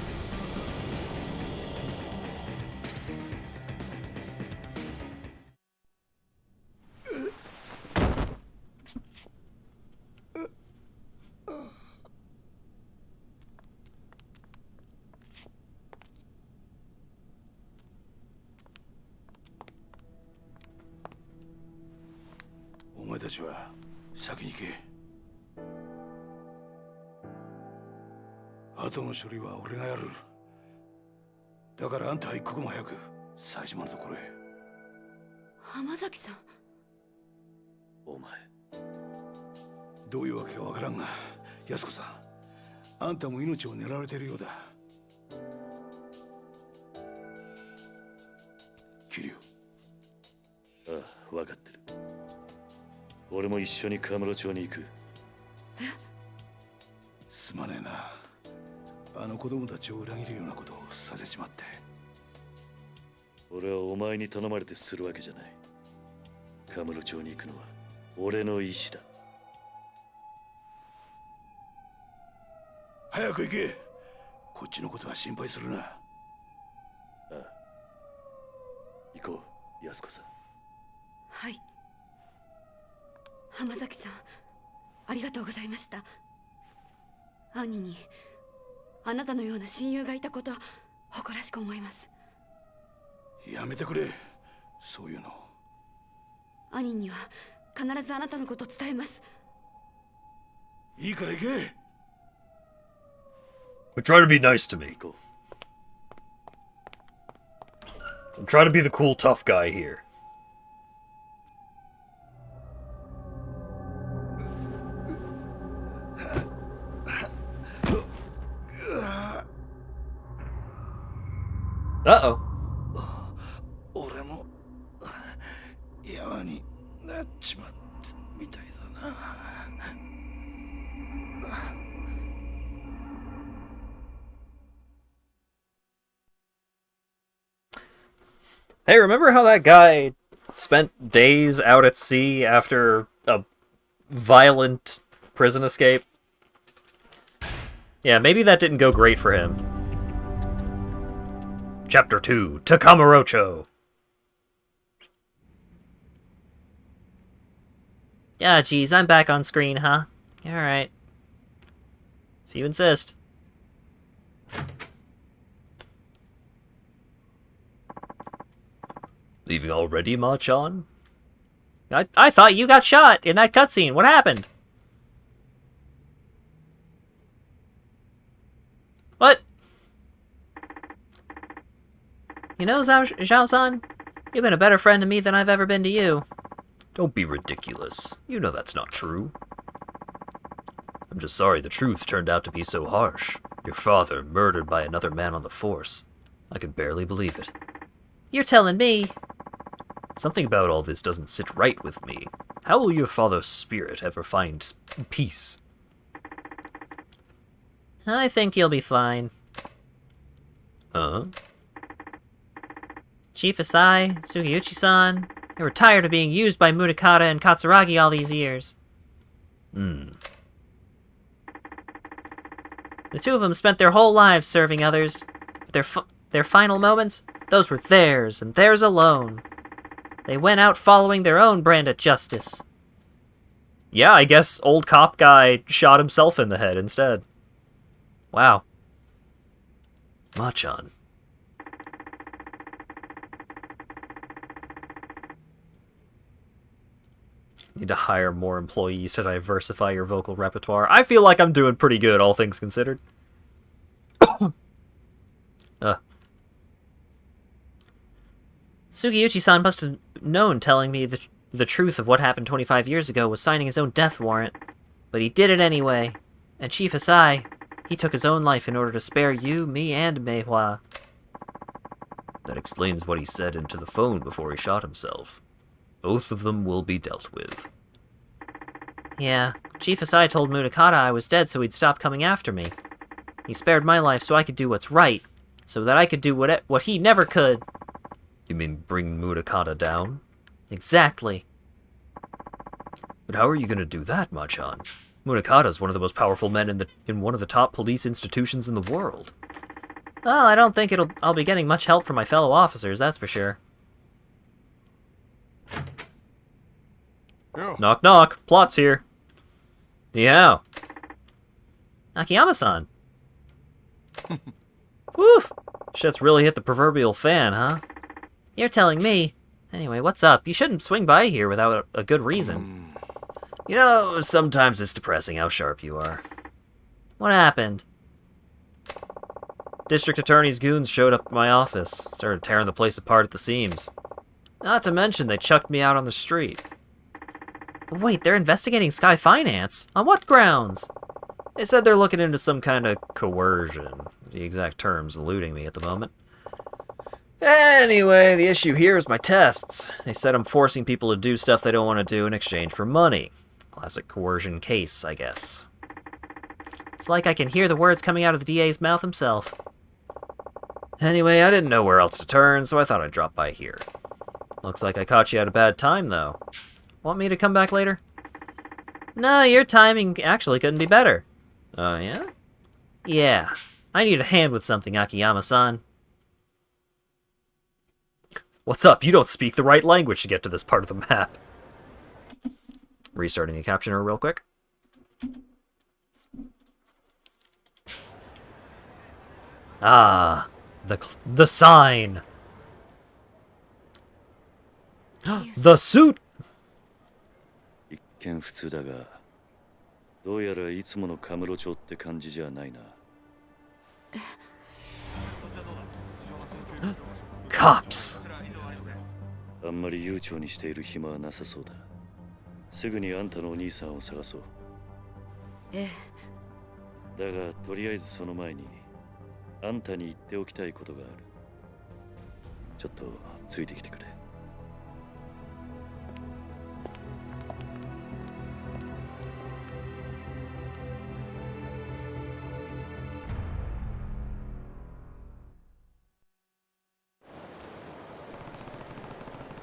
A: But try to be nice to me. I'm trying to be the cool tough guy here. Uh-oh. Hey, remember how that guy spent days out at sea after a violent prison escape? Yeah, maybe that didn't go great for him. Chapter 2, Takamurocho.
B: Yeah, geez, I'm back on screen, huh? Alright. If you insist.
A: Leaving already, Machan?
B: I thought you got shot in that cutscene. What happened? What? You know, Zhao-san, you've been a better friend to me than I've ever been to you.
A: Don't be ridiculous. You know that's not true. I'm just sorry the truth turned out to be so harsh. Your father murdered by another man on the force. I can barely believe it.
B: You're telling me?
A: Something about all this doesn't sit right with me. How will your father's spirit ever find peace?
B: I think you'll be fine.
A: Huh?
B: Chief Asai, Sugiyuchi-san, they were tired of being used by Munakata and Katsuragi all these years. The two of them spent their whole lives serving others, but their final moments, those were theirs, and theirs alone. They went out following their own brand of justice.
A: Yeah, I guess old cop guy shot himself in the head instead.
B: Wow.
A: Machan. Need to hire more employees to diversify your vocal repertoire. I feel like I'm doing pretty good, all things considered.
B: Sugiyuchi-san must have known telling me the truth of what happened 25 years ago was signing his own death warrant. But he did it anyway. And Chief Asai, he took his own life in order to spare you, me, and Meihua.
A: That explains what he said into the phone before he shot himself. Both of them will be dealt with.
B: Yeah, Chief Asai told Munakata I was dead so he'd stop coming after me. He spared my life so I could do what's right, so that I could do what he never could.
A: You mean bring Munakata down?
B: Exactly.
A: But how are you going to do that, Machan? Munakata's one of the most powerful men in one of the top police institutions in the world.
B: Well, I don't think I'll be getting much help from my fellow officers, that's for sure.
A: Oh. Knock knock, Plot's here. Yeah.
B: Akiyama-san.
A: Whew. Shit's really hit the proverbial fan, huh?
B: You're telling me. Anyway, what's up? You shouldn't swing by here without a good reason.
A: You know, sometimes it's depressing how sharp you are.
B: What happened?
A: District Attorney's goons showed up at my office, started tearing the place apart at the seams. Not to mention they chucked me out on the street.
B: Wait, they're investigating Sky Finance? On what grounds?
A: They said they're looking into some kind of coercion. The exact term's eluding me at the moment. Anyway, the issue here is my tests. They said I'm forcing people to do stuff they don't want to do in exchange for money. Classic coercion case, I guess.
B: It's like I can hear the words coming out of the DA's mouth himself.
A: Anyway, I didn't know where else to turn, so I thought I'd drop by here. Looks like I caught you at a bad time, though. Want me to come back later?
B: No, your timing actually couldn't be better.
A: Oh, yeah?
B: Yeah. I need a hand with something, Akiyama-san.
A: What's up? You don't speak the right language to get to this part of the map. Restarting the captioner real quick.
B: Ah, the sign.
A: The suit.
J: 一見普通だが、どうやらいつものカムロ町って感じじゃないな。
A: Cops.
J: あんまり悠長にしている暇はなさそうだ。すぐにあんたのお兄さんを探そう。
M: え
J: え。だがとりあえずその前にあんたに言っておきたいことがある。ちょっとついてきてくれ。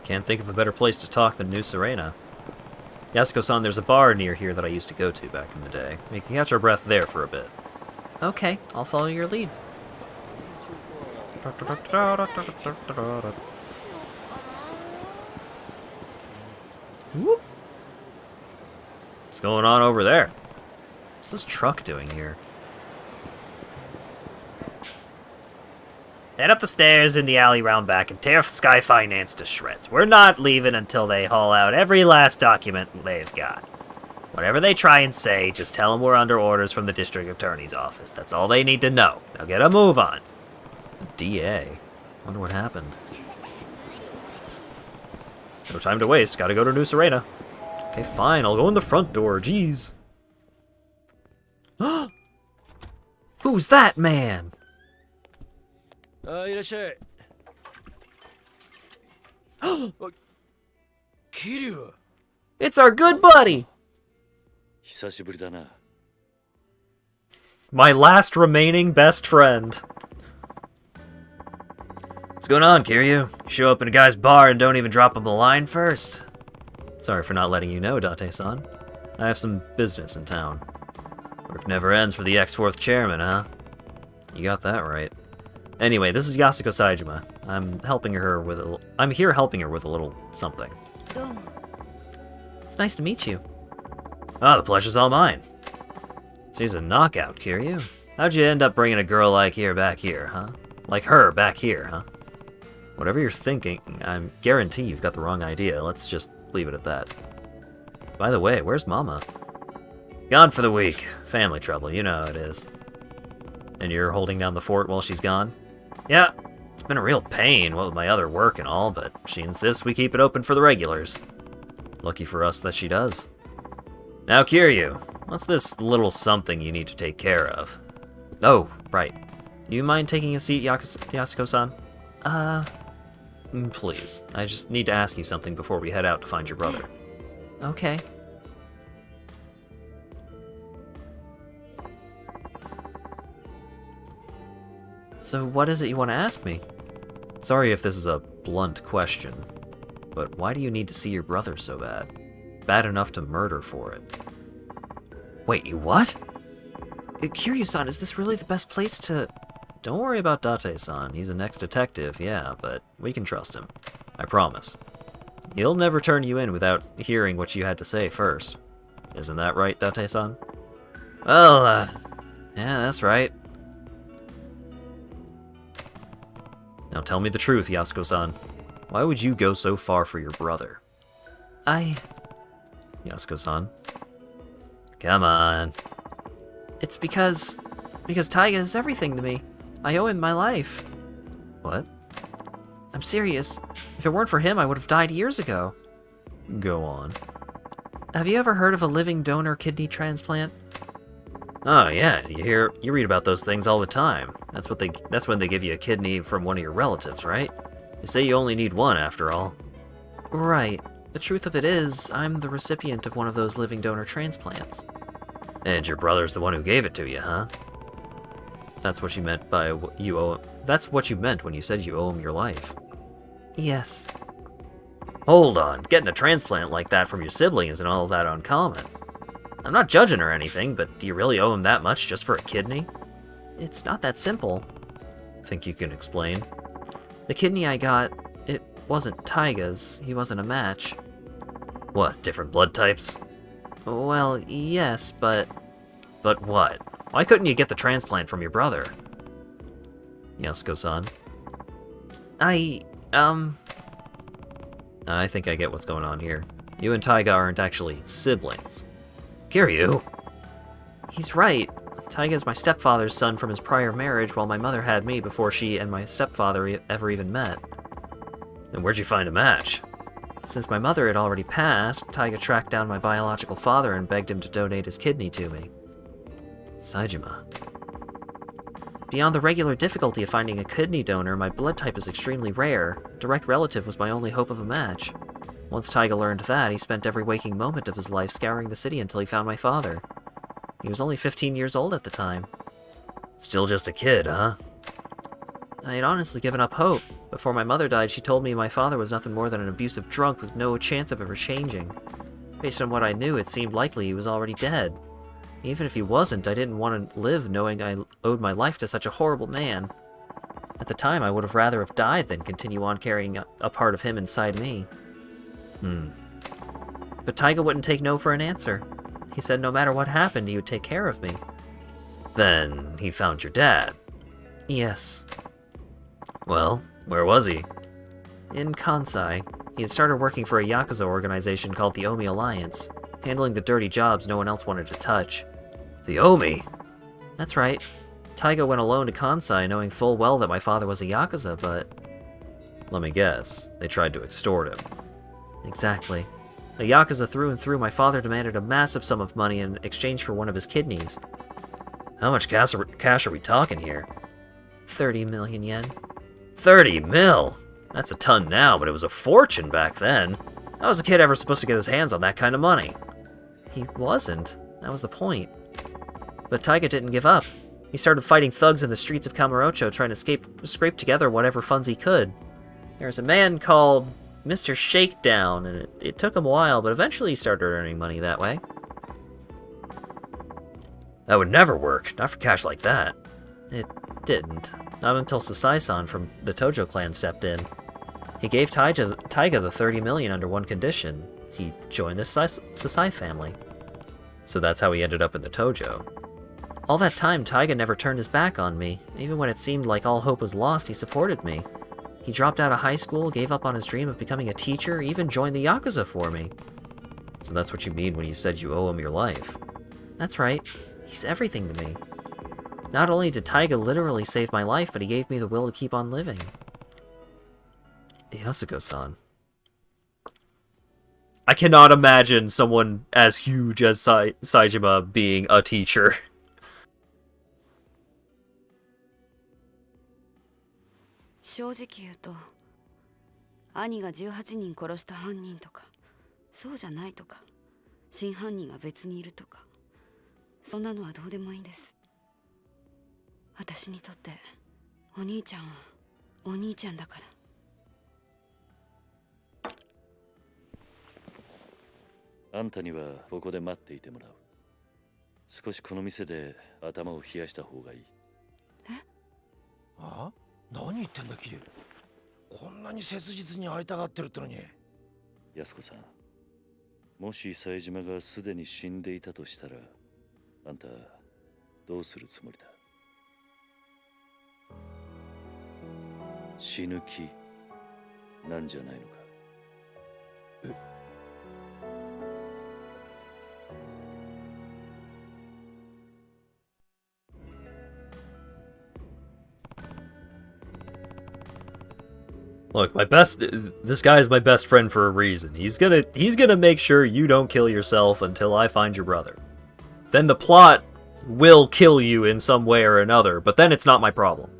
A: Can't think of a better place to talk than New Serena. Yasuko-san, there's a bar near here that I used to go to back in the day. We can catch our breath there for a bit.
B: Okay, I'll follow your lead.
A: Whoop. What's going on over there? What's this truck doing here?
B: Head up the stairs in the alley round back and tear Sky Finance to shreds. We're not leaving until they haul out every last document they've got. Whatever they try and say, just tell them we're under orders from the district attorney's office. That's all they need to know. Now get a move on.
A: DA? Wonder what happened. No time to waste. Gotta go to New Serena. Okay, fine. I'll go in the front door. Jeez. Who's that man?
C: いらっしゃい。桐生。
B: It's our good buddy.
J: 久しぶりだな。
A: My last remaining best friend. What's going on, Kiryu? You show up in a guy's bar and don't even drop him a line first. Sorry for not letting you know, Date-san. I have some business in town. Work never ends for the ex-4th chairman, huh? You got that right. Anyway, this is Yasuko Saejima. I'm here helping her with a little something.
B: It's nice to meet you.
A: Ah, the pleasure's all mine. She's a knockout, Kiryu. How'd you end up bringing a girl like her back here, huh? Like her back here, huh? Whatever you're thinking, I guarantee you've got the wrong idea. Let's just leave it at that. By the way, where's Mama? Gone for the week. Family trouble, you know how it is. And you're holding down the fort while she's gone? Yeah, it's been a real pain, what with my other work and all, but she insists we keep it open for the regulars. Lucky for us that she does. Now, Kiryu, what's this little something you need to take care of? Oh, right. You mind taking a seat, Yasuko-san? Please. I just need to ask you something before we head out to find your brother.
B: Okay.
A: So what is it you want to ask me? Sorry if this is a blunt question, but why do you need to see your brother so bad? Bad enough to murder for it. Wait, you what?
B: Kiryu-san, is this really the best place to...
A: Don't worry about Date-san. He's an ex-detective, yeah, but we can trust him. I promise. He'll never turn you in without hearing what you had to say first. Isn't that right, Date-san?
B: Well, yeah, that's right.
A: Now tell me the truth, Yasuko-san. Why would you go so far for your brother? Yasuko-san? Come on.
B: It's because Taiga is everything to me. I owe him my life.
A: What?
B: I'm serious. If it weren't for him, I would have died years ago.
A: Go on.
B: Have you ever heard of a living donor kidney transplant?
A: Oh yeah, you read about those things all the time. That's when they give you a kidney from one of your relatives, right? They say you only need one after all.
B: Right. The truth of it is, I'm the recipient of one of those living donor transplants.
A: And your brother's the one who gave it to you, huh? That's what you meant by you owe. That's what you meant when you said you owe him your life.
B: Yes.
A: Hold on, getting a transplant like that from your sibling isn't all that uncommon. I'm not judging or anything, but do you really owe him that much just for a kidney?
B: It's not that simple.
A: Think you can explain?
B: The kidney I got, it wasn't Taiga's. He wasn't a match.
A: What, different blood types?
B: Well, yes, but...
A: But what? Why couldn't you get the transplant from your brother? Yasuko-san?
B: I
A: think I get what's going on here. You and Taiga aren't actually siblings. Kiryu!
B: He's right. Taiga's my stepfather's son from his prior marriage, while my mother had me before she and my stepfather ever even met.
A: And where'd you find a match?
B: Since my mother had already passed, Taiga tracked down my biological father and begged him to donate his kidney to me.
A: Saejima.
B: Beyond the regular difficulty of finding a kidney donor, my blood type is extremely rare. A direct relative was my only hope of a match. Once Taiga learned that, he spent every waking moment of his life scouring the city until he found my father. He was only 15 years old at the time.
A: Still just a kid, huh?
B: I had honestly given up hope. Before my mother died, she told me my father was nothing more than an abusive drunk with no chance of ever changing. Based on what I knew, it seemed likely he was already dead. Even if he wasn't, I didn't want to live knowing I owed my life to such a horrible man. At the time, I would have rather have died than continue on carrying a part of him inside me. But Taiga wouldn't take no for an answer. He said no matter what happened, he would take care of me.
A: Then he found your dad?
B: Yes.
A: Well, where was he?
B: In Kansai. He had started working for a Yakuza organization called the Omi Alliance, handling the dirty jobs no one else wanted to touch.
A: The Omi?
B: That's right. Taiga went alone to Kansai knowing full well that my father was a Yakuza, but...
A: Let me guess, they tried to extort him.
B: Exactly. A Yakuza through and through, my father demanded a massive sum of money in exchange for one of his kidneys.
A: How much cash are we talking here?
B: 30 million yen.
A: 30 mil? That's a ton now, but it was a fortune back then. How was a kid ever supposed to get his hands on that kind of money?
B: He wasn't. That was the point. But Taiga didn't give up. He started fighting thugs in the streets of Kamurocho, trying to scrape together whatever funds he could. There was a man called Mr. Shakedown, and it took him a while, but eventually he started earning money that way.
A: That would never work, not for cash like that.
B: It didn't. Not until Sasai-san from the Tojo clan stepped in. He gave Taiga the 30 million under one condition. He joined the Sasai family.
A: So that's how he ended up in the Tojo.
B: All that time, Taiga never turned his back on me. Even when it seemed like all hope was lost, he supported me. He dropped out of high school, gave up on his dream of becoming a teacher, even joined the Yakuza for me. So that's what you mean when you said you owe him your life. That's right. He's everything to me. Not only did Taiga literally save my life, but he gave me the will to keep on living.
A: Yasuko-san. I cannot imagine someone as huge as Saejima being a teacher.
M: 正直言うと、兄が18人殺した犯人とか、そうじゃないとか、真犯人が別にいるとか、そんなのはどうでもいいんです。私にとってお兄ちゃんはお兄ちゃんだから。
J: あんたにはここで待っていてもらう。少しこの店で頭を冷やした方がいい。
C: え？あ？何言ってんだキリ。こんなに切実に会いたがってるってのに。
J: 安子さん、もし冴島がすでに死んでいたとしたら、あんたどうするつもりだ？死ぬ気なんじゃないのか？え
A: Look, this guy is my best friend for a reason. He's gonna make sure you don't kill yourself until I find your brother. Then the plot will kill you in some way or another, but then it's not my problem.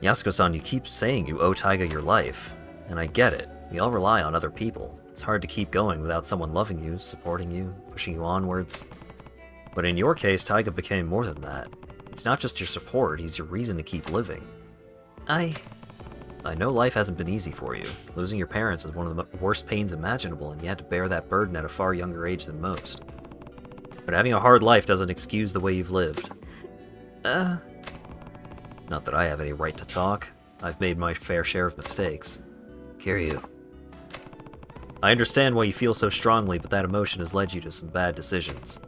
B: Yasuko-san, you keep saying you owe Taiga your life, and I get it. We all rely on other people. It's hard to keep going without someone loving you, supporting you, pushing you onwards. But in your case, Taiga became more than that. He's not just your support, he's your reason to keep living. I know life hasn't been easy for you. Losing your parents is one of the worst pains imaginable, and you had to bear that burden at a far younger age than most. But having a hard life doesn't excuse the way you've lived. Not that I have any right to talk. I've made my fair share of mistakes. Kiryu. I understand why you feel so strongly, but that emotion has led you to some bad decisions.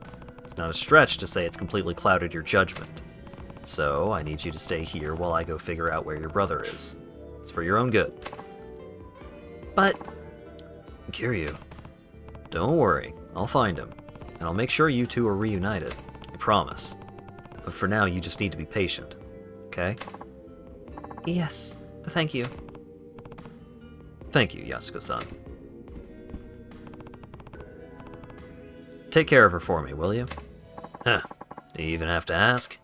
B: It's not a stretch to say it's completely clouded your judgment. So, I need you to stay here while I go figure out where your brother is. It's for your own good. But... Kiryu. Don't worry, I'll find him. And I'll make sure you two are reunited. I promise. But for now, you just need to be patient. Okay? Yes, thank you. Thank you, Yasuko-san. Take care of her for me, will you? Huh. Do you even have to ask?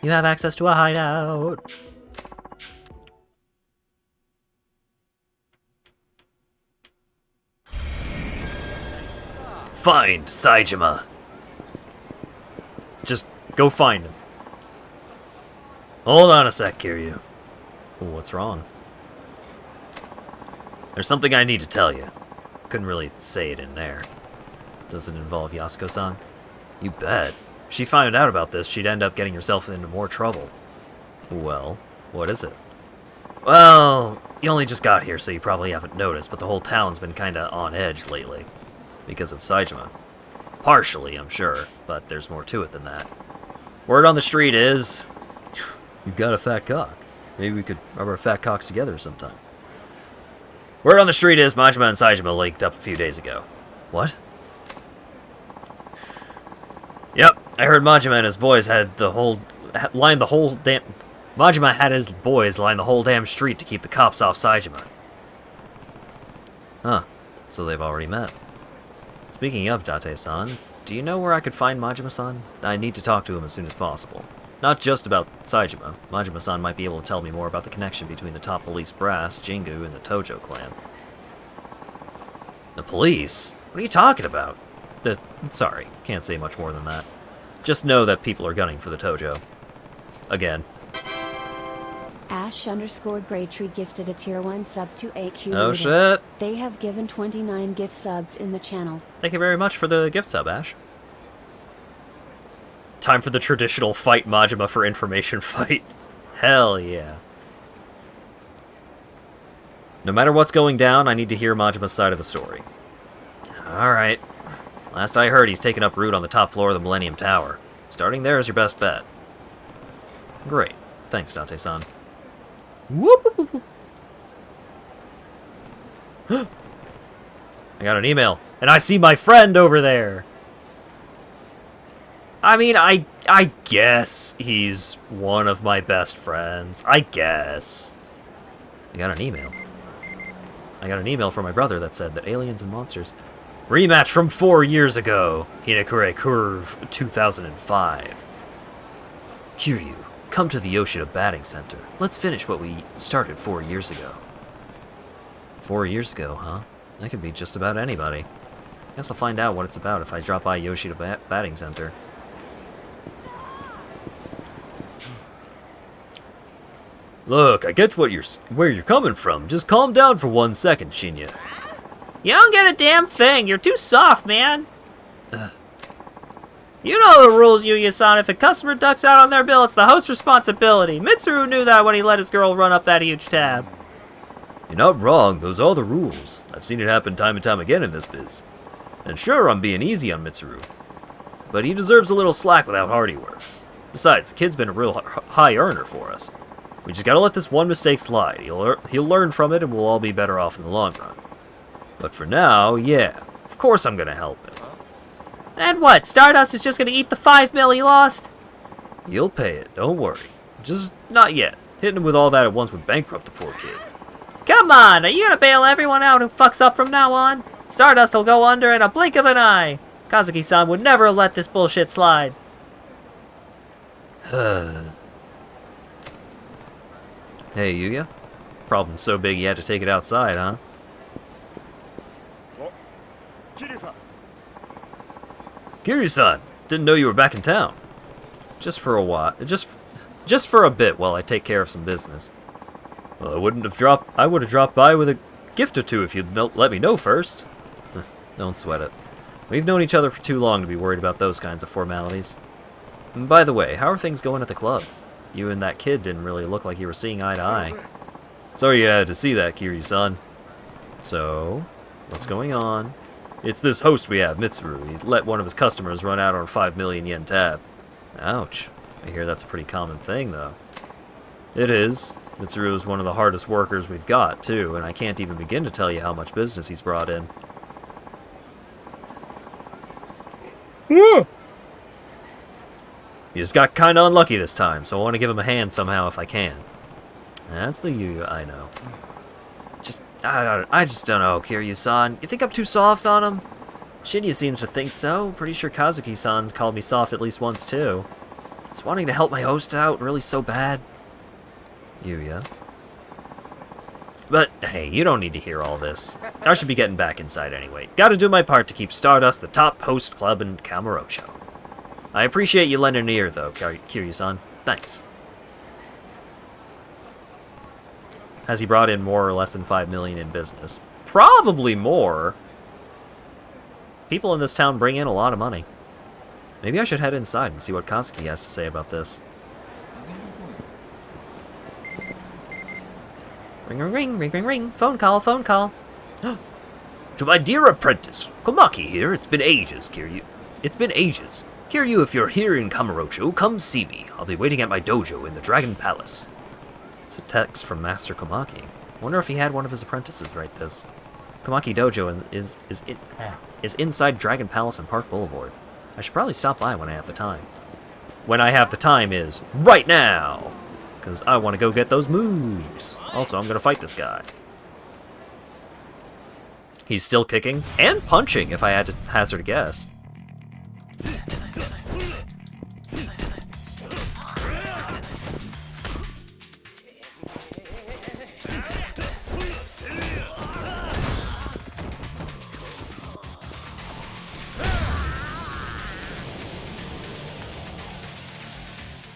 B: You have access to a hideout. Find Saejima. Just go find him. Hold on a sec, Kiryu. What's wrong? There's something I need to tell you. Couldn't really say it in there. Does it involve Yasuko-san? You bet. If she found out about this, she'd end up getting herself into more trouble. Well, what is it? Well, you only just got here, so you probably haven't noticed, but the whole town's been kinda on edge lately. Because of Saejima. Partially, I'm sure, but there's more to it than that. Word on the street is... You've got a fat cock. Maybe we could rub our fat cocks together sometime. Word on the street is Majima and Saejima linked up a few days ago. What? Yep, I heard Majima and his boys lined the whole damn... Majima had his boys line the whole damn street to keep the cops off Saejima. Huh, so they've already met. Speaking of Date-san, do you know where I could find Majima-san? I need to talk to him as soon as possible. Not just about Saejima. Majima-san might be able to tell me more about the connection between the top police brass, Jingu, and the Tojo clan. The police? What are you talking about? Sorry, can't say much more than that. Just know that people are gunning for the Tojo. Again.
N: Ash_Graytree gifted a tier 1 sub to AQ.
A: Oh shit!
N: They have given 29 gift subs in the channel.
A: Thank you very much for the gift sub, Ash. Time for the traditional fight Majima for information fight. Hell yeah. No matter what's going down, I need to hear Majima's side of the story. Alright. Last I heard, he's taken up root on the top floor of the Millennium Tower. Starting there is your best bet. Great. Thanks, Date-san. Whoop, whoop, whoop, whoop. I got an email, and I see my friend over there. I mean, I guess he's one of my best friends. I guess. I got an email. I got an email from my brother that said that Aliens and Monsters rematch from 4 years ago. Hinekure Curve 2005. Kiryu, come to the Yoshida Batting Center. Let's finish what we started 4 years ago. 4 years ago, huh? That could be just about anybody. Guess I'll find out what it's about if I drop by Yoshida Batting Center. Look, I get where you're coming from. Just calm down for 1 second, Shinya.
B: You don't get a damn thing. You're too soft, man. You know the rules, Yuya-san. If a customer ducks out on their bill, it's the host's responsibility. Mitsuru knew that when he let his girl run up that huge tab.
A: You're not wrong. Those are the rules. I've seen it happen time and time again in this biz. And sure, I'm being easy on Mitsuru. But he deserves a little slack with how hard he works. Besides, the kid's been a real high earner for us. We just gotta let this one mistake slide. He'll learn from it and we'll all be better off in the long run. But for now, yeah, of course I'm gonna help him.
B: And what, Stardust is just gonna eat the 5 mil he lost?
A: You'll pay it, don't worry. Just not yet. Hitting him with all that at once would bankrupt the poor kid.
B: Come on, are you gonna bail everyone out who fucks up from now on? Stardust will go under in a blink of an eye. Kazuki-san would never let this bullshit slide.
A: Hey, Yuya. Problem so big you had to take it outside, huh? Kiryu-san, didn't know you were back in town. Just for a while. Just for a bit while I take care of some business. Well, I would have dropped by with a gift or two if you'd let me know first. Don't sweat it. We've known each other for too long to be worried about those kinds of formalities. And by the way, how are things going at the club? You and that kid didn't really look like you were seeing eye to eye. Sorry you had to see that, Kiryu-san. So, what's going on? It's this host we have, Mitsuru. He let one of his customers run out on a 5 million yen tab. Ouch. I hear that's a pretty common thing, though. It is. Mitsuru is one of the hardest workers we've got, too, and I can't even begin to tell you how much business he's brought in. Yeah. He just got kinda unlucky this time, so I want to give him a hand somehow if I can. That's the Yuya I know. I just don't know, Kiryu-san. You think I'm too soft on him? Shinya seems to think so. Pretty sure Kazuki-san's called me soft at least once, too. Just wanting to help my host out really so bad. Yuya. But, hey, you don't need to hear all this. I should be getting back inside anyway. Gotta do my part to keep Stardust the top host club in Kamurocho. I appreciate you lending an ear, though, Kiryu-san. Thanks. Has he brought in more or less than 5 million in business? Probably more. People in this town bring in a lot of money. Maybe I should head inside and see what Kazuki has to say about this.
B: Ring, ring, ring, ring, ring, ring. Phone call, phone call.
E: To my dear apprentice, Komaki here. It's been ages, Kiryu. It's been ages. Kiryu, if you're here in Kamurocho, come see me. I'll be waiting at my dojo in the Dragon Palace.
A: It's a text from Master Komaki. Wonder if he had one of his apprentices write this. Komaki Dojo is inside Dragon Palace and Park Boulevard. I should probably stop by when I have the time. When I have the time is right now! Because I want to go get those moves. Also, I'm going to fight this guy. He's still kicking and punching, if I had to hazard a guess.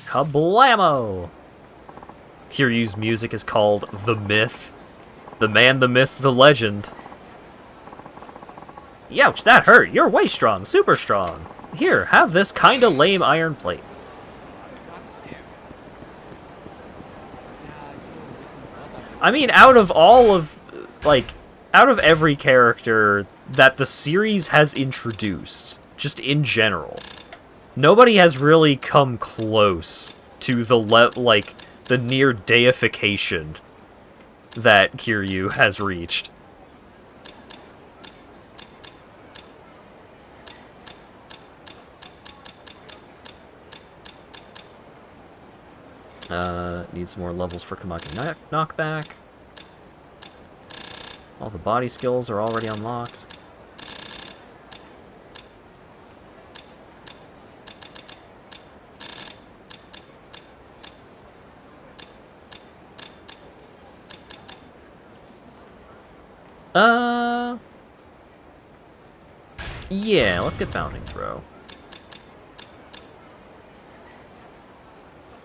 A: Kablamo! Kiryu's music is called The Myth. The man, the myth, the legend. Youch, that hurt. You're way strong. Super strong. Here, have this kinda lame iron plate. I mean, out of every character that the series has introduced, just in general, nobody has really come close to the the near deification that Kiryu has reached. Needs more levels for Kamaki knockback. All the body skills are already unlocked. Yeah, let's get Bounding Throw.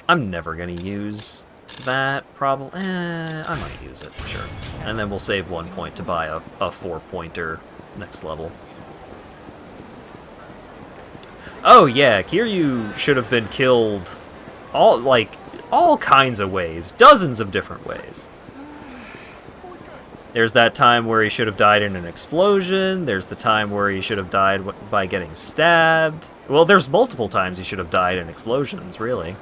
A: I'm never gonna use that, probably. I might use it, sure. And then we'll save 1 point to buy a 4-pointer next level. Oh yeah, Kiryu should have been killed all kinds of ways. Dozens of different ways. There's that time where he should have died in an explosion. There's the time where he should have died by getting stabbed. Well, there's multiple times he should have died in explosions, really.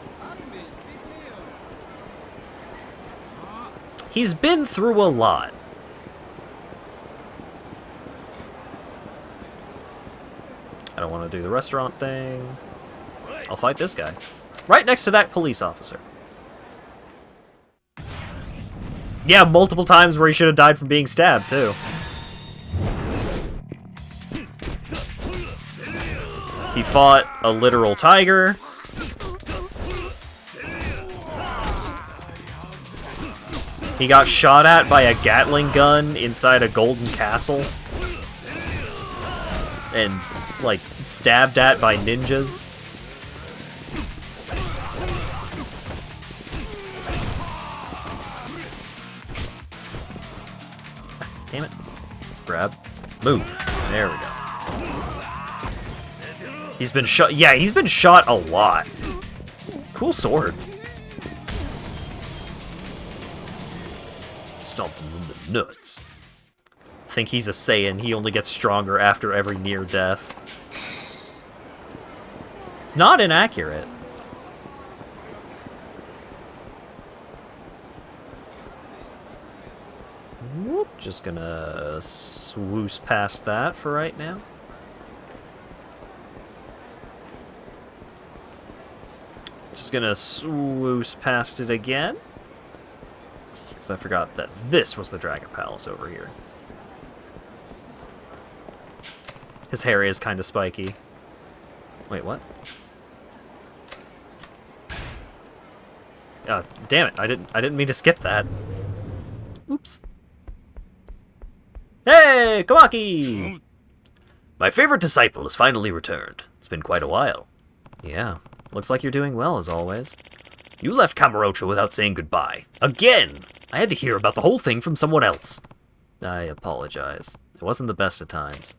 A: He's been through a lot. I don't want to do the restaurant thing. I'll fight this guy. Right next to that police officer. Yeah, multiple times where he should have died from being stabbed, too. He fought a literal tiger. He got shot at by a Gatling gun inside a golden castle. And, like, stabbed at by ninjas. Damn it. Grab. Move. There we go. He's been shot. Yeah, he's been shot a lot. Cool sword. Stomp him in the nuts. Think he's a Saiyan. He only gets stronger after every near death. It's not inaccurate. Whoop, just gonna swoosh past that for right now. Just gonna swoosh past it again. Because I forgot that this was the Dragon Palace over here. His hair is kind of spiky. Wait, what? Damn it! I didn't mean to skip that. Oops. Hey, Kamaki! My favorite disciple has finally returned. It's been quite a while. Yeah, looks like you're doing well as always. You left Kamurocho without saying goodbye. Again! I had to hear about the whole thing from someone else. I apologize. It wasn't the best of times.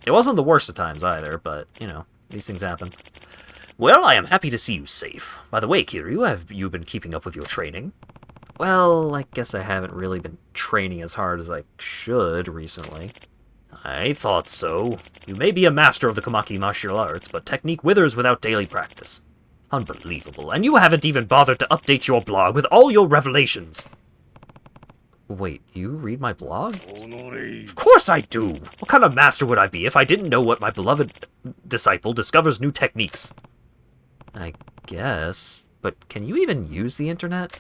A: It wasn't the worst of times either, but, you know, these things happen. Well, I am happy to see you safe. By the way, Kiryu, have you been keeping up with your training? Well, I guess I haven't really been training as hard as I should recently. I thought so. You may be a master of the Kamaki martial arts, but technique withers without daily practice. Unbelievable. And you haven't even bothered to update your blog with all your revelations. Wait, you read my blog? Of course I do! What kind of master would I be if I didn't know what my beloved disciple discovers new techniques? I guess. But can you even use the internet?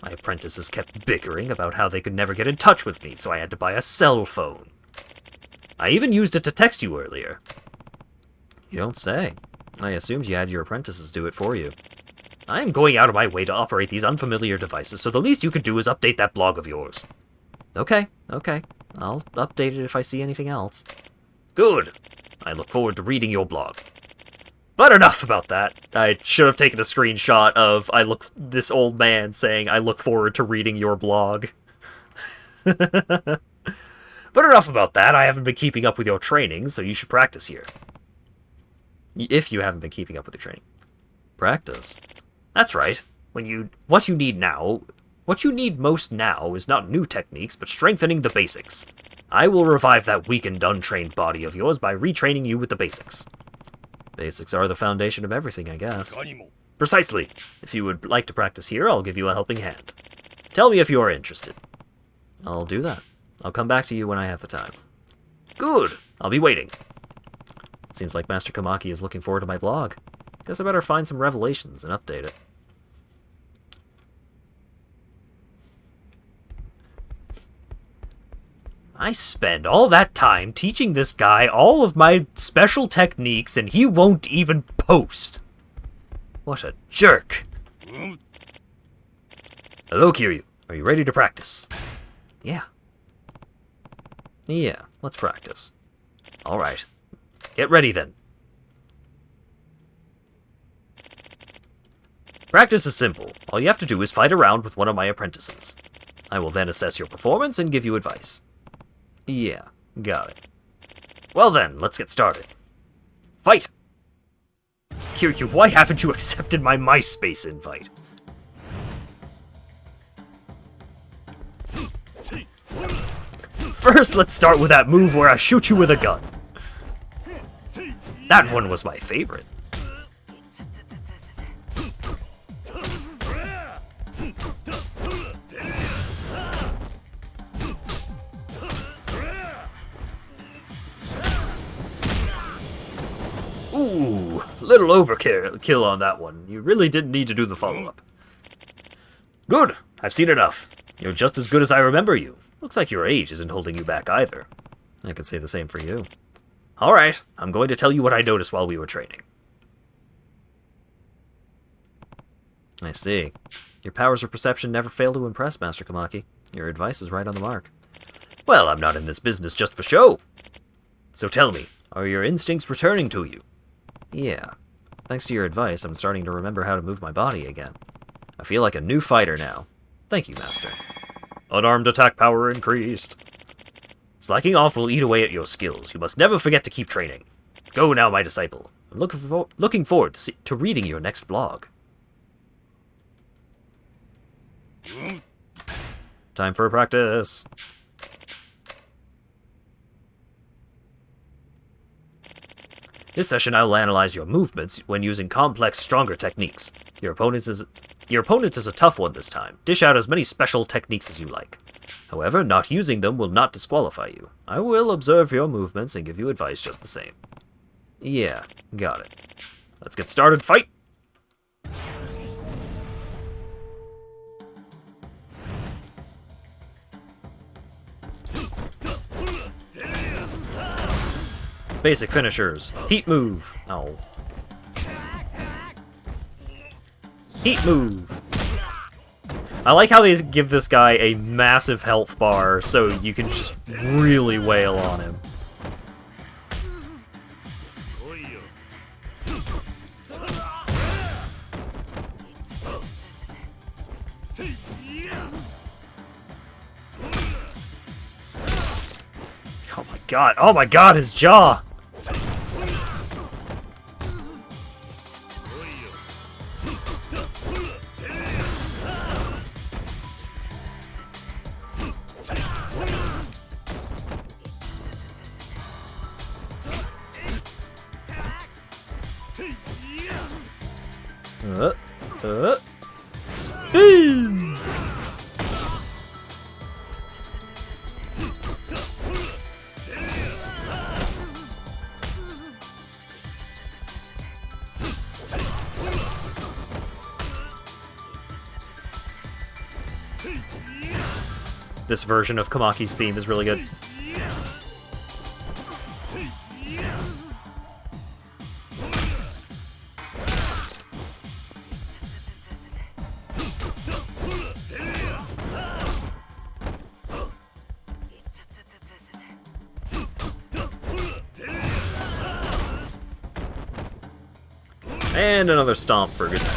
A: My apprentices kept bickering about how they could never get in touch with me, so I had to buy a cell phone. I even used it to text you earlier. You don't say. I assumed you had your apprentices do it for you. I am going out of my way to operate these unfamiliar devices, so the least you could do is update that blog of yours. Okay. I'll update it if I see anything else. Good. I look forward to reading your blog. But enough about that. I should have taken a screenshot of this old man saying, I look forward to reading your blog. But enough about that. I haven't been keeping up with your training, so you should practice here. If you haven't been keeping up with your training. Practice? That's right. What you need most now is not new techniques, but strengthening the basics. I will revive that weakened, untrained body of yours by retraining you with the basics. Basics are the foundation of everything, I guess.
E: Precisely. If you would like to practice here, I'll give you a helping hand. Tell me if you are interested.
A: I'll do that. I'll come back to you when I have the time.
E: Good. I'll be waiting.
A: Seems like Master Komaki is looking forward to my blog. Guess I better find some revelations and update it.
E: I spend all that time teaching this guy all of my special techniques and he won't even post. What a jerk. Hello, Kiryu. Are you ready to practice?
A: Yeah. Yeah, let's practice.
E: Alright. Get ready then. Practice is simple. All you have to do is fight around with one of my apprentices. I will then assess your performance and give you advice.
A: Yeah, got it.
E: Well then, let's get started. Fight! Kiryu, why haven't you accepted my MySpace invite? First, let's start with that move where I shoot you with a gun. That one was my favorite. Ooh, little overkill on that one. You really didn't need to do the follow-up. Good, I've seen enough. You're just as good as I remember you. Looks like your age isn't holding you back either.
A: I could say the same for you.
E: Alright, I'm going to tell you what I noticed while we were training.
A: I see. Your powers of perception never fail to impress, Master Komaki. Your advice is right on the mark.
E: Well, I'm not in this business just for show. So tell me, are your instincts returning to you?
A: Yeah. Thanks to your advice, I'm starting to remember how to move my body again. I feel like a new fighter now. Thank you, Master.
E: Unarmed attack power increased. Slacking off will eat away at your skills. You must never forget to keep training. Go now, my disciple. I'm looking forward to reading your next blog.
A: Time for practice.
E: This session I will analyze your movements when using complex, stronger techniques. Your opponent is a tough one this time. Dish out as many special techniques as you like. However, not using them will not disqualify you. I will observe your movements and give you advice just the same.
A: Yeah, got it.
E: Let's get started. Fight!
A: Basic finishers. Heat move. Oh.
E: Heat move. I like how they give this guy a massive health bar so you can just really wail on him. Oh my god. Oh my god, his jaw. Spin! This version of Kamaki's theme is really good.
A: And another stomp for good measure.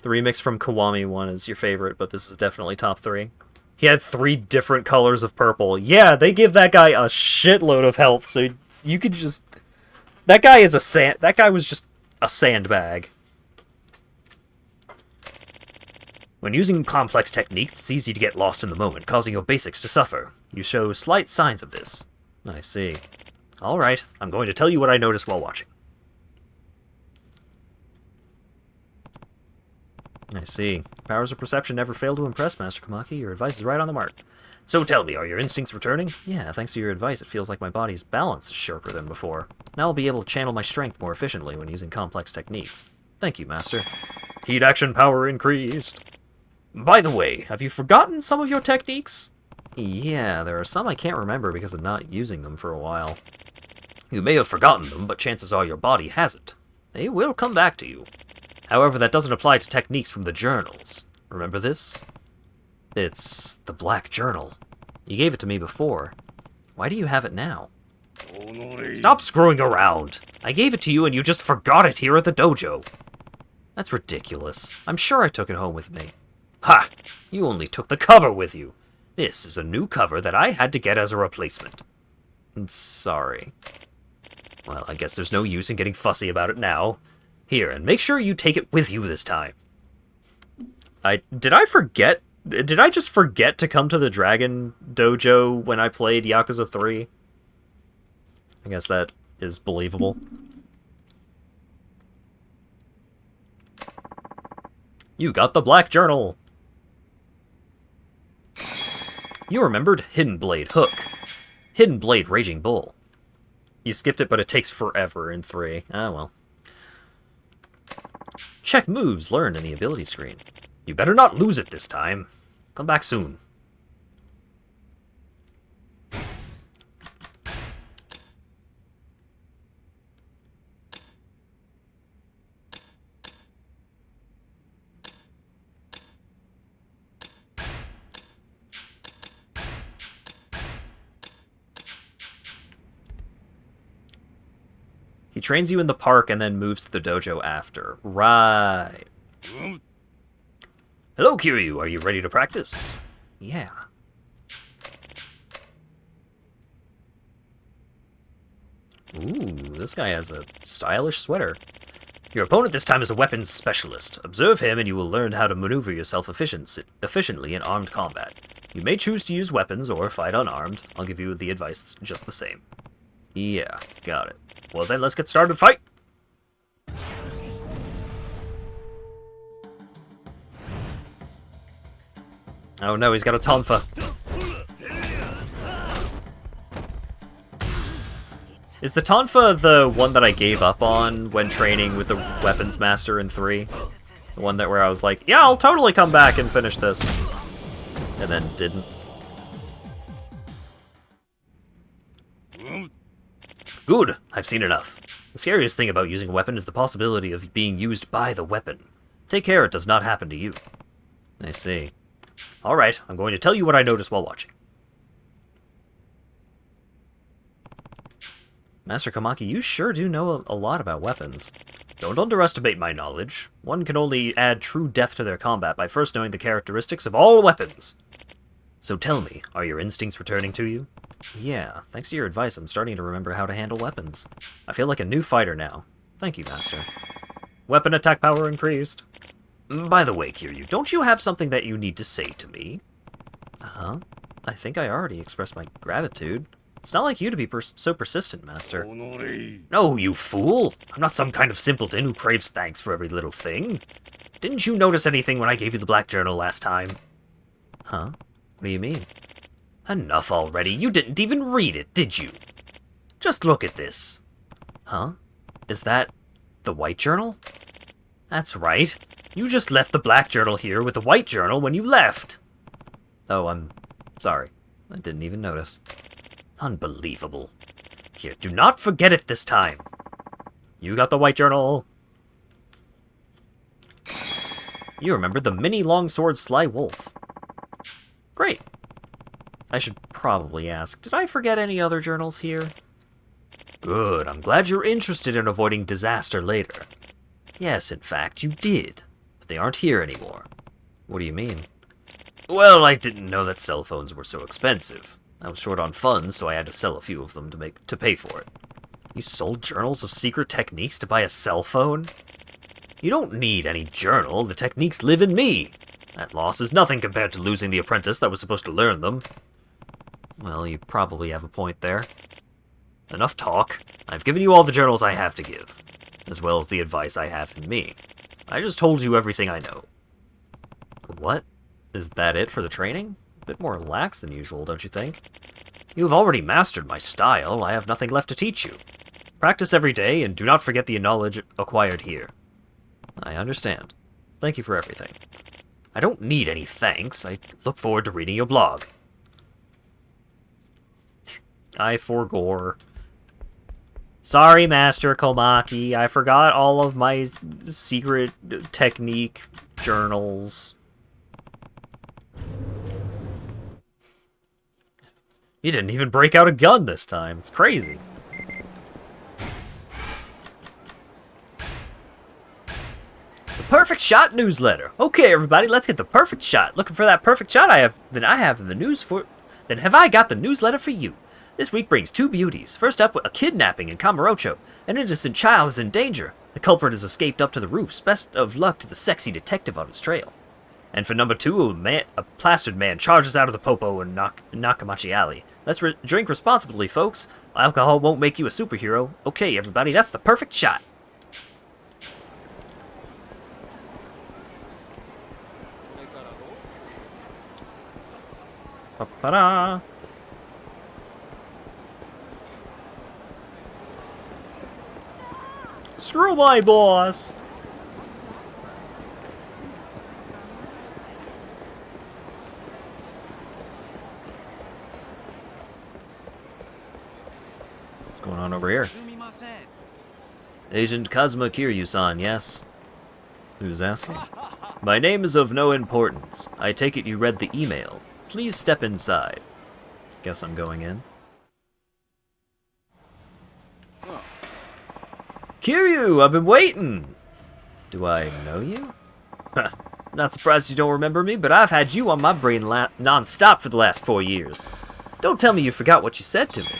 A: The remix from Kiwami one is your favorite, but this is definitely top 3.
E: He had 3 different colors of purple. Yeah, they give that guy a shitload of health, so you could just... That guy was just a sandbag. When using complex techniques, it's easy to get lost in the moment, causing your basics to suffer. You show slight signs of this.
A: I see.
E: Alright, I'm going to tell you what I noticed while watching. I see. Powers of perception never fail to impress, Master Kamaki. Your advice is right on the mark. So tell me, are your instincts returning? Yeah, thanks to your advice, it feels like my body's balance is sharper than before. Now I'll be able to channel my strength more efficiently when using complex techniques. Thank you, Master. Heat action power increased. By the way, have you forgotten some of your techniques? Yeah, there are some I can't remember because of not using them for a while. You may have forgotten them, but chances are your body hasn't. They will come back to you. However, that doesn't apply to techniques from the journals. Remember this? It's the Black Journal. You gave it to me before. Why do you have it now? Stop screwing around! I gave it to you and you just forgot it here at the dojo. That's ridiculous. I'm sure I took it home with me. Ha! You only took the cover with you. This is a new cover that I had to get as a replacement. Sorry. Well, I guess there's no use in getting fussy about it now. Here, and make sure you take it with you this time. Did I just forget to come to the Dragon Dojo when I played Yakuza 3? I guess that is believable. You got the Black Journal! You remembered Hidden Blade Hook. Hidden Blade Raging Bull. You skipped it, but it takes forever in 3. Ah, well. Check moves learned in the ability screen. You better not lose it this time. Come back soon. He trains you in the park and then moves to the dojo after. Right. Hello, Kiryu. Are you ready to practice? Yeah. Ooh, this guy has a stylish sweater. Your opponent this time is a weapons specialist. Observe him and you will learn how to maneuver yourself efficiently in armed combat. You may choose to use weapons or fight unarmed. I'll give you the advice just the same. Yeah, got it. Well then, let's get started. Fight! Oh no, he's got a tonfa. Is the tonfa the one that I gave up on when training with the weapons master in 3? The one where I was like, yeah, I'll totally come back and finish this. And then didn't. Good, I've seen enough. The scariest thing about using a weapon is the possibility of being used by the weapon. Take care it does not happen to you. I see. Alright, I'm going to tell you what I noticed while watching. Master Kamaki, you sure do know a lot about weapons. Don't underestimate my knowledge. One can only add true depth to their combat by first knowing the characteristics of all weapons. So tell me, are your instincts returning to you? Yeah, thanks to your advice, I'm starting to remember how to handle weapons. I feel like a new fighter now. Thank you, Master. Weapon attack power increased. By the way, Kiryu, don't you have something that you need to say to me? Huh? I think I already expressed my gratitude. It's not like you to be so persistent, Master. No, you fool! I'm not some kind of simpleton who craves thanks for every little thing. Didn't you notice anything when I gave you the Black Journal last time? Huh? What do you mean? Enough already. You didn't even read it, did you? Just look at this. Huh? Is that the White Journal? That's right. You just left the Black Journal here with the White Journal when you left. Oh, I'm sorry. I didn't even notice. Unbelievable. Here, do not forget it this time. You got the White Journal. You remembered the mini longsword Sly Wolf. Great. I should probably ask, did I forget any other journals here? Good, I'm glad you're interested in avoiding disaster later. Yes, in fact, you did. But they aren't here anymore. What do you mean? Well, I didn't know that cell phones were so expensive. I was short on funds, so I had to sell a few of them to pay for it. You sold journals of secret techniques to buy a cell phone? You don't need any journal, the techniques live in me. That loss is nothing compared to losing the apprentice that was supposed to learn them. Well, you probably have a point there. enough talk. I've given you all the journals I have to give, as well as the advice I have in me. I just told you everything I know.
A: What? Is that it for the training? A bit more lax than usual, don't you think?
E: You have already mastered my style. I have nothing left to teach you. Practice every day, and do not forget the knowledge acquired here.
A: I understand. Thank you for everything.
E: I don't need any thanks. I look forward to reading your blog.
A: I forgore.
E: Sorry, Master Komaki. I forgot all of my secret technique journals.
A: You didn't even break out a gun this time. It's crazy.
E: The Perfect Shot newsletter. Okay, everybody, let's get the perfect shot. Looking for that perfect shot? I have the news for. Then have I got the newsletter for you? This week brings two beauties. First up, a kidnapping in Kamurocho. An innocent child is in danger. The culprit has escaped up to the roofs. Best of luck to the sexy detective on his trail. And for number two, a plastered man charges out of the popo in Nakamachi Alley. Let's drink responsibly, folks. Alcohol won't make you a superhero. Okay, everybody, that's the perfect shot.
A: Pa-pa-da.
E: Screw my boss!
A: What's going on over here? Agent Kazuma Kiryu-san, yes? Who's asking?
E: My name is of no importance. I take it you read the email. Please step inside.
A: Guess I'm going in.
E: Kiryu, I've been waiting!
A: Do I know you?
E: Not surprised you don't remember me, but I've had you on my brain non-stop for the last 4 years. Don't tell me you forgot what you said to me.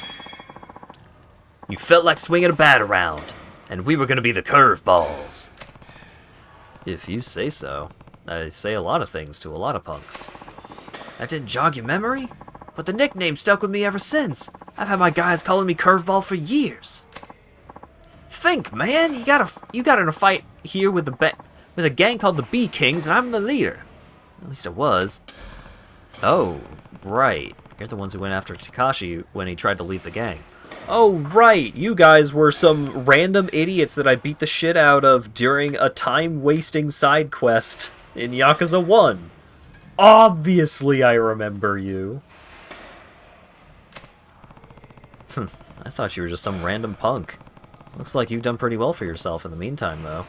E: You felt like swinging a bat around, and we were going to be the curveballs.
A: If you say so. I say a lot of things to a lot of punks.
E: That didn't jog your memory? But the nickname stuck with me ever since. I've had my guys calling me Curveball for years. Think, man, you got in a fight here with a gang called the B Kings, and I'm the leader. At least I was.
A: Oh, right. You're the ones who went after Takashi when he tried to leave the gang.
E: Oh, right. You guys were some random idiots that I beat the shit out of during a time-wasting side quest in Yakuza 1. Obviously, I remember you.
A: I thought you were just some random punk. Looks like you've done pretty well for yourself in the meantime, though.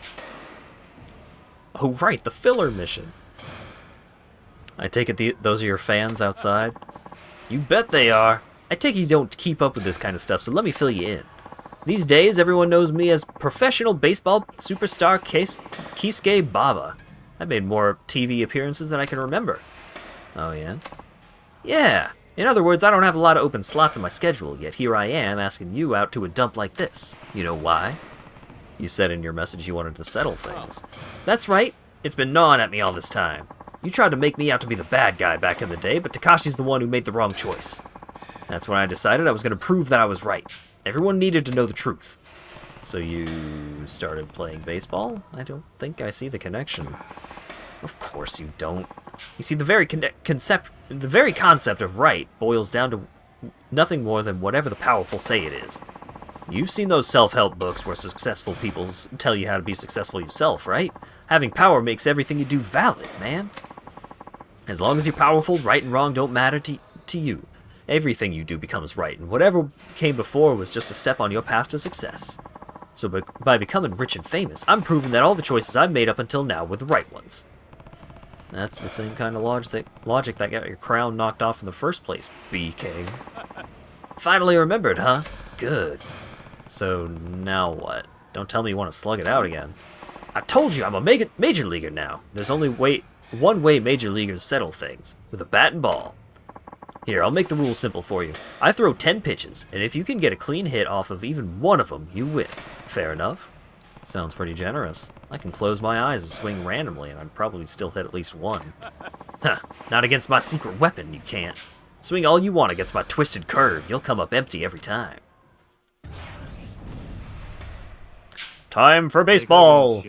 E: Oh, right, the filler mission.
A: I take it those are your fans outside?
E: You bet they are. I take it you don't keep up with this kind of stuff, so let me fill you in. These days, everyone knows me as professional baseball superstar Kisuke Baba. I made more TV appearances than I can remember.
A: Oh, yeah?
E: Yeah. In other words, I don't have a lot of open slots in my schedule, yet here I am asking you out to a dump like this. You know why?
A: You said in your message you wanted to settle things.
E: That's right. It's been gnawing at me all this time. You tried to make me out to be the bad guy back in the day, but Takashi's the one who made the wrong choice. That's when I decided I was going to prove that I was right. Everyone needed to know the truth.
A: So you started playing baseball? I don't think I see the connection.
E: Of course you don't. You see, the very concept of right boils down to nothing more than whatever the powerful say it is. You've seen those self-help books where successful people tell you how to be successful yourself, right? Having power makes everything you do valid, man. As long as you're powerful, right and wrong don't matter to you. Everything you do becomes right, and whatever came before was just a step on your path to success. So by becoming rich and famous, I'm proving that all the choices I've made up until now were the right ones.
A: That's the same kind of logic that got your crown knocked off in the first place, B-King.
E: Finally remembered, huh? Good.
A: So now what? Don't tell me you want to slug it out again.
E: I told you I'm a major leaguer now. There's only one way major leaguers settle things, with a bat and ball. Here, I'll make the rules simple for you. I throw 10 pitches, and if you can get a clean hit off of even one of them, you win. Fair enough?
A: Sounds pretty generous. I can close my eyes and swing randomly, and I'd probably still hit at least one.
E: Huh, not against my secret weapon, you can't. Swing all you want against my twisted curve, you'll come up empty every time. Time for baseball!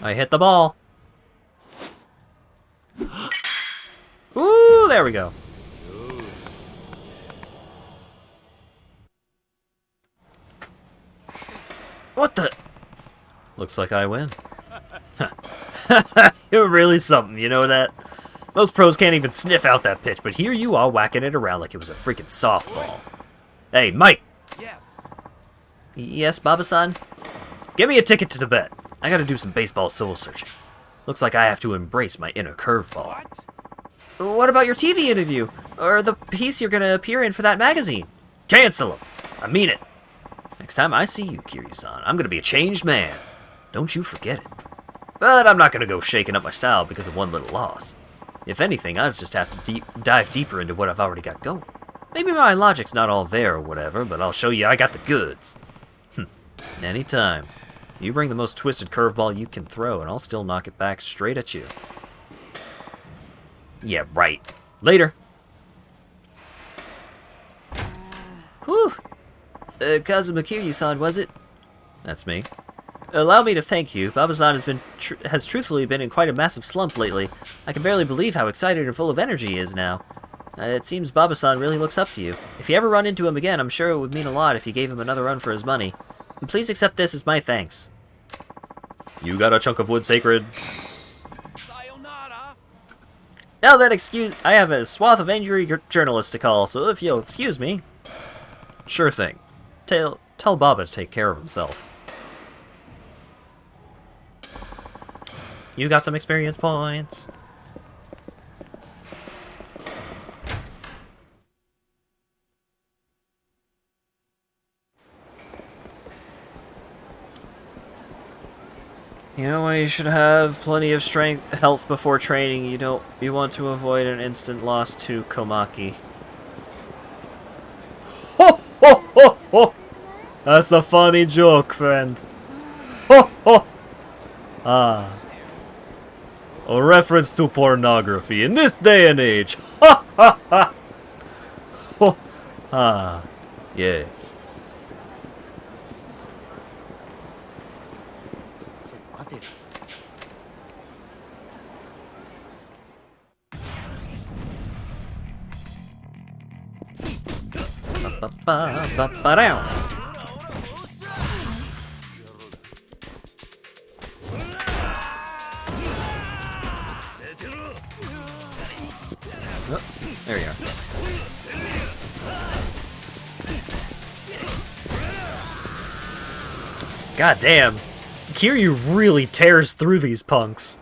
A: I hit the ball. Ooh, there we go. What the? Looks like I win. You're really something, you know that? Most pros can't even sniff out that pitch, but here you are whacking it around like it was a freaking softball. Hey, Mike!
C: Yes.
A: Yes, Baba-san? Give me a ticket to Tibet. I gotta do some baseball soul searching. Looks like I have to embrace my inner curveball. What about your TV interview? Or the piece you're gonna appear in for that magazine? Cancel them! I mean it. Next time I see you, Kiryu-san, I'm gonna be a changed man. Don't you forget it. But I'm not gonna go shaking up my style because of one little loss. If anything, I'll just have to dive deeper into what I've already got going. Maybe my logic's not all there or whatever, but I'll show you I got the goods. Anytime. You bring the most twisted curveball you can throw, and I'll still knock it back straight at you. Yeah, right. Later. Whew. Kazuma Kiryu-san, was it? That's me. Allow me to thank you. Baba-san has truthfully been in quite a massive slump lately. I can barely believe how excited and full of energy he is now. It seems Baba-san really looks up to you. If you ever run into him again, I'm sure it would mean a lot if you gave him another run for his money. And please accept this as my thanks. You got a chunk of wood, Sacred. Now then, I have a swath of angry journalists to call, so if you'll excuse me. Sure thing. Tell Baba to take care of himself. You got some experience points. You know why you should have plenty of health before training. You want to avoid an instant loss to Komaki. Ho ho ho ho! That's a funny joke, friend. Ho ho! Ah. A reference to pornography in this day and age. Ha ha ha! Ho! Ah. Yes. Ba-ba-ba-ba-down. Oh, there you are. God damn. Kiryu really tears through these punks.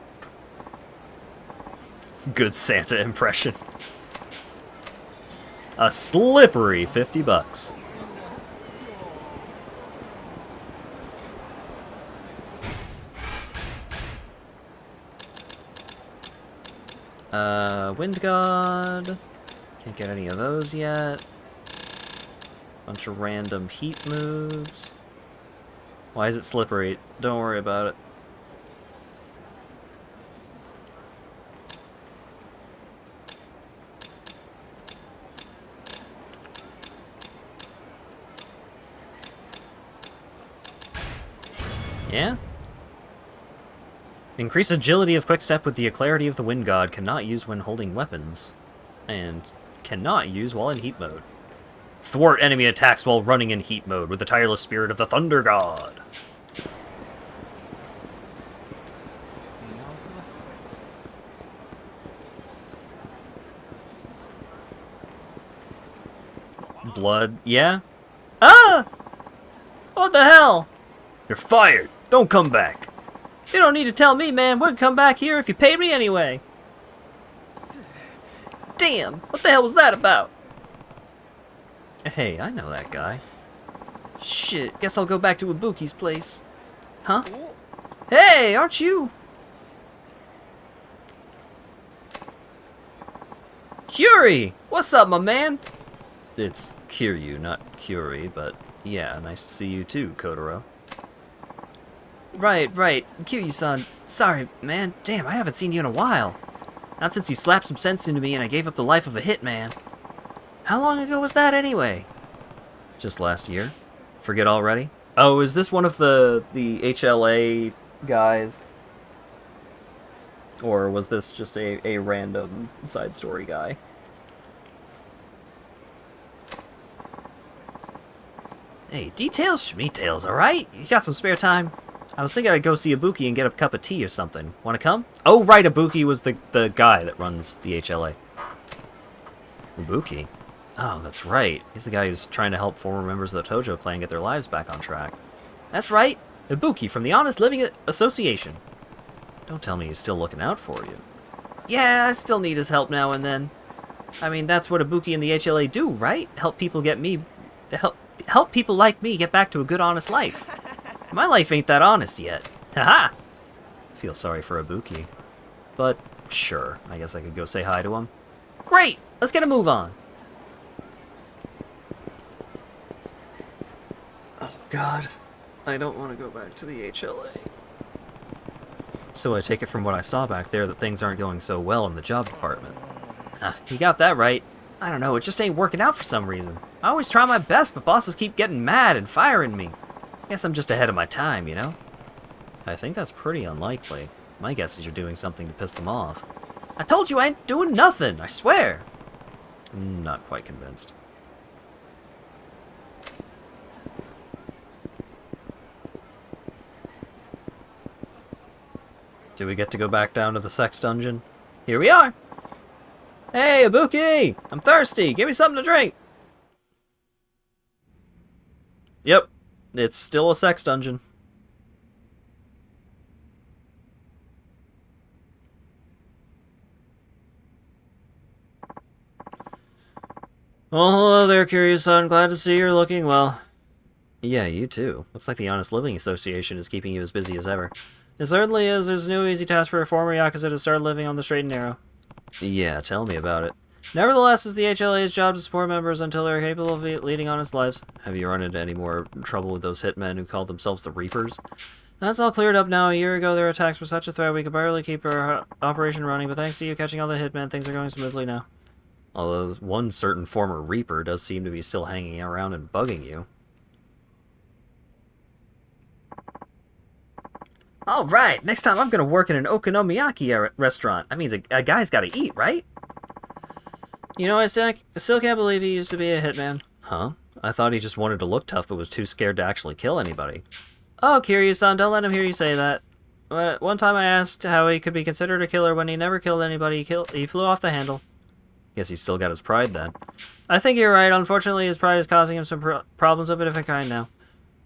A: Good Santa impression. A slippery $50. Wind God. Can't get any of those yet. Bunch of random heat moves. Why is it slippery? Don't worry about it. Yeah? Increase agility of Quickstep with the Clarity of the Wind God. Cannot use when holding weapons. And cannot use while in heat mode. Thwart enemy attacks while running in heat mode with the tireless spirit of the Thunder God. Blood, yeah? Ah! What the hell? You're fired. Don't come back. You don't need to tell me, man. We'd come back here if you paid me anyway. Damn, what the hell was that about? Hey, I know that guy. Shit, guess I'll go back to Ibuki's place. Huh? Hey, aren't you? Curie! What's up, my man? It's Kiryu, not Curie, but yeah, nice to see you too, Kotaro. Right. Kiryu-san. Sorry, man. Damn, I haven't seen you in a while.
B: Not since he slapped some sense into me and I gave up the life of a hitman. How long ago was that anyway?
A: Just last year. Forget already? Oh, is this one of the HLA guys? Or was this just a random side story guy?
B: Hey, details schmeetails, alright? You got some spare time? I was thinking I'd go see Ibuki and get a cup of tea or something. Wanna come?
A: Oh, right, Ibuki was the guy that runs the HLA. Ibuki? Oh, that's right. He's the guy who's trying to help former members of the Tojo clan get their lives back on track.
B: That's right. Ibuki from the Honest Living Association.
A: Don't tell me he's still looking out for you.
B: Yeah, I still need his help now and then. I mean, that's what Ibuki and the HLA do, right? Help people like me get back to a good, honest life. My life ain't that honest yet. Haha!
A: Feel sorry for Ibuki. But, sure, I guess I could go say hi to him.
B: Great! Let's get a move on.
A: Oh, God. I don't want to go back to the HLA. So I take it from what I saw back there that things aren't going so well in the job department.
B: You got that right. I don't know, it just ain't working out for some reason. I always try my best, but bosses keep getting mad and firing me. Guess I'm just ahead of my time, you know?
A: I think that's pretty unlikely. My guess is you're doing something to piss them off.
B: I told you I ain't doing nothing, I swear.
A: Not quite convinced. Do we get to go back down to the sex dungeon?
B: Here we are. Hey, Ibuki! I'm thirsty. Give me something to drink.
A: Yep. It's still a sex dungeon. Well, hello there, Curious-san. Glad to see you're looking well. Yeah, you too. Looks like the Honest Living Association is keeping you as busy as ever. It certainly is. There's no easy task for a former Yakuza to start living on the straight and narrow. Yeah, tell me about it. Nevertheless, it's the HLA's job to support members until they're capable of leading honest lives. Have you run into any more trouble with those hitmen who call themselves the Reapers? That's all cleared up now. A year ago, their attacks were such a threat we could barely keep our operation running, but thanks to you catching all the hitmen, things are going smoothly now. Although one certain former Reaper does seem to be still hanging around and bugging you.
B: Alright, next time I'm gonna work in an okonomiyaki restaurant. I mean, a guy's gotta eat, right?
A: You know, I still can't believe he used to be a hitman. Huh? I thought he just wanted to look tough but was too scared to actually kill anybody.
B: Oh, Kiryu-san, don't let him hear you say that. One time I asked how he could be considered a killer when he never killed anybody. He flew off the handle.
A: Guess he's still got his pride then.
B: I think you're right. Unfortunately, his pride is causing him some problems of a different kind now.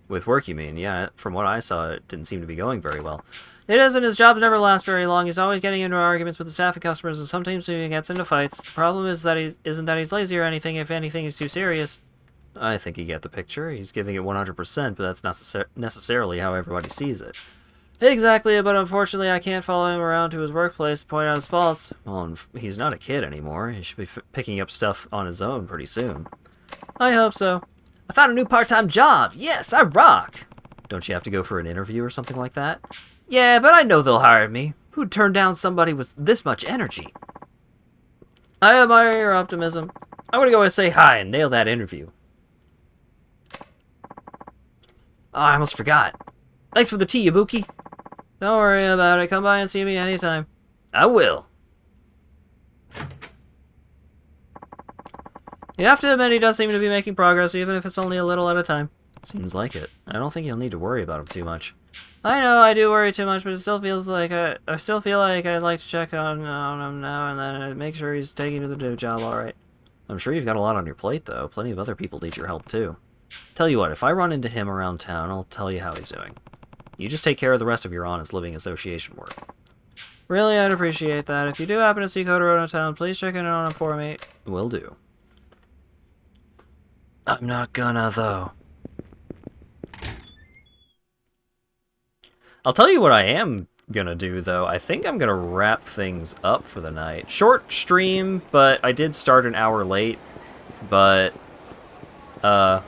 A: With work, you mean? Yeah, from what I saw, it didn't seem to be going very well.
B: It isn't. His jobs never last very long. He's always getting into arguments with the staff and customers, and sometimes he gets into fights. The problem is that isn't that he's lazy or anything. If anything, he's too serious.
A: I think you get the picture. He's giving it 100%, but that's not necessarily how everybody sees it.
B: Exactly, but unfortunately I can't follow him around to his workplace to point out his faults.
A: Well, he's not a kid anymore. He should be picking up stuff on his own pretty soon.
B: I hope so. I found a new part-time job. Yes, I rock.
A: Don't you have to go for an interview or something like that?
B: Yeah, but I know they'll hire me. Who'd turn down somebody with this much energy?
A: I admire your optimism. I'm gonna go and say hi and nail that interview.
B: Oh, I almost forgot. Thanks for the tea, Ibuki.
A: Don't worry about it. Come by and see me anytime.
B: I will.
A: You have to admit he does seem to be making progress, even if it's only a little at a time. Seems like it. I don't think you'll need to worry about him too much.
B: I know I do worry too much, but it still feels like I still feel like I'd like to check on him now and then and make sure he's taking to the new job all right.
A: I'm sure you've got a lot on your plate, though. Plenty of other people need your help, too. Tell you what, if I run into him around town, I'll tell you how he's doing. You just take care of the rest of your Honest Living Association work.
B: Really, I'd appreciate that. If you do happen to see Kotaro in town, please check in on him for me.
A: Will do. I'm not gonna, though. I'll tell you what I am gonna do, though. I think I'm gonna wrap things up for the night. Short stream, but I did start an hour late. But, well,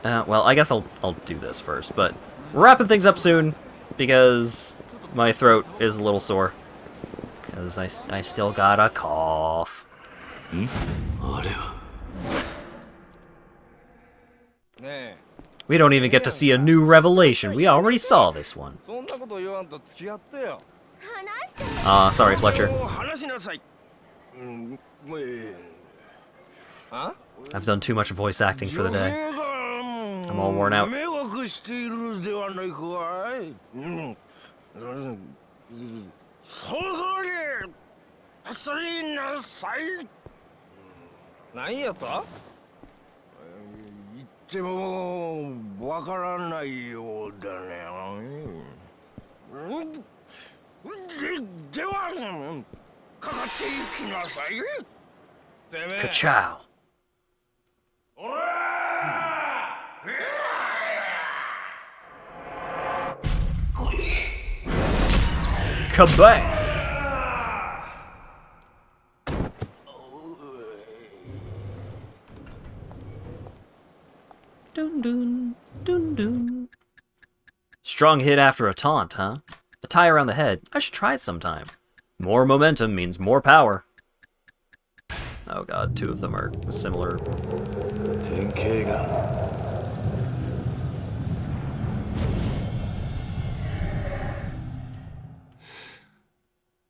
A: I guess I'll do this first. But we're wrapping things up soon because my throat is a little sore.
B: Because I still got a cough. We don't even get to see a new revelation. We already saw this one. Sorry, Fletcher. I've done too much voice acting for the day. I'm all worn out.
C: 何やった言ってもわからないようだね。ではかかっていきなさい。
B: Ka chow. Kabang! Dun dun dun dun. Strong hit after a taunt, huh? A tie around the head. I should try it sometime. More momentum means more power. Oh god, two of them are similar.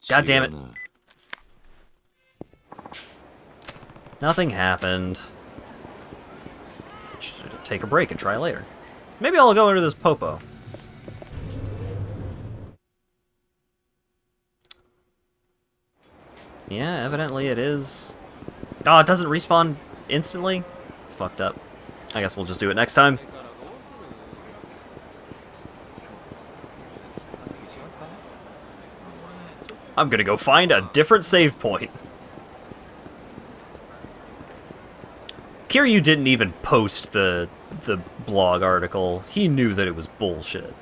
B: God damn it. Nothing happened. Should take a break and try later. Maybe I'll go into this Popo. Yeah, evidently it is. Oh, it doesn't respawn instantly? It's fucked up. I guess we'll just do it next time. I'm gonna go find a different save point. Kiryu didn't even post the blog article. He knew that it was bullshit.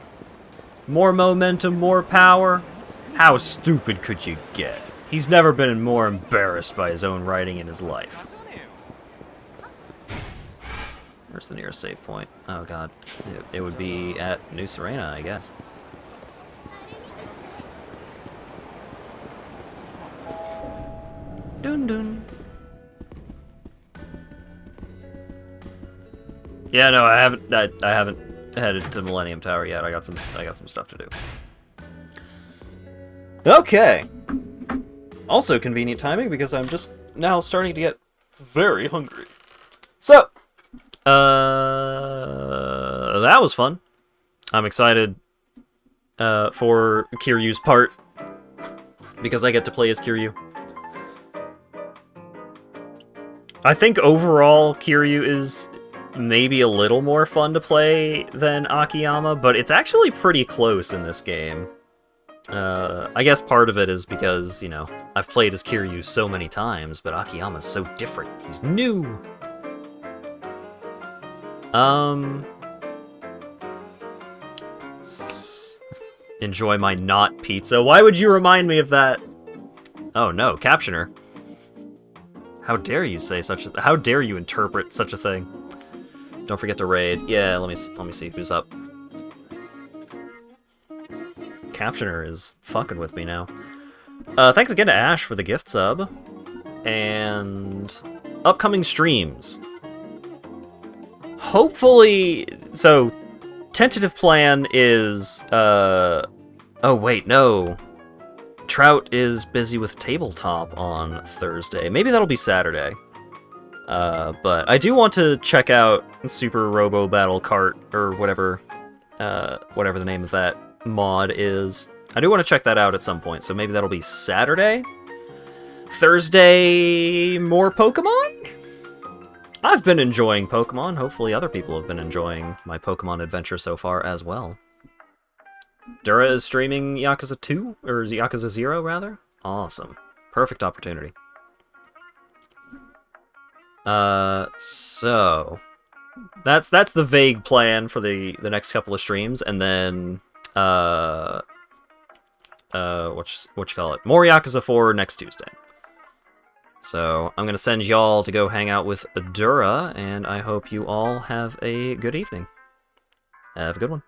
B: More momentum, more power? How stupid could you get? He's never been more embarrassed by his own writing in his life. Where's the nearest save point? Oh god. It would be at New Serena, I guess. Dun dun. Yeah, no, I haven't headed to Millennium Tower yet. I got some stuff to do. Okay. Also convenient timing because I'm just now starting to get very hungry. So, that was fun. I'm excited for Kiryu's part because I get to play as Kiryu. I think overall Kiryu is maybe a little more fun to play than Akiyama, but it's actually pretty close in this game. I guess part of it is because, you know, I've played as Kiryu so many times, but Akiyama's so different. He's new! Enjoy my not pizza. Why would you remind me of that? Oh no, Captioner. How dare you say such a... How dare you interpret such a thing? Don't forget to raid. Yeah, let me see who's up. Captioner is fucking with me now. Thanks again to Ash for the gift sub. And upcoming streams. Hopefully... So, tentative plan is... Oh, wait, no. Trout is busy with tabletop on Thursday. Maybe that'll be Saturday. But I do want to check out Super Robo Battle Kart, or whatever the name of that mod is. I do want to check that out at some point, so maybe that'll be Saturday? Thursday, more Pokemon? I've been enjoying Pokemon. Hopefully other people have been enjoying my Pokemon adventure so far as well. Dura is streaming Yakuza 2, or Yakuza 0, rather? Awesome. Perfect opportunity. So... That's the vague plan for the next couple of streams, and then, what you call it? More Yakuza 4 next Tuesday. So, I'm gonna send y'all to go hang out with Dura, and I hope you all have a good evening. Have a good one.